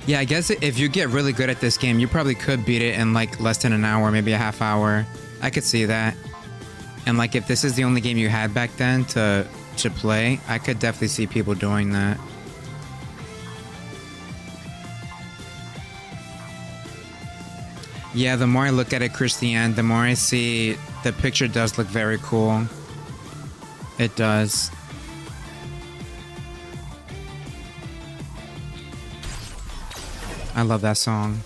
Yeah, I guess if you get really good at this game, you probably could beat it in like less than an hour, maybe a half hour. I could see that. And like if this is the only game you had back then to play, I could definitely see people doing that. Yeah, the more I look at it, Christiane, the more I see the picture does look very cool. It does. I love that song.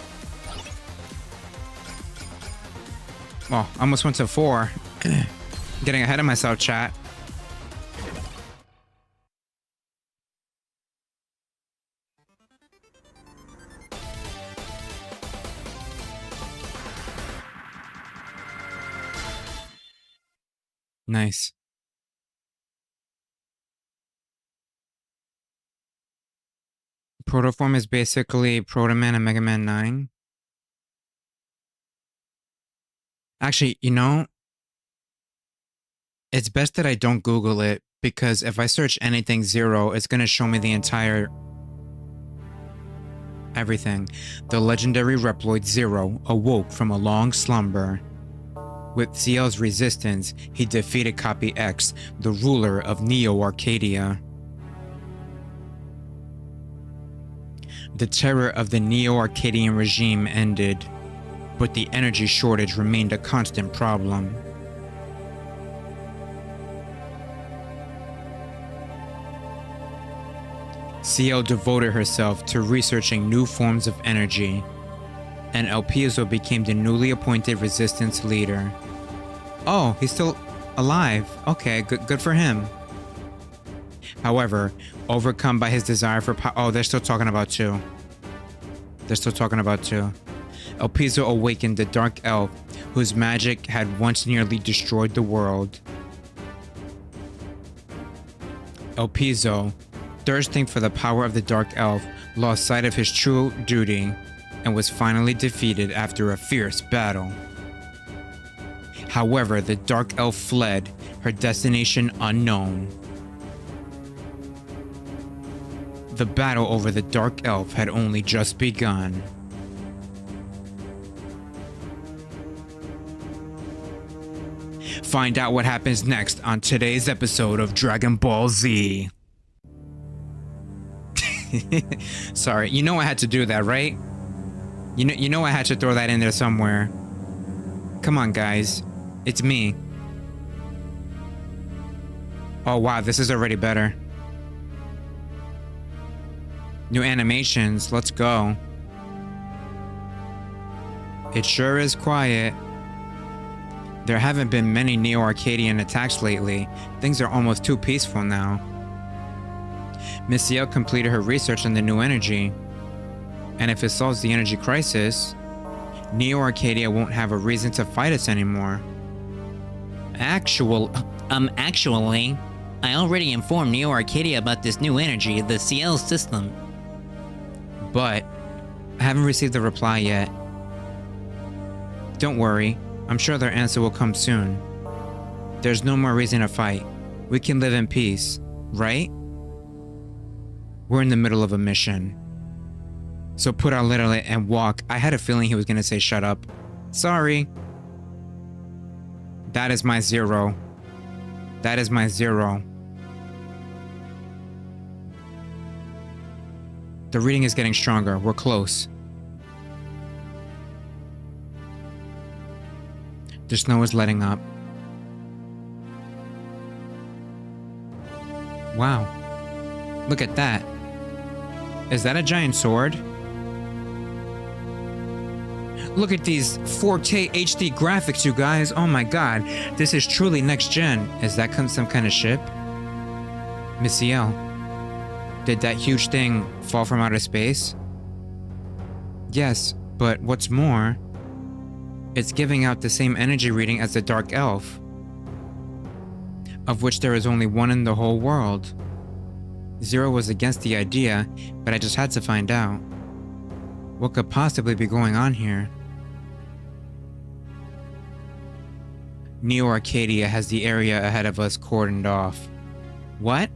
Oh, almost went to 4. Getting ahead of myself, chat. Nice. Protoform is basically Proto Man and Mega Man 9. Actually, you know, it's best that I don't Google it, because if I search anything Zero, it's going to show me the entire everything. The legendary Reploid Zero awoke from a long slumber. With CL's resistance, he defeated Copy X, the ruler of Neo Arcadia. The terror of the Neo-Arcadian regime ended, but the energy shortage remained a constant problem. CL devoted herself to researching new forms of energy, and El Piezo became the newly appointed resistance leader. Oh, he's still alive. Okay, good for him. However, overcome by his desire for power. Oh, they're still talking about 2. They're still talking about 2. El Piezo awakened the Dark Elf, whose magic had once nearly destroyed the world. El Piezo, thirsting for the power of the Dark Elf, lost sight of his true duty and was finally defeated after a fierce battle. However, the Dark Elf fled, her destination unknown. The battle over the Dark Elf had only just begun. Find out what happens next on today's episode of Dragon Ball Z. Sorry, you know I had to do that, right? You know I had to throw that in there somewhere. Come on, guys. It's me. Oh wow, this is already better. New animations, let's go. It sure is quiet. There haven't been many Neo-Arcadian attacks lately. Things are almost too peaceful now. Miss CL completed her research on the new energy. And if it solves the energy crisis, Neo-Arcadia won't have a reason to fight us anymore. Actually, I already informed Neo Arcadia about this new energy, the CL system. But I haven't received a reply yet. Don't worry, I'm sure their answer will come soon. There's no more reason to fight. We can live in peace, right? We're in the middle of a mission. So put our little and walk. I had a feeling he was gonna say shut up. Sorry. That is my 0. That is my 0. The reading is getting stronger. We're close. The snow is letting up. Wow. Look at that. Is that a giant sword? Look at these 4K HD graphics, you guys. Oh my god. This is truly next gen. Is that some kind of ship? Miss CL, did that huge thing fall from outer space? Yes, but what's more, it's giving out the same energy reading as the Dark Elf, of which there is only one in the whole world. Zero was against the idea, but I just had to find out. What could possibly be going on here? Neo Arcadia has the area ahead of us cordoned off. What?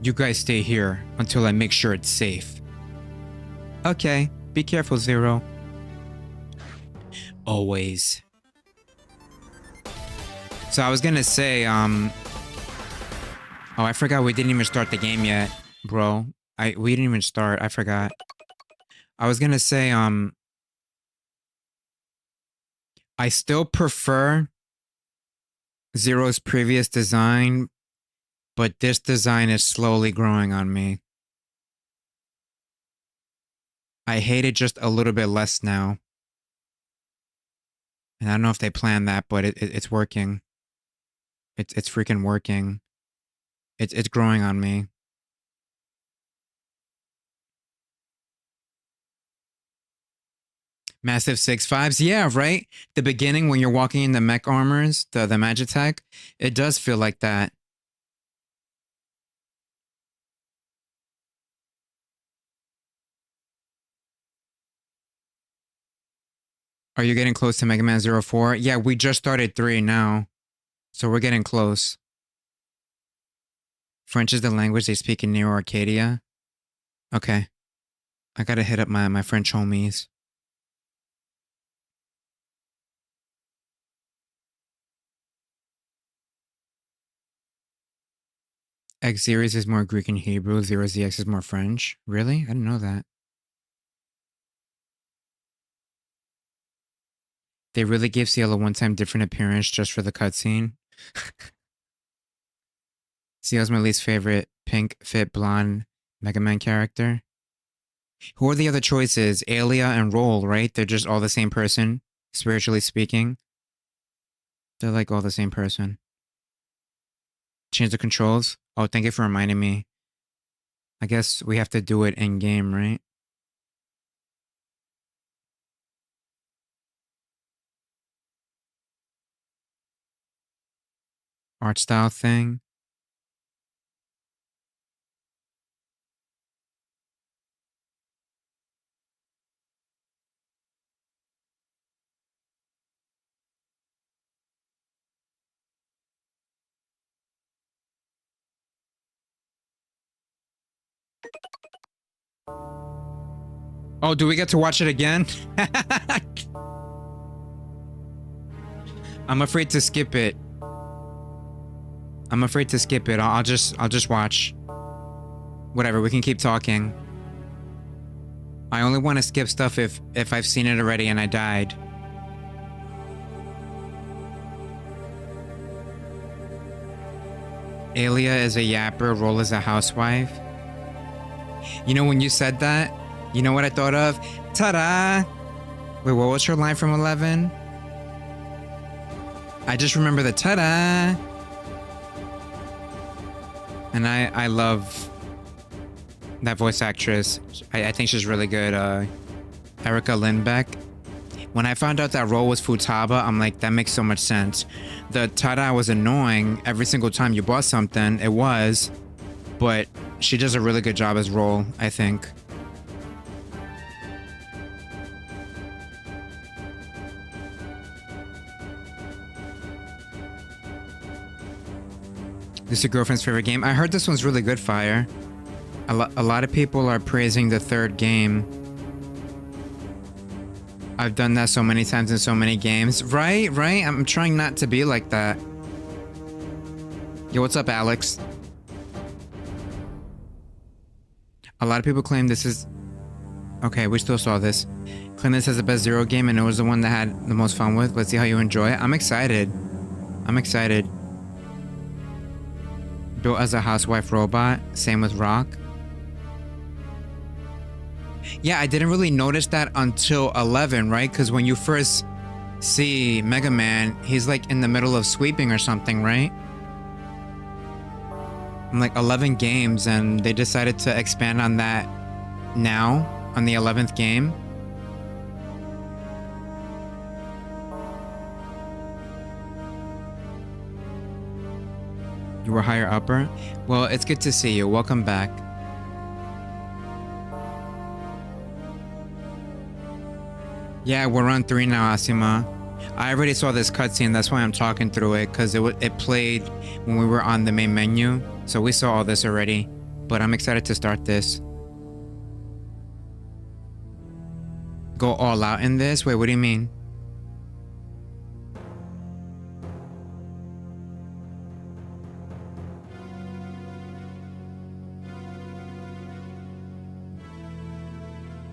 You guys stay here until I make sure it's safe. Okay, be careful, Zero. Always. So I was gonna say, oh, I forgot we didn't even start the game yet, bro. We didn't even start. I forgot. I was gonna say, I still prefer Zero's previous design, but this design is slowly growing on me. I hate it just a little bit less now. And I don't know if they planned that, but it's working. It's freaking working. It's growing on me. Massive 6.5s, yeah, right? The beginning when you're walking in the mech armors, the Magitech, it does feel like that. Are you getting close to Mega Man 04? Yeah, we just started 3 now. So we're getting close. French is the language they speak in Neo Arcadia. Okay. I gotta hit up my French homies. X series is more Greek and Hebrew. 0ZX is more French. Really? I didn't know that. They really gave Ciel a one-time different appearance just for the cutscene. Ciel's my least favorite pink, fit, blonde Mega Man character. Who are the other choices? Alia and Roll, right? They're just all the same person, spiritually speaking. They're like all the same person. Change the controls? Oh, thank you for reminding me. I guess we have to do it in-game, right? Art style thing. Oh, do we get to watch it again? I'm afraid to skip it. I'll just watch. Whatever, we can keep talking. I only want to skip stuff if I've seen it already and I died. Alia is a yapper, Roll is a housewife. You know when you said that? You know what I thought of? Ta-da! Wait, what was her line from 11? I just remember the ta-da! And I love that voice actress. I think she's really good. Erica Lindbeck. When I found out that Roll was Futaba, I'm like, that makes so much sense. The ta-da was annoying every single time you bought something. It was. But she does a really good job as Roll, I think. This is your girlfriend's favorite game? I heard this one's really good, Fire. A lot of people are praising the third game. I've done that so many times in so many games. Right? I'm trying not to be like that. Yo, what's up, Alex? A lot of people claim this is... Okay, we still saw this. Claim this as the best Zero game and it was the one that had the most fun with. Let's see how you enjoy it. I'm excited. Built as a housewife robot. Same with Rock. Yeah, I didn't really notice that until 11, right? Because when you first see Mega Man, he's like in the middle of sweeping or something, right? I'm like 11 games and they decided to expand on that now on the 11th game. You were higher upper? Well, it's good to see you. Welcome back. Yeah, we're on 3 now, Asima. I already saw this cutscene, that's why I'm talking through it, because it played when we were on the main menu. So we saw all this already, but I'm excited to start this. go all out in this? Wait, what do you mean?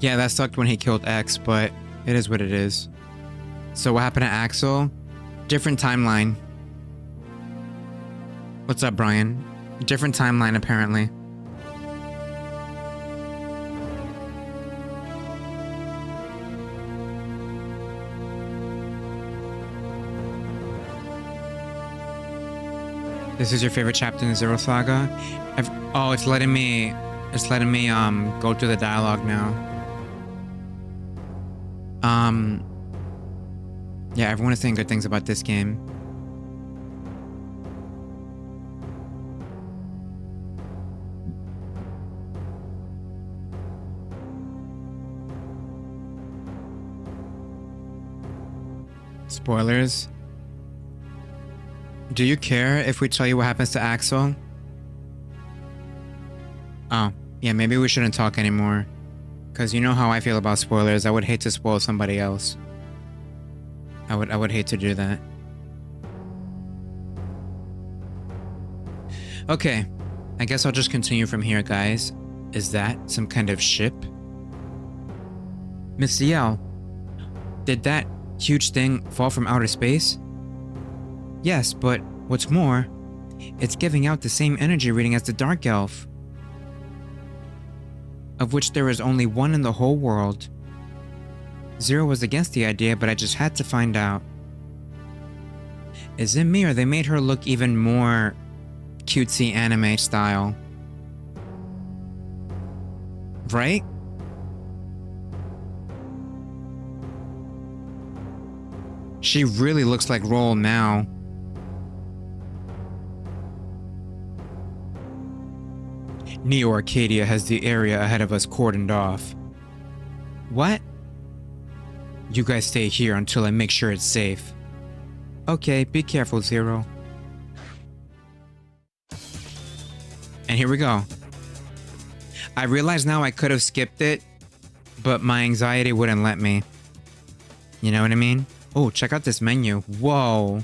Yeah, that sucked when he killed X, but it is what it is. So what happened to Axel? Different timeline. What's up, Brian? Different timeline, apparently. This is your favorite chapter in the Zero Saga? Oh, it's letting me go through the dialogue now. Yeah, everyone is saying good things about this game. Spoilers. Do you care if we tell you what happens to Axel? Oh, yeah, maybe we shouldn't talk anymore. Because you know how I feel about spoilers. I would hate to spoil somebody else. I would hate to do that. Okay, I guess I'll just continue from here, guys. Is that some kind of ship? Miss CL, did that huge thing fall from outer space? Yes, but what's more, it's giving out the same energy reading as the Dark Elf, of which there is only one in the whole world. Zero was against the idea, but I just had to find out. Is it me or they made her look even more cutesy anime style? Right? She really looks like Roll now. Neo Arcadia has the area ahead of us cordoned off. What? You guys stay here until I make sure it's safe. Okay, be careful, Zero. And here we go. I realize now I could have skipped it, but my anxiety wouldn't let me. You know what I mean? Oh, check out this menu. Whoa.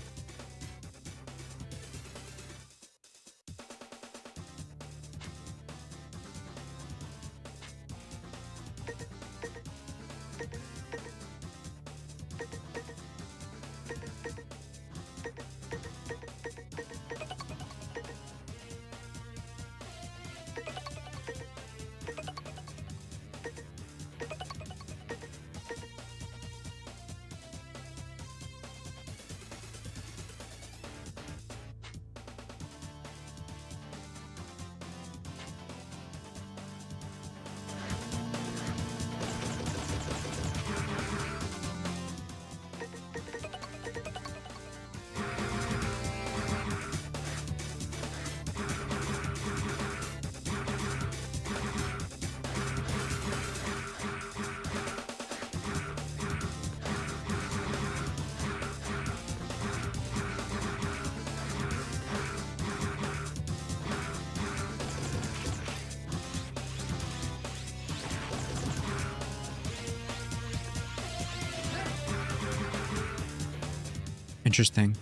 Interesting.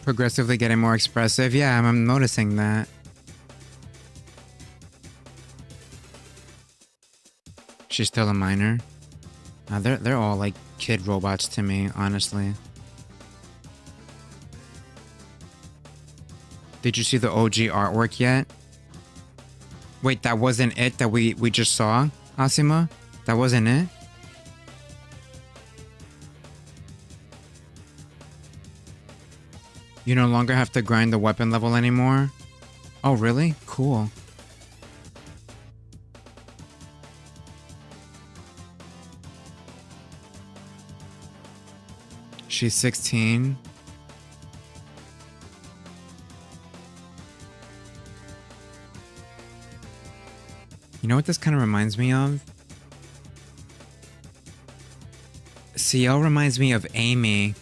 Progressively getting more expressive. Yeah, I'm noticing that. She's still a minor. They're all like kid robots to me, honestly. Did you see the OG artwork yet? Wait, that wasn't it that we just saw, Asima? That wasn't it? You no longer have to grind the weapon level anymore? Oh, really? Cool. She's 16. You know what this kind of reminds me of? CL reminds me of Amy.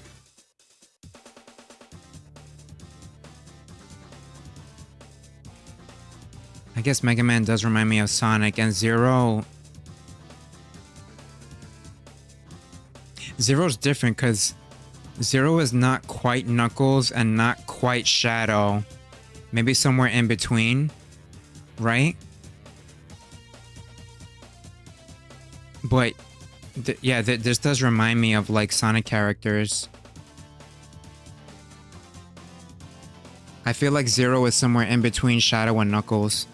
I guess Mega Man does remind me of Sonic, and Zero... Zero's different because Zero is not quite Knuckles and not quite Shadow. Maybe somewhere in between, right? But yeah, this does remind me of like Sonic characters. I feel like Zero is somewhere in between Shadow and Knuckles.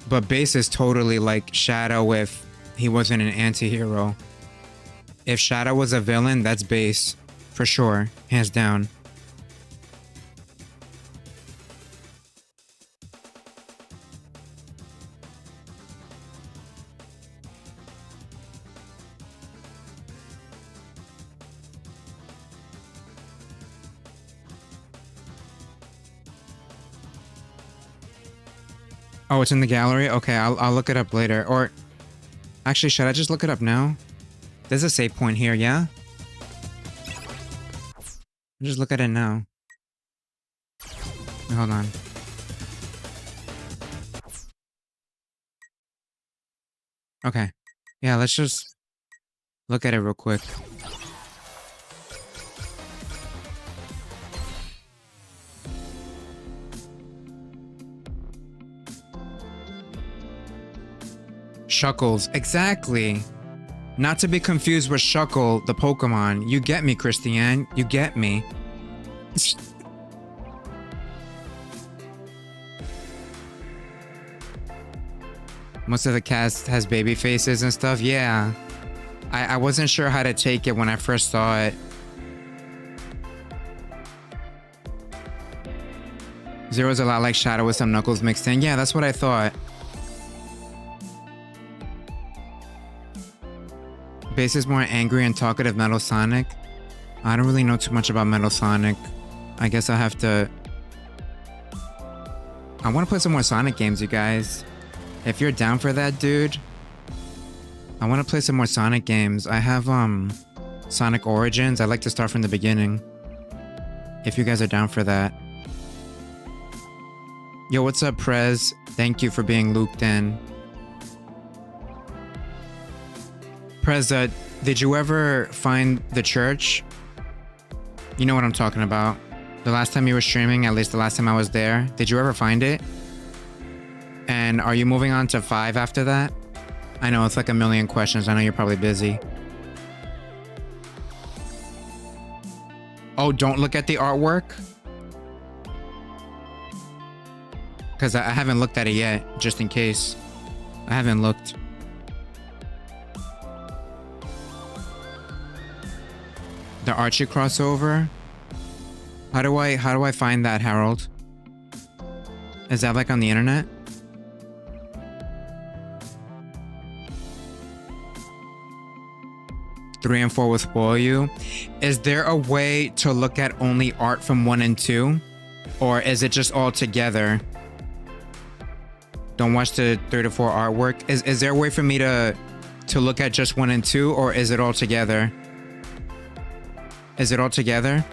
But Base is totally like Shadow if he wasn't an anti-hero. If Shadow was a villain, that's Base. For sure. Hands down. Oh, it's in the gallery? Okay, I'll look it up later. Or, actually, should I just look it up now? There's a save point here, yeah? Just look at it now. Wait, hold on. Okay. Yeah, let's just look at it real quick. Shuckles, exactly. Not to be confused with Shuckle, the Pokemon. You get me, Christiane. You get me. Most of the cast has baby faces and stuff. Yeah. I wasn't sure how to take it when I first saw it. Zero's a lot like Shadow with some Knuckles mixed in. Yeah, that's what I thought. Base is more angry and talkative Metal Sonic. I don't really know too much about Metal Sonic. I guess I have to... I want to play some more Sonic games, you guys. If you're down for that, dude. I want to play some more Sonic games. I have, Sonic Origins. I'd like to start from the beginning. If you guys are down for that. Yo, what's up, Prez? Thank you for being looped in. Prez, did you ever find the church? You know what I'm talking about. The last time you were streaming, at least the last time I was there, did you ever find it? And are you moving on to 5 after that? I know, it's like a million questions. I know you're probably busy. Oh, don't look at the artwork? Because I haven't looked at it yet, just in case. I haven't looked. The Archie crossover? How do I find that, Harold? Is that like on the internet? Three and 4 will spoil you. Is there a way to look at only art from 1 and 2? Or is it just all together? Don't watch the 3 to 4 artwork. Is there a way for me to look at just 1 and 2, or is it all together? Is it all together?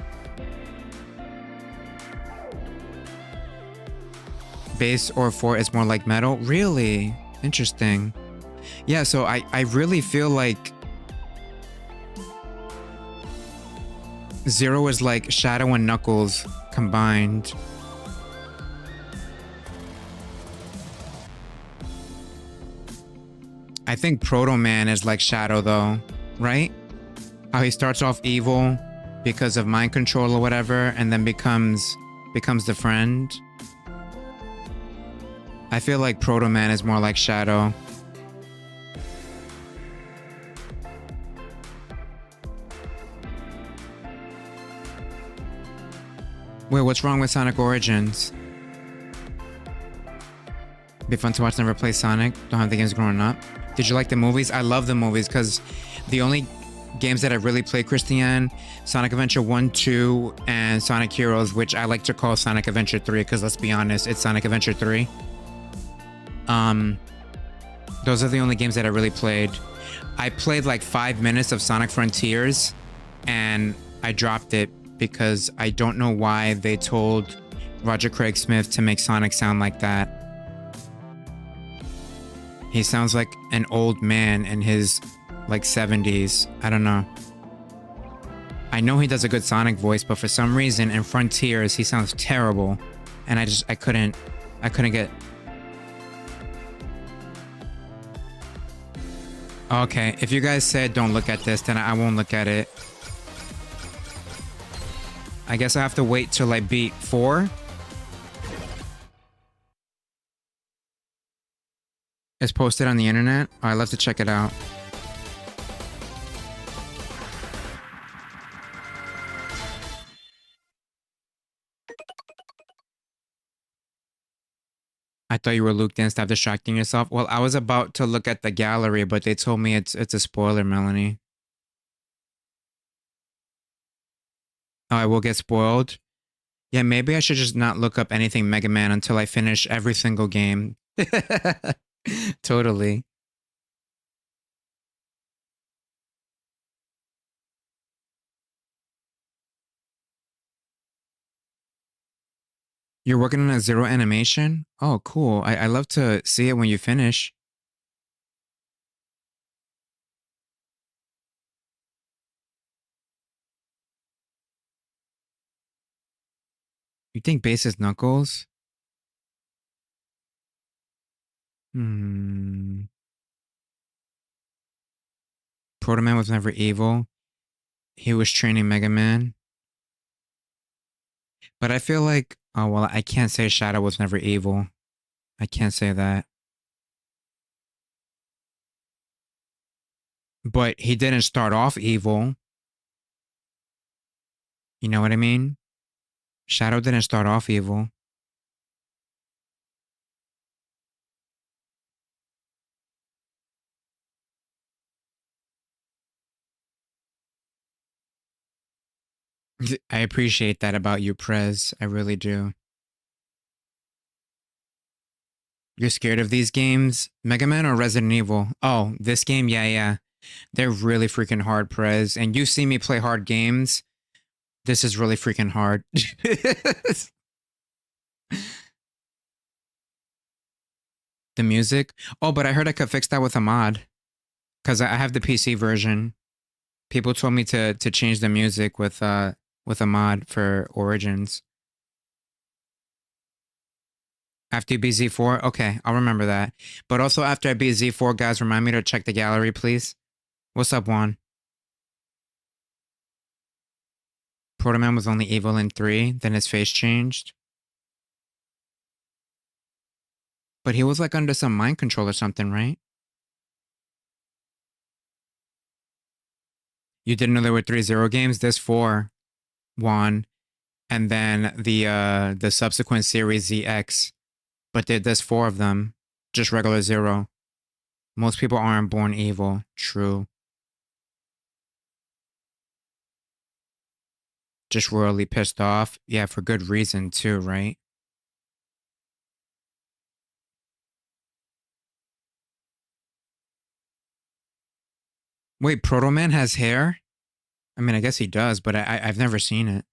Base or 4 is more like Metal? Really? Interesting. Yeah, so I really feel like Zero is like Shadow and Knuckles combined. I think Proto Man is like Shadow though, right? How he starts off evil because of mind control or whatever, and then becomes the friend. I feel like Proto Man is more like Shadow. Wait, what's wrong with Sonic Origins? Be fun to watch, never play Sonic. Don't have the games growing up. Did you like the movies? I love the movies because the only games that I really played, Christiane, Sonic Adventure 1, 2, and Sonic Heroes, which I like to call Sonic Adventure 3 because let's be honest, it's Sonic Adventure 3. Um, those are the only games that I really played. I played like 5 minutes of Sonic Frontiers and I dropped it because I don't know why they told Roger Craig Smith to make Sonic sound like that. He sounds like an old man in his like 70s. I don't know. I know he does a good Sonic voice, but for some reason in Frontiers he sounds terrible. And I couldn't get. Okay, if you guys said don't look at this, then I won't look at it. I guess I have to wait till I beat 4. It's posted on the internet. Oh, I'd love to check it out. I thought you were Luke, then stop distracting yourself. Well, I was about to look at the gallery, but they told me it's a spoiler, Melanie. Oh, I will get spoiled. Yeah, maybe I should just not look up anything Mega Man until I finish every single game. Totally. You're working on a zero animation? Oh, cool. I love to see it when you finish. You think Bass is Knuckles? Hmm. Proto Man was never evil. He was training Mega Man. But I feel like, oh, well, I can't say Shadow was never evil. I can't say that. But he didn't start off evil. You know what I mean? Shadow didn't start off evil. I appreciate that about you, Prez. I really do. You're scared of these games? Mega Man or Resident Evil? Oh, this game? Yeah, yeah. They're really freaking hard, Prez. And you see me play hard games. This is really freaking hard. The music? Oh, but I heard I could fix that with a mod. Because I have the PC version. People told me to change the music with a mod for Origins. After you beat Z4? Okay, I'll remember that. But also after I beat Z4, guys, remind me to check the gallery, please. What's up, Juan? Proto Man was only evil in 3, then his face changed. But he was like under some mind control or something, right? You didn't know there were 3 Zero games? There's 4. Juan. And then the subsequent series ZX. But there's 4 of them. Just regular Zero. Most people aren't born evil. True. Just royally pissed off. Yeah, for good reason too, right? Wait, Proto Man has hair? I mean, I guess he does, but I've never seen it.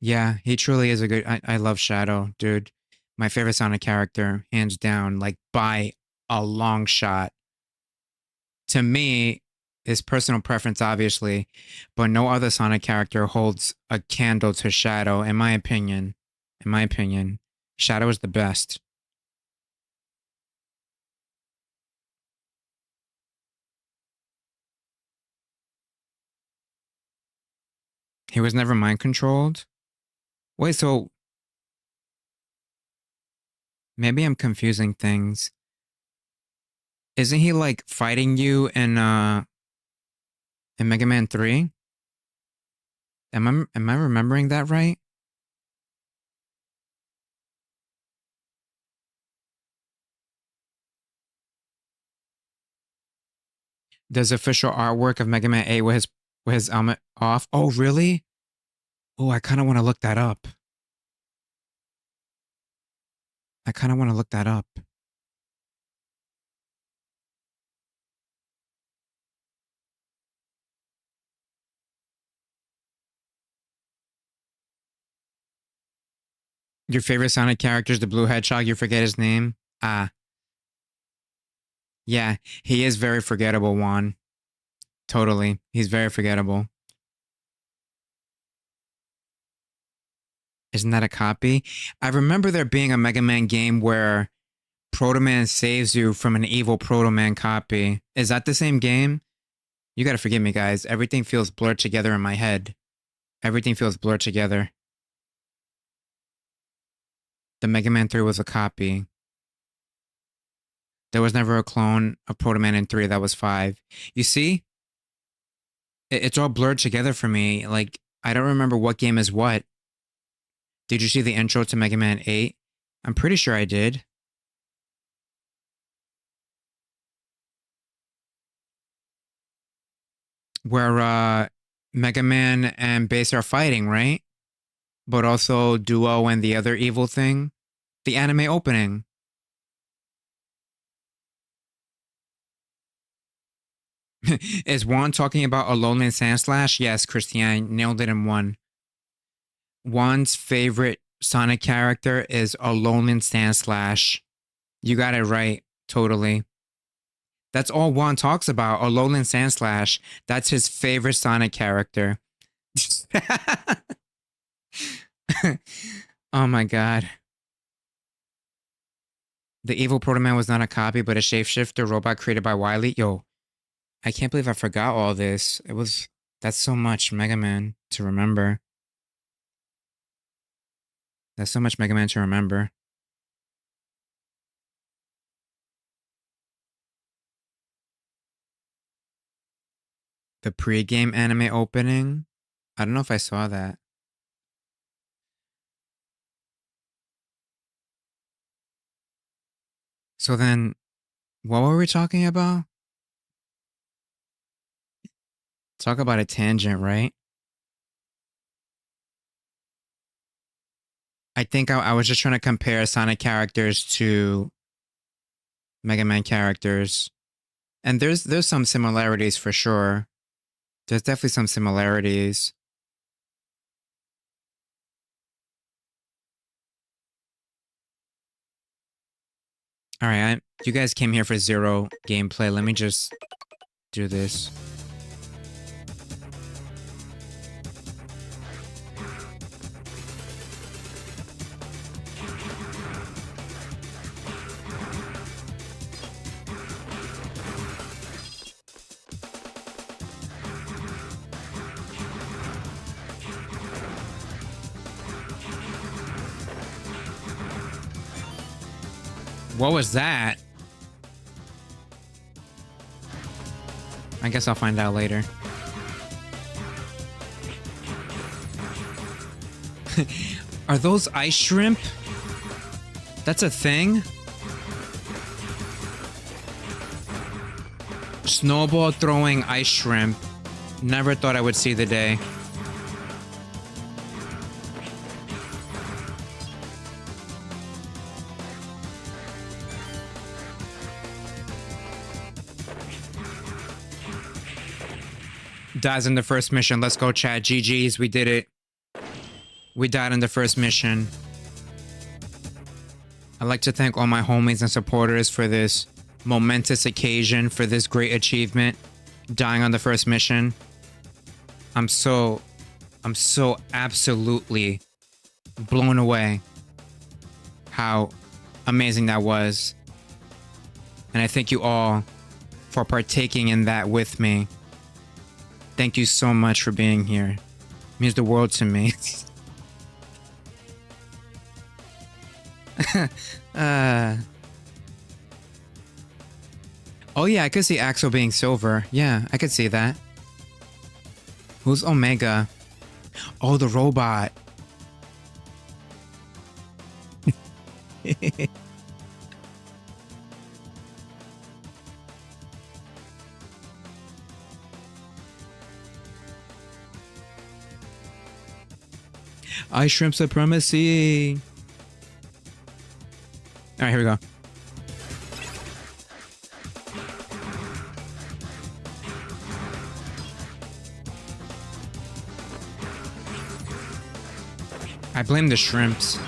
Yeah, he truly is a good. I love Shadow, dude. My favorite Sonic character, hands down, like by a long shot. To me, his personal preference, obviously, but no other Sonic character holds a candle to Shadow, in my opinion. In my opinion, Shadow is the best. He was never mind controlled. Wait, so maybe I'm confusing things. Isn't he like fighting you in Mega Man 3? Am I remembering that right? There's official artwork of Mega Man 8 with his helmet off. Oh, really? Oh, I kind of want to look that up. I kind of want to look that up. Your favorite Sonic character is the Blue Hedgehog. You forget his name? Ah, yeah, he is very forgettable, Juan. Totally. He's very forgettable. Isn't that a copy? I remember there being a Mega Man game where Proto Man saves you from an evil Proto Man copy. Is that the same game? You gotta forgive me, guys. Everything feels blurred together in my head. Everything feels blurred together. The Mega Man 3 was a copy. There was never a clone of Proto Man in 3. That was 5. You see? It's all blurred together for me. Like, I don't remember what game is what. Did you see the intro to Mega Man 8? I'm pretty sure I did. Where Mega Man and Bass are fighting, right? But also Duo and the other evil thing. The anime opening. Is Juan talking about Alone in Sandslash? Yes, Christiane nailed it in one. Juan's favorite Sonic character is Alone in Sandslash. You got it right, totally. That's all Juan talks about, Alone in Sandslash. That's his favorite Sonic character. Oh my god. The evil Proto Man was not a copy, but a shapeshifter robot created by Wily. Yo, I can't believe I forgot all this. That's so much Mega Man to remember. That's so much Mega Man to remember. The pre-game anime opening? I don't know if I saw that. So then, what were we talking about? Talk about a tangent, right? I think I was just trying to compare Sonic characters to Mega Man characters. And there's some similarities for sure. There's definitely some similarities. All right, you guys came here for 0 gameplay. Let me just do this. What was that? I guess I'll find out later. Are those ice shrimp? That's a thing? Snowball throwing ice shrimp. Never thought I would see the day. Dies in the first mission. Let's go, chat. GG's. We did it. We died in the first mission. I'd like to thank all my homies and supporters for this momentous occasion, for this great achievement. Dying on the first mission. I'm so absolutely blown away how amazing that was. And I thank you all for partaking in that with me. Thank you so much for being here. It means the world to me. Oh yeah, I could see Axel being silver. Yeah, I could see that. Who's Omega? Oh, the robot. Ice shrimp supremacy. Alright, here we go. I blame the shrimps.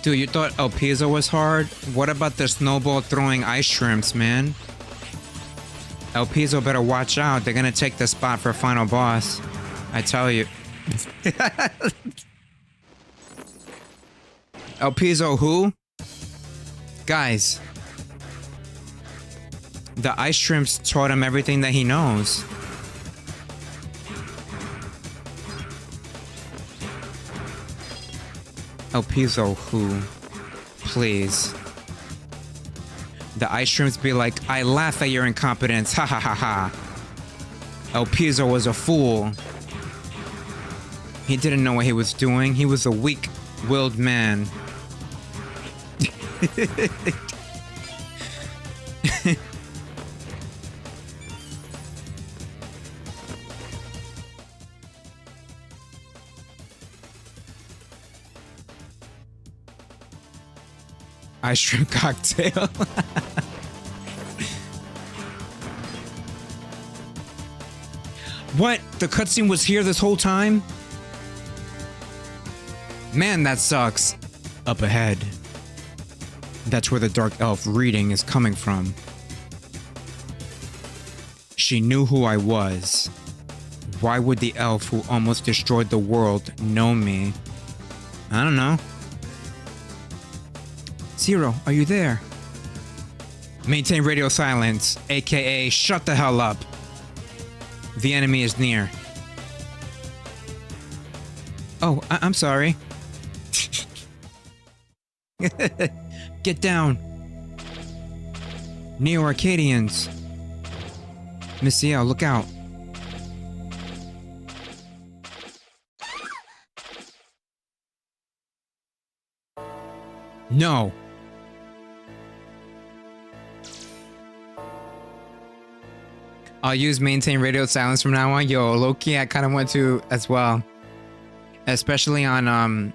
Dude, you thought El Piso was hard? What about the snowball throwing ice shrimps, man? El Piso better watch out. They're gonna take the spot for final boss. I tell you. El Piso who? Guys. The ice shrimps taught him everything that he knows. El Piso who? Please. The ice shrimps be like, I laugh at your incompetence, ha ha ha ha. El Piso was a fool. He didn't know what he was doing. He was a weak-willed man. Ice shrimp cocktail. What? The cutscene was here this whole time? Man, that sucks. Up ahead. That's where the dark elf reading is coming from. She knew who I was. Why would the elf who almost destroyed the world know me? I don't know. Zero, are you there? Maintain radio silence, aka shut the hell up. The enemy is near. Oh, I'm sorry. Get down. Neo-Arcadians. Miss Ciel, look out. No. I'll use maintain radio silence from now on. Yo, low-key, I kind of want to as well. Especially on, on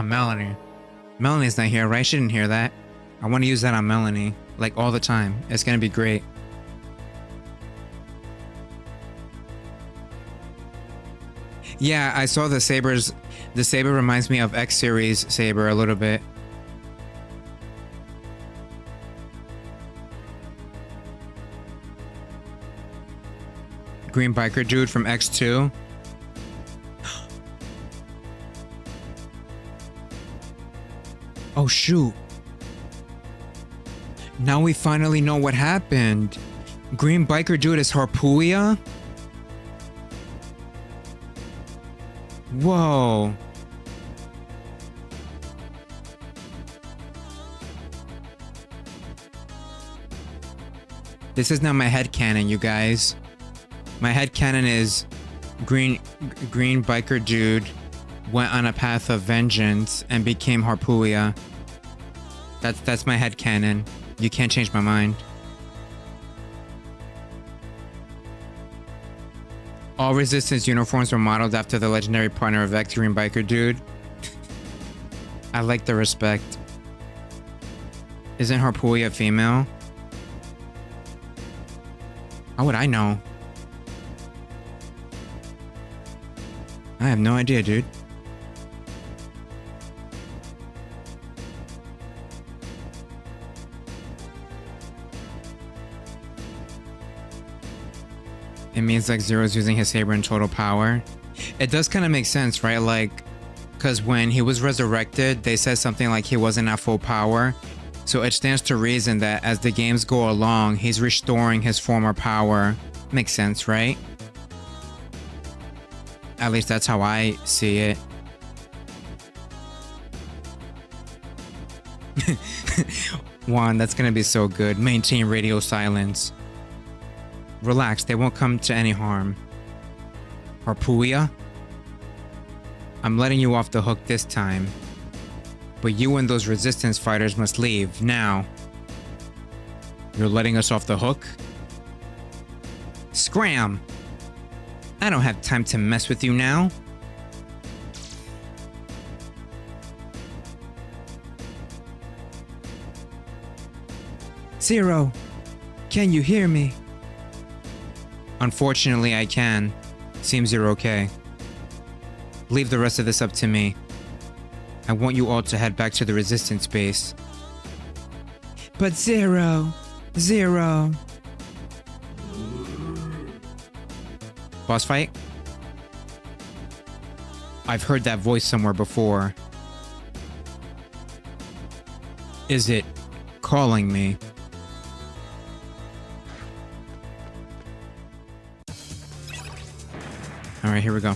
Melanie. Melanie's not here, right? She didn't hear that. I want to use that on Melanie, like, all the time. It's gonna be great. Yeah, I saw the sabers. The saber reminds me of X-Series saber a little bit. Green biker dude from X2. Oh shoot. Now we finally know what happened. Green biker dude is Harpuia? Whoa. This is not my headcanon, you guys. My headcanon is green biker dude went on a path of vengeance and became Harpuia. That's my headcanon. You can't change my mind. All resistance uniforms were modeled after the legendary partner of X, green biker dude. I like the respect. Isn't Harpuia female? How would I know? I have no idea, dude. It means like Zero's using his saber in total power. It does kind of make sense, right? Like, because when he was resurrected, they said something like he wasn't at full power. So it stands to reason that as the games go along, he's restoring his former power. Makes sense, right? At least that's how I see it. Juan, that's gonna be so good. Maintain radio silence. Relax, they won't come to any harm. Harpuia? I'm letting you off the hook this time. But you and those resistance fighters must leave, now. You're letting us off the hook? Scram! I don't have time to mess with you now. Zero, can you hear me? Unfortunately, I can. Seems you're okay. Leave the rest of this up to me. I want you all to head back to the resistance base. But Zero... Boss fight? I've heard that voice somewhere before. Is it calling me? Alright, here we go.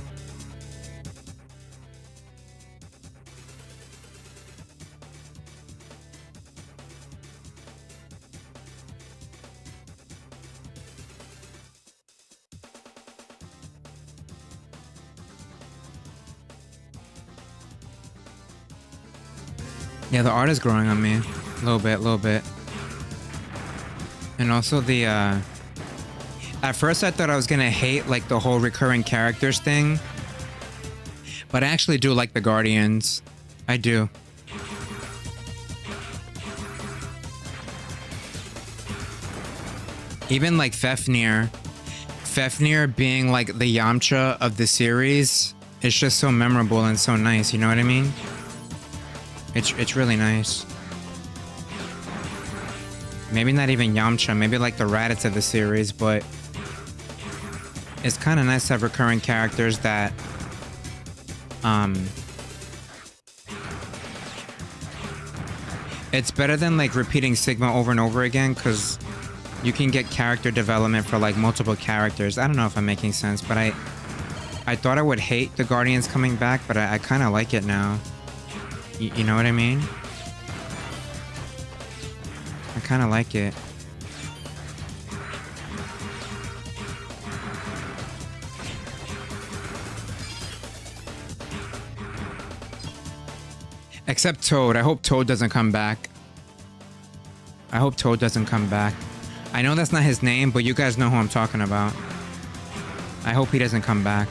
Yeah, the art is growing on me. A little bit. And also the, at first I thought I was gonna hate, like, the whole recurring characters thing. But I actually do like the Guardians. I do. Even, like, Fafnir. Fafnir being, like, the Yamcha of the series. It's just so memorable and so nice, you know what I mean? It's really nice. Maybe not even Yamcha, maybe like the Raditz of the series, but it's kind of nice to have recurring characters that it's better than like repeating Sigma over and over again, because you can get character development for like multiple characters. I don't know if I'm making sense, but I thought I would hate the Guardians coming back, but I kind of like it now. You know what I mean? I kind of like it. Except Toad. I hope Toad doesn't come back. I hope Toad doesn't come back. I know that's not his name, but you guys know who I'm talking about. I hope he doesn't come back.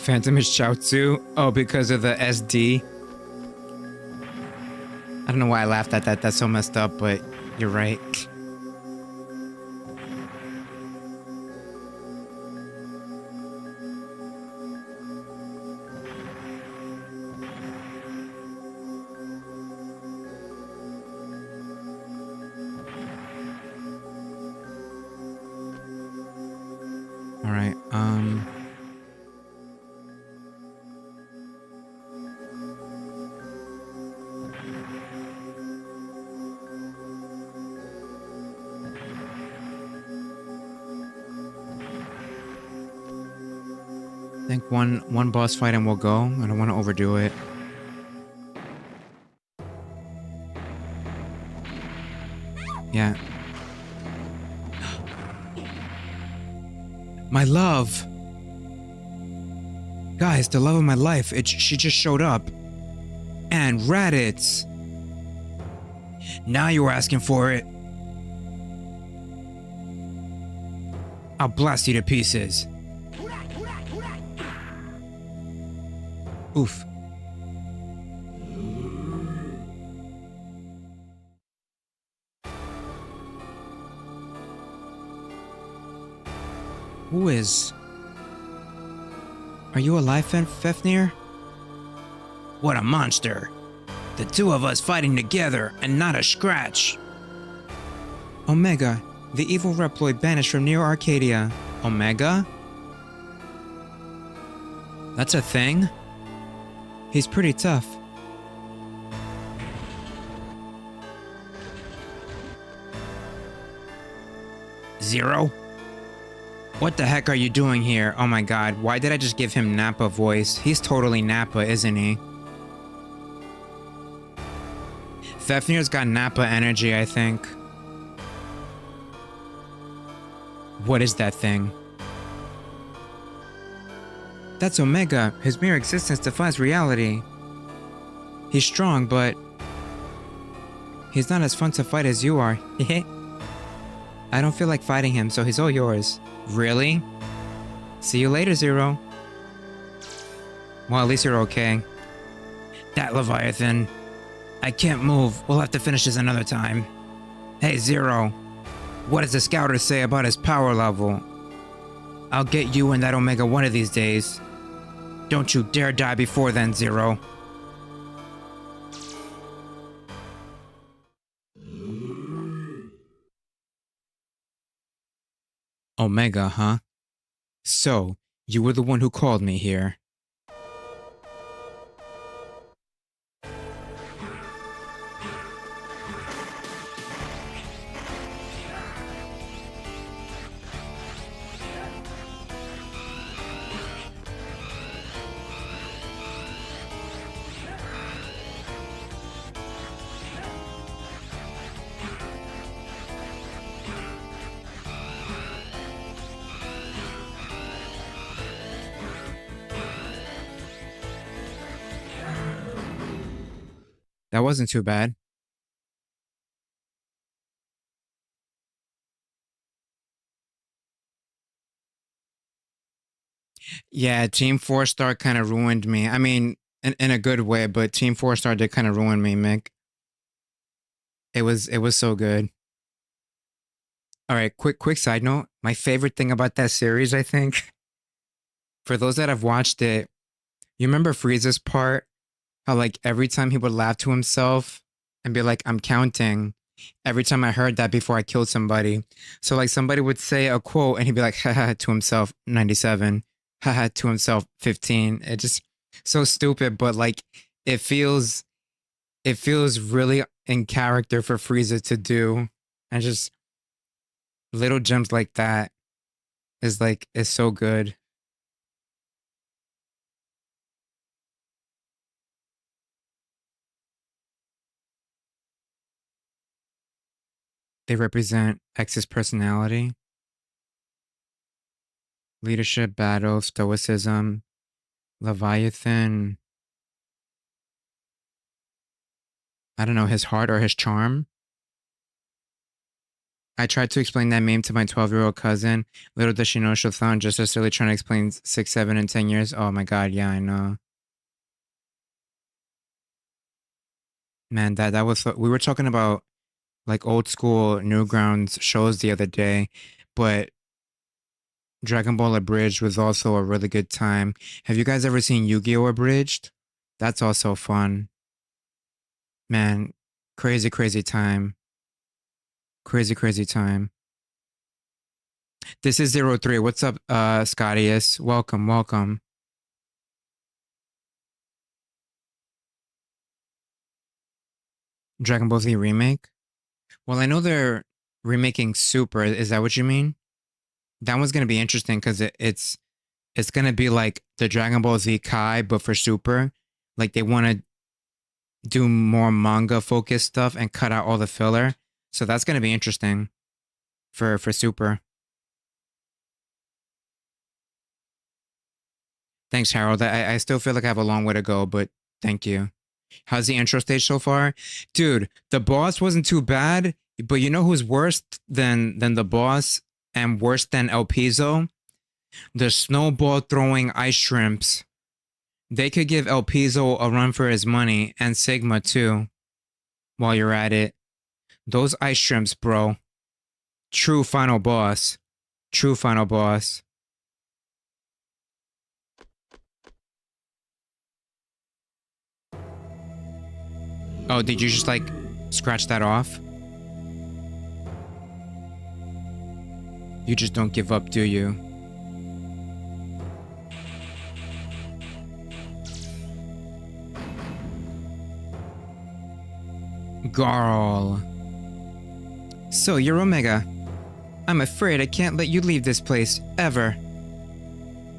Phantom is Chaozu? Oh, because of the SD? I don't know why I laughed at that. That's so messed up, but you're right. All right, I think one boss fight and we'll go. I don't want to overdo it. Yeah. My love! Guys, the love of my life, she just showed up. And Raditz! Now you're asking for it. I'll blast you to pieces. Oof. Who is... Are you alive, Fafnir? What a monster. The two of us fighting together and not a scratch. Omega, the evil Reploid banished from Neo Arcadia. Omega? That's a thing? He's pretty tough. Zero? What the heck are you doing here? Oh my god, why did I just give him Nappa voice? He's totally Nappa, isn't he? Fafnir's got Nappa energy, I think. What is that thing? That's Omega. His mere existence defies reality. He's strong, but he's not as fun to fight as you are. I don't feel like fighting him, so he's all yours. Really? See you later, Zero. Well, at least you're okay. That Leviathan. I can't move. We'll have to finish this another time. Hey, Zero. What does the scouter say about his power level? I'll get you and that Omega one of these days. Don't you dare die before then, Zero. Omega, huh? So, you were the one who called me here. That wasn't too bad. Yeah, Team 4-Star kind of ruined me. I mean, in a good way, but Team 4-Star did kind of ruin me, Mick. It was so good. All right, quick side note. My favorite thing about that series, I think, for those that have watched it, you remember Frieza's part? How like every time he would laugh to himself and be like, I'm counting. Every time I heard that before I killed somebody. So like somebody would say a quote and he'd be like, haha, to himself, 97. Haha, to himself, 15. It just so stupid, but like it feels really in character for Frieza to do. And just little gems like that is so good. They represent X's personality, leadership, battle, stoicism, Leviathan. I don't know, his heart or his charm. I tried to explain that meme to my 12-year-old cousin. Little does she know she'll sound just as silly trying to explain 6, 7, and 10 years. Oh my god, yeah, I know. Man, that was so, we were talking about like old school Newgrounds shows the other day, but Dragon Ball Abridged was also a really good time. Have you guys ever seen Yu-Gi-Oh! Abridged? That's also fun. Man, crazy, crazy time. Crazy, crazy time. This is 03. What's up, Scottius? Welcome, welcome. Dragon Ball Z Remake? Well, I know they're remaking Super. Is that what you mean? That one's gonna be interesting because it's gonna be like the Dragon Ball Z Kai, but for Super. Like they want to do more manga focused stuff and cut out all the filler. So that's gonna be interesting for Super. Thanks, Harold. I still feel like I have a long way to go, but thank you. How's the intro stage so far? Dude, the boss wasn't too bad, but you know who's worse than the boss and worse than El Piso? The snowball throwing ice shrimps. They could give El Piso a run for his money and Sigma too. While you're at it. Those ice shrimps, bro. True final boss. True final boss. Oh, did you just like scratch that off? You just don't give up, do you? Garl. So, you're Omega. I'm afraid I can't let you leave this place, ever.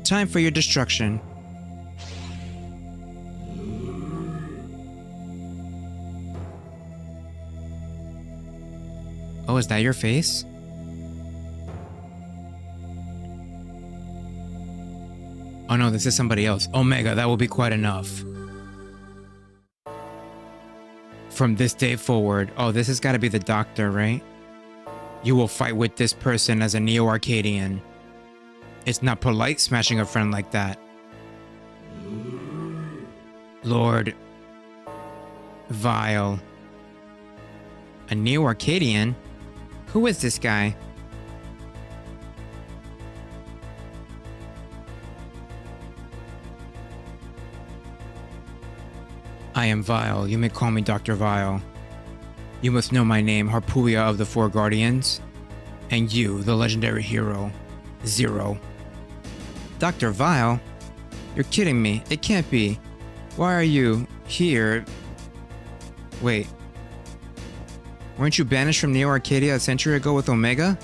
Time for your destruction. Oh, is that your face? Oh no, this is somebody else. Omega, that will be quite enough. From this day forward, oh, this has got to be the doctor, right? You will fight with this person as a Neo-Arcadian. It's not polite smashing a friend like that. Lord Vile. A Neo-Arcadian? Who is this guy? I am Vile. You may call me Dr. Vile. You must know my name, Harpuia of the Four Guardians. And you, the legendary hero, Zero. Dr. Vile? You're kidding me. It can't be. Why are you here? Wait. Weren't you banished from Neo Arcadia a century ago with Omega?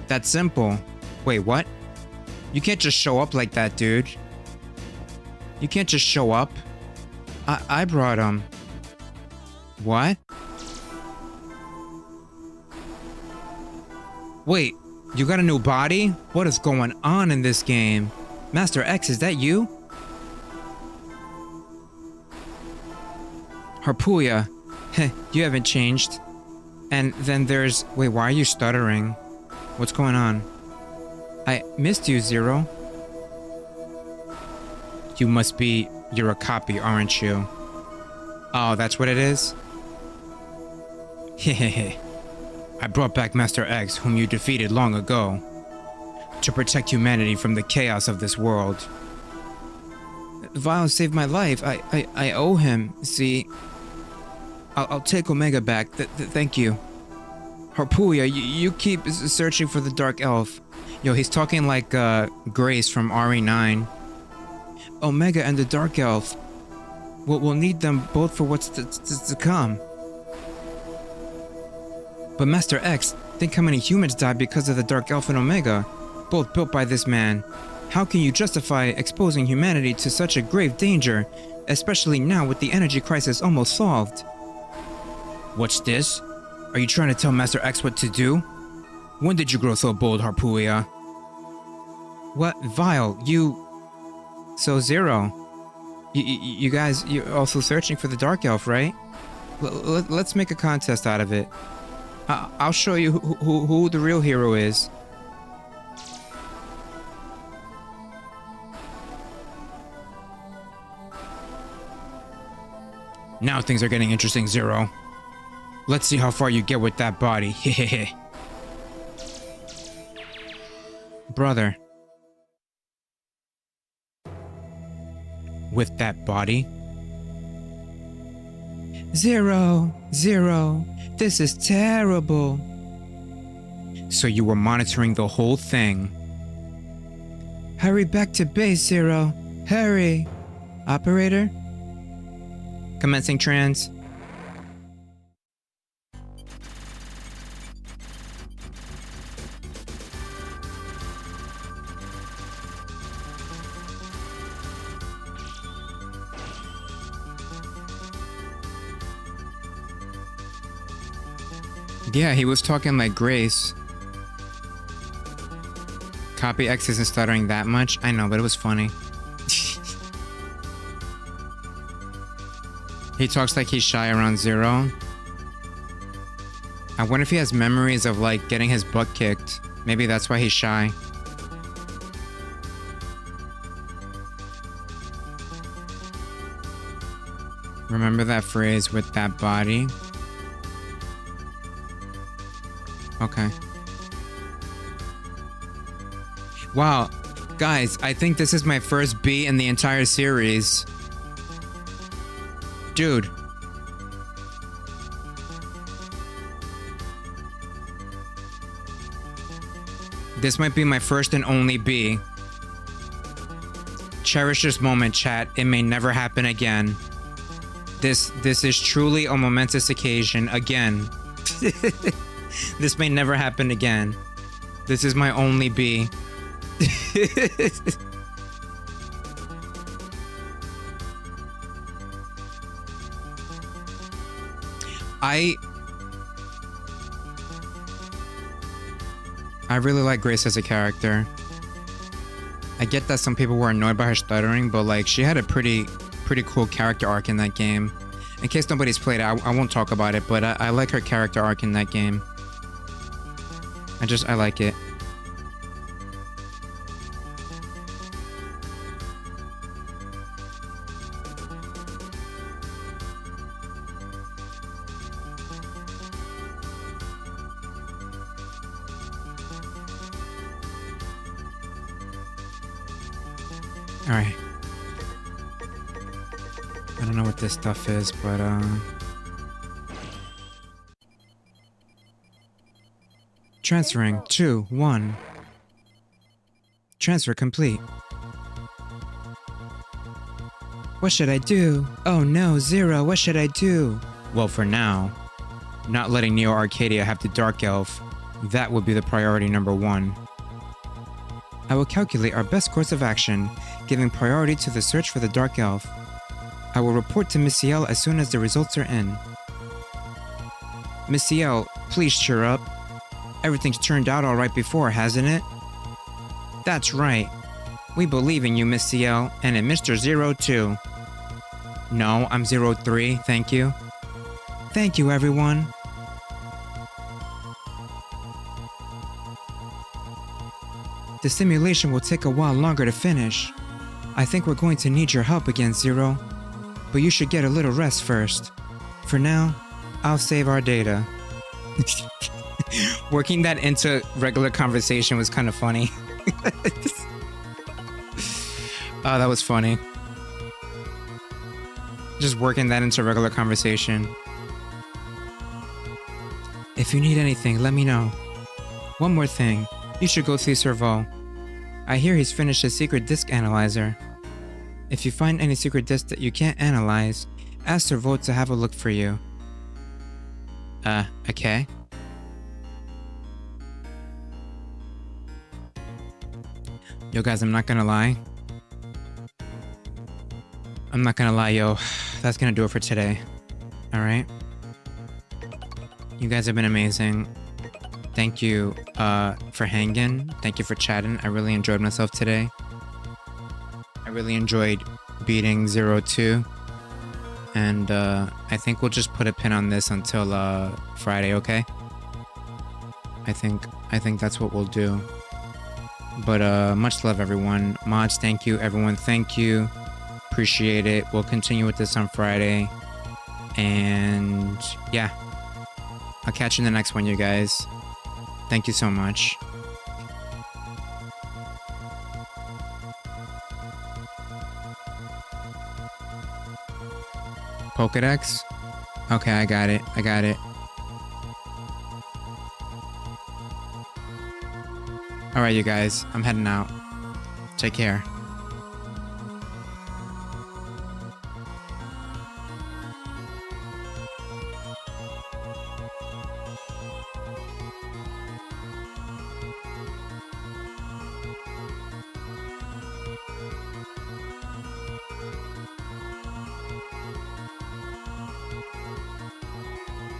That's simple. Wait, what? You can't just show up like that, dude. You can't just show up. I brought him. What? Wait, you got a new body? What is going on in this game? Master X, is that you? Harpuia. Heh, you haven't changed. And then there's... Wait, why are you stuttering? What's going on? I missed you, Zero. You must be... You're a copy, aren't you? Oh, that's what it is? Hehehe. I brought back Master X, whom you defeated long ago, to protect humanity from the chaos of this world. Vile saved my life. I owe him. See... I'll take Omega back. Thank you. Harpuia, you keep searching for the Dark Elf. Yo, he's talking like Grace from RE9. Omega and the Dark Elf. We'll need them both for what's to come. But Master X, think how many humans died because of the Dark Elf and Omega, both built by this man. How can you justify exposing humanity to such a grave danger, especially now with the energy crisis almost solved? What's this? Are you trying to tell Master X what to do? When did you grow so bold, Harpuia? What? Vile, you... So, Zero. You guys, you're also searching for the Dark Elf, right? Let's make a contest out of it. I'll show you who the real hero is. Now things are getting interesting, Zero. Let's see how far you get with that body. Hehehe. Brother. With that body? Zero. This is terrible. So you were monitoring the whole thing. Hurry back to base, Zero. Hurry. Operator? Commencing trans. Yeah, he was talking like Grace. Copy X isn't stuttering that much. I know, but it was funny. He talks like he's shy around Zero. I wonder if he has memories of like getting his butt kicked. Maybe that's why he's shy. Remember that phrase, with that body? Okay. Wow. Guys, I think this is my first B in the entire series. Dude. This might be my first and only B. Cherish this moment, chat. It may never happen again. This is truly a momentous occasion again. This may never happen again. This is my only B. I really like Grace as a character. I get that some people were annoyed by her stuttering, but like she had a pretty cool character arc in that game. In case nobody's played it, I won't talk about it, but I like her character arc in that game. I like it. Alright. I don't know what this stuff is, but transferring 2, 1. Transfer complete. What should I do? Oh no, Zero, what should I do? Well, for now, not letting Neo Arcadia have the Dark Elf, that would be the priority number 1. I will calculate our best course of action, giving priority to the search for the Dark Elf. I will report to Miss Ciel as soon as the results are in. Miss Ciel, please cheer up. Everything's turned out alright before, hasn't it? That's right. We believe in you, Miss Ciel, and in Mr. Zero too. No, I'm 03, thank you. Thank you, everyone. The simulation will take a while longer to finish. I think we're going to need your help again, Zero. But you should get a little rest first. For now, I'll save our data. Working that into regular conversation was kind of funny. Oh, that was funny. Just working that into regular conversation. If you need anything, let me know. One more thing. You should go see Servo. I hear he's finished his secret disk analyzer. If you find any secret disk that you can't analyze, ask Servo to have a look for you. Okay. Yo guys, I'm not gonna lie. Yo. That's gonna do it for today. Alright? You guys have been amazing. Thank you for hanging. Thank you for chatting. I really enjoyed myself today. I really enjoyed beating 02. And I think we'll just put a pin on this until Friday, okay? I think that's what we'll do. But much love, everyone. Mods, thank you. Everyone, thank you. Appreciate it. We'll continue with this on Friday. And yeah. I'll catch you in the next one, you guys. Thank you so much. Pokedex? Okay, I got it. Alright, you guys. I'm heading out. Take care.